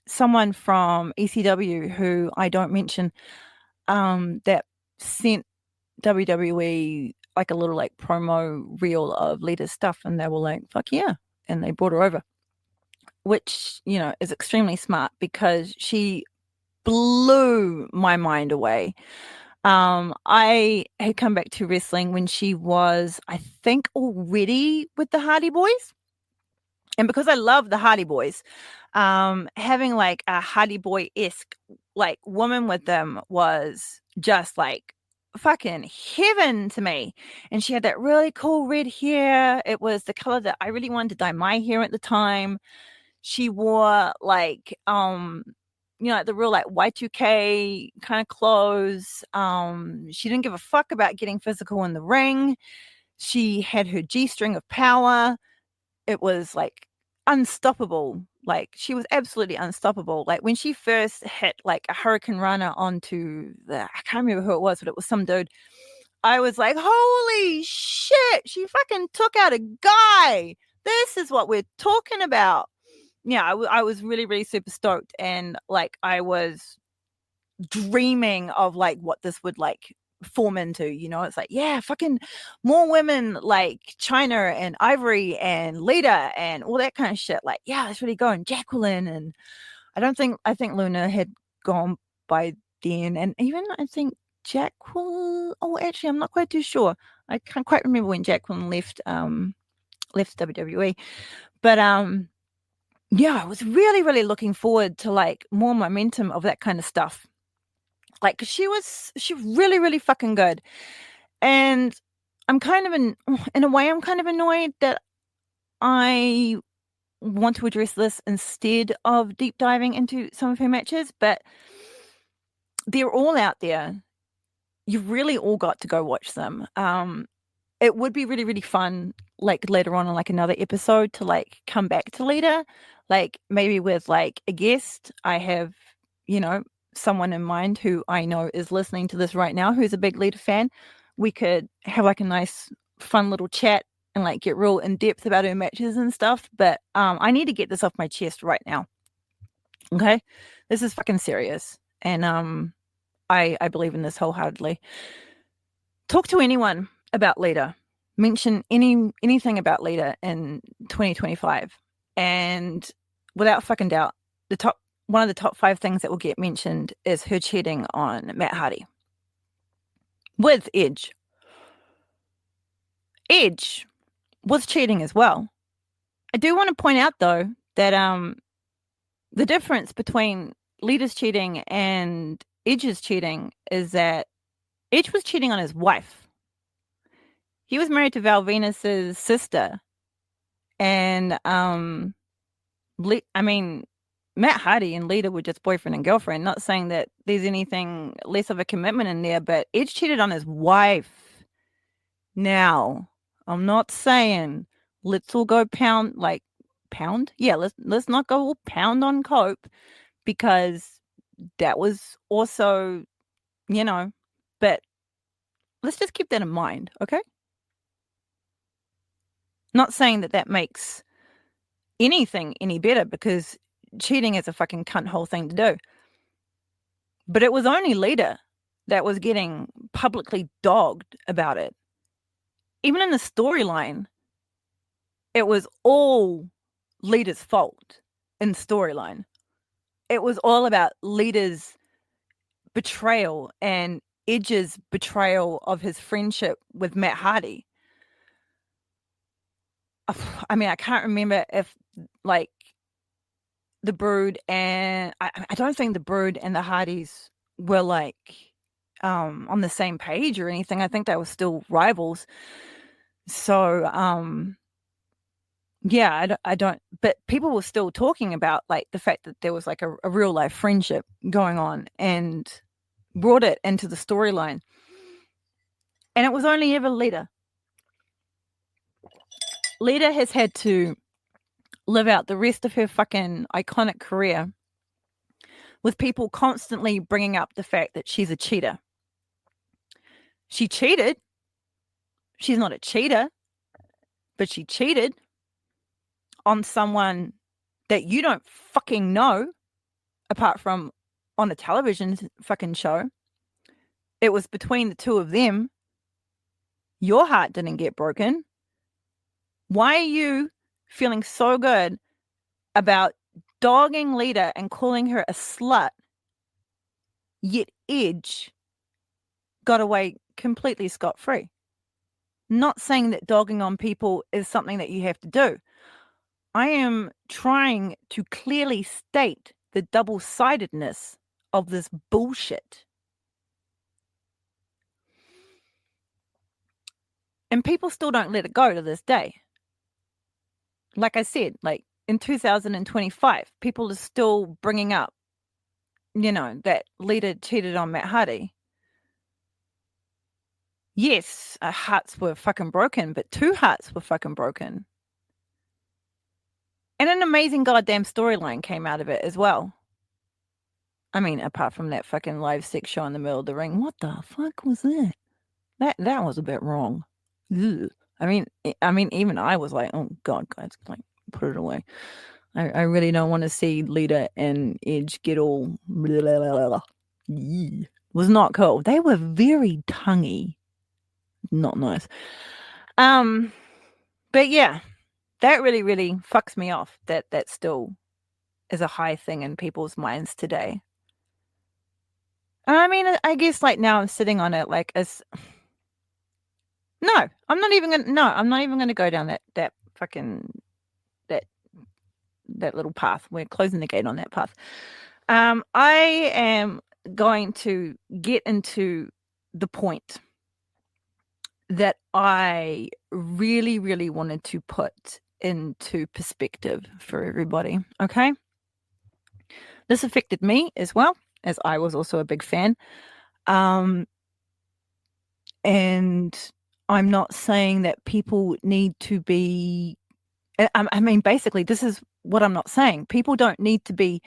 Speaker 1: someone from ECW who I don't mention that sent WWE like a little like promo reel of Lita's stuff, and they were like, fuck yeah. And they brought her over, which, is extremely smart because she blew my mind away. I had come back to wrestling when she was, I think, already with the Hardy Boys. And because I love the Hardy Boys, having like a Hardy Boy-esque like woman with them was just like fucking heaven to me. And she had that really cool red hair. It was the color that I really wanted to dye my hair at the time. She wore like the real like Y2K kind of clothes. She didn't give a fuck about getting physical in the ring. She had her G-string of power. It was like unstoppable. Like she was absolutely unstoppable. Like when she first hit like a Hurricane Rana onto I can't remember who it was, but it was some dude. I was like, holy shit, she fucking took out a guy. This is what we're talking about. Yeah, I was really, really super stoked. And like, I was dreaming of like what this would like form into, you know? It's like, yeah, fucking more women like China and Ivory and Lita and all that kind of shit. Like, yeah, let's really go. And Jacqueline. And I think Luna had gone by then. And even I think Jacqueline, oh, actually, I'm not quite too sure. I can't quite remember when Jacqueline left WWE. But yeah, I was really, really looking forward to like more momentum of that kind of stuff. Like, 'cause she was really, really fucking good. And I'm kind of in a way, I'm kind of annoyed that I want to address this instead of deep diving into some of her matches, but they're all out there. You've really all got to go watch them. It would be really, really fun, like later on in like another episode to like come back to Lita, like maybe with like a guest. I have, you know, someone in mind who I know is listening to this right now who's a big Lita fan. We could have like a nice, fun little chat and like get real in depth about her matches and stuff. But I need to get this off my chest right now. Okay, this is fucking serious, and I believe in this wholeheartedly. Talk to anyone about Lita. Mention anything about Lita in 2025, and without fucking doubt, one of the top 5 things that will get mentioned is her cheating on Matt Hardy with Edge. Edge was cheating as well. I do want to point out though that the difference between Lita's cheating and Edge's cheating is that Edge was cheating on his wife. He was married to Val Venus's sister. And I mean, Matt Hardy and Lita were just boyfriend and girlfriend. Not saying that there's anything less of a commitment in there, but Edge cheated on his wife. Now, I'm not saying let's all go pound. Yeah, let's not go all pound on Cope, because that was also, you know, but let's just keep that in mind, okay? Not saying that makes anything any better, because cheating is a fucking cunt hole thing to do. But it was only Lita that was getting publicly dogged about it. Even in the storyline, it was all Lita's fault in storyline. It was all about Lita's betrayal and Edge's betrayal of his friendship with Matt Hardy. I mean, I can't remember if like the Brood and I don't think the Brood and the Hardys were like on the same page or anything. I think they were still rivals. So yeah, I don't, but people were still talking about like the fact that there was like a real life friendship going on, and brought it into the storyline. And it was only ever Lita. Lita has had to live out the rest of her fucking iconic career with people constantly bringing up the fact that she's a cheater. She cheated. She's not a cheater, but she cheated on someone that you don't fucking know, apart from on a television fucking show. It was between the two of them. Your heart didn't get broken. Why are you feeling so good about dogging Lita and calling her a slut, yet Edge got away completely scot-free? Not saying that dogging on people is something that you have to do. I am trying to clearly state the double-sidedness of this bullshit. And people still don't let it go to this day. Like I said, like in 2025, people are still bringing up, you know, that Lita cheated on Matt Hardy. Yes, hearts were fucking broken, but 2 hearts were fucking broken. And an amazing goddamn storyline came out of it as well. I mean, apart from that fucking live sex show in the middle of the ring. What the fuck was that? That was a bit wrong. Ugh. I mean, even I was like, oh God, guys, like, put it away. I really don't want to see Lita and Edge get all blah, blah, blah, blah. was not cool. They were very tonguey. Not nice. But yeah, that really, really fucks me off that still is a high thing in people's minds today. I mean, I guess like now I'm sitting on it like as no, I'm not even gonna go down that fucking that little path. We're closing the gate on that path. I am going to get into the point that I really, really wanted to put into perspective for everybody. Okay. This affected me as well, as I was also a big fan. And I'm not saying that people need to be, I mean, basically, this is what I'm not saying. People don't need to be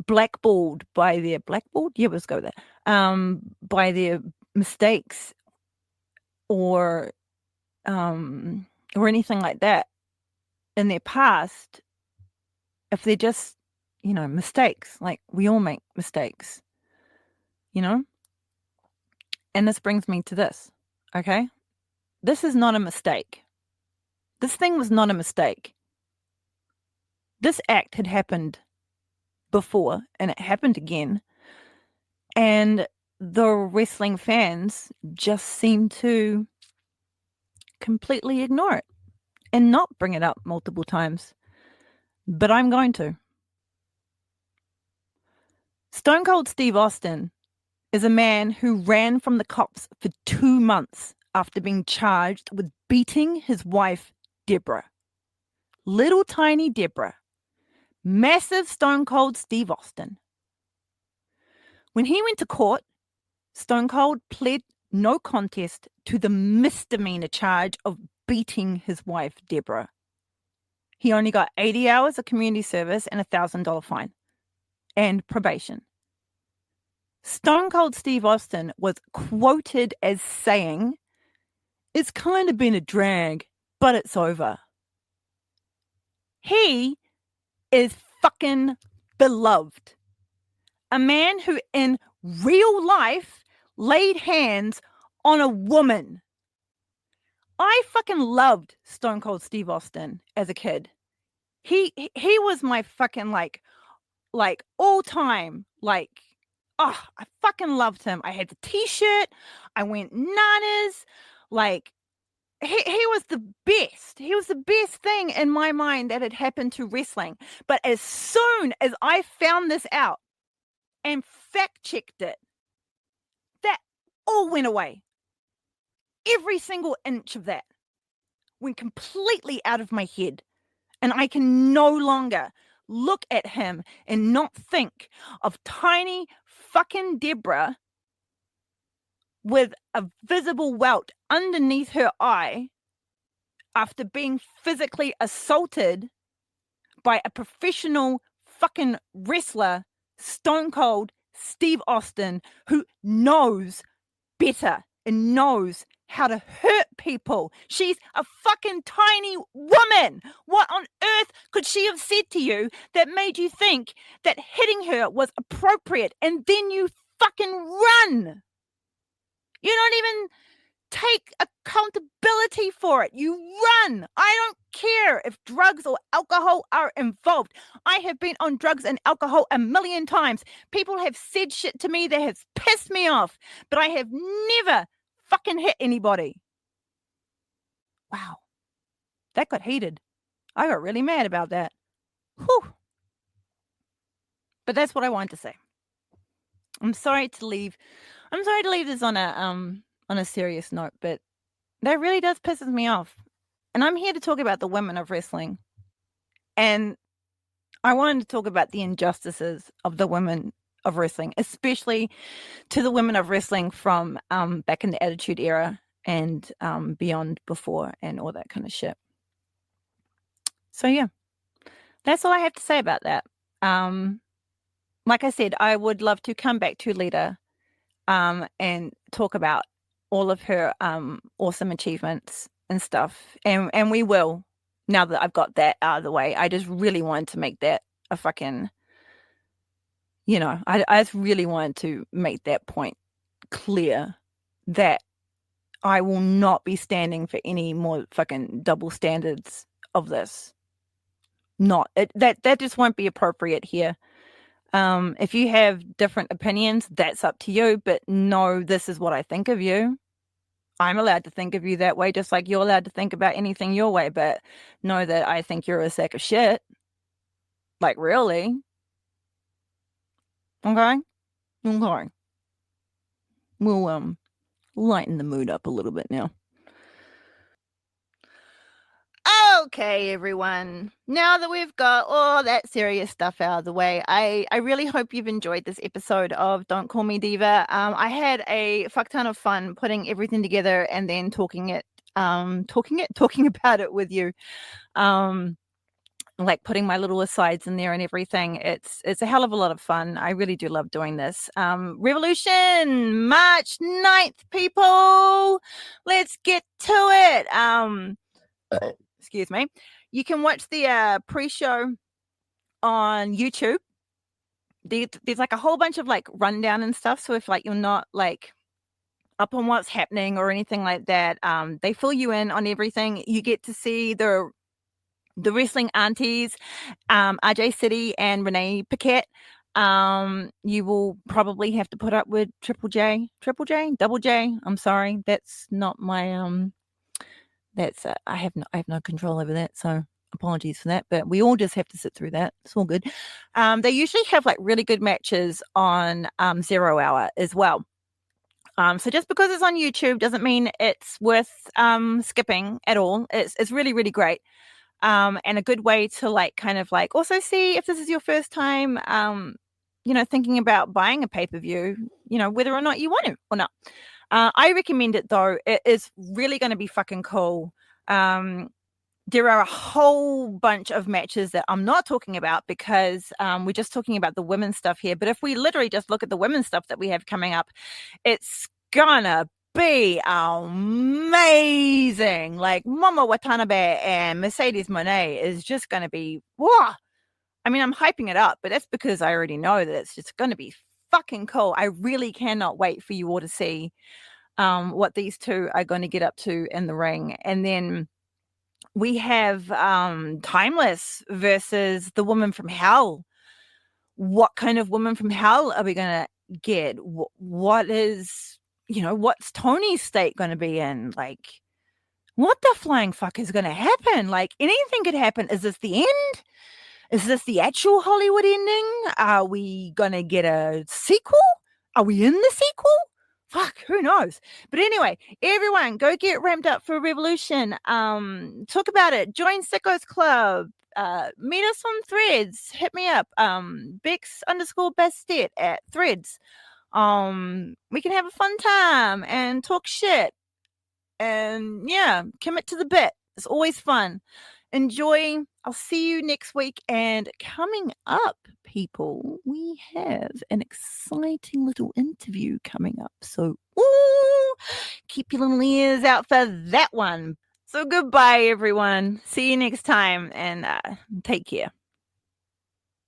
Speaker 1: blackballed by their yeah, let's go there. By their mistakes or anything like that in their past. If they're just, mistakes, like we all make mistakes, and this brings me to this. Okay. This is not a mistake. This thing was not a mistake. This act had happened before and it happened again. And the wrestling fans just seem to completely ignore it and not bring it up multiple times. But I'm going to. Stone Cold Steve Austin is a man who ran from the cops for 2 months after being charged with beating his wife, Deborah. Little tiny Deborah. Massive Stone Cold Steve Austin. When he went to court, Stone Cold pled no contest to the misdemeanor charge of beating his wife, Deborah. He only got 80 hours of community service and a $1,000 fine and probation. Stone Cold Steve Austin was quoted as saying, "It's kind of been a drag, but it's over." He is fucking beloved. A man who in real life laid hands on a woman. I fucking loved Stone Cold Steve Austin as a kid. He was my fucking like all time, like, oh, I fucking loved him. I had the t-shirt. I went nanas. Like, he was the best. He was the best thing in my mind that had happened to wrestling. But as soon as I found this out and fact-checked it, that all went away. Every single inch of that went completely out of my head. And I can no longer look at him and not think of tiny fucking Deborah with a visible welt underneath her eye after being physically assaulted by a professional fucking wrestler, Stone Cold Steve Austin, who knows better and knows how to hurt people. She's a fucking tiny woman. What on earth could she have said to you that made you think that hitting her was appropriate, and then you fucking run? You don't even take accountability for it. You run. I don't care if drugs or alcohol are involved. I have been on drugs and alcohol a million times. People have said shit to me that has pissed me off, but I have never fucking hit anybody. Wow. That got heated. I got really mad about that. Whew. But that's what I wanted to say. I'm sorry to leave this on a serious note, but that really does piss me off. And I'm here to talk about the women of wrestling. And I wanted to talk about the injustices of the women of wrestling, especially to the women of wrestling from back in the Attitude Era and beyond, before, and all that kind of shit. So yeah, that's all I have to say about that. Like I said, I would love to come back to Lita and talk about all of her awesome achievements and stuff. And we will, now that I've got that out of the way. I just really wanted to make that a fucking, I just really wanted to make that point clear that I will not be standing for any more fucking double standards of this. That just won't be appropriate here. If you have different opinions, that's up to you, but no, this is what I think of you. I'm allowed to think of you that way, just like you're allowed to think about anything your way, but know that I think you're a sack of shit. Like, really? Okay? Okay. We'll lighten the mood up a little bit now. Okay, everyone. Now that we've got all that serious stuff out of the way, I really hope you've enjoyed this episode of Don't Call Me Diva. I had a fuck ton of fun putting everything together and then talking about it with you. Like putting my little asides in there and everything. It's a hell of a lot of fun. I really do love doing this. Revolution, March 9th, people. Let's get to it. Excuse me. You can watch the pre-show on YouTube. There's like a whole bunch of like rundown and stuff. So if like you're not like up on what's happening or anything like that, they fill you in on everything. You get to see the wrestling aunties, RJ City and Renee Paquette. You will probably have to put up with Double J. I'm sorry, that's not my that's I have no control over that, so apologies for that. But we all just have to sit through that. It's all good. They usually have like really good matches on 0 Hour as well. So just because it's on YouTube doesn't mean it's worth skipping at all. It's really, really great. And a good way to like kind of like also see if this is your first time thinking about buying a pay-per-view, whether or not you want to or not. I recommend it though. It is really going to be fucking cool. There are a whole bunch of matches that I'm not talking about because we're just talking about the women's stuff here. But if we literally just look at the women's stuff that we have coming up, it's gonna be amazing. Like Momo Watanabe and Mercedes Moné is just going to be, whoa. I mean, I'm hyping it up, but that's because I already know that it's just going to be fucking cool. I really cannot wait for you all to see what these two are going to get up to in the ring. And then we have Timeless versus the Woman from Hell. What kind of Woman from Hell are we going to get? What is, what's Tony's state going to be in? Like, what the flying fuck is going to happen? Like, anything could happen. Is this the end? Is this the actual Hollywood ending? Are we going to get a sequel? Are we in the sequel? Fuck, who knows? But anyway, everyone, go get ramped up for Revolution. Talk about it. Join Sickos Club. Meet us on Threads. Hit me up. Bix_Bastet at Threads. We can have a fun time and talk shit. And yeah, commit to the bit. It's always fun. Enjoy. I'll see you next week. And coming up, people, we have an exciting little interview coming up. So keep your little ears out for that one. So goodbye, everyone. See you next time and take care.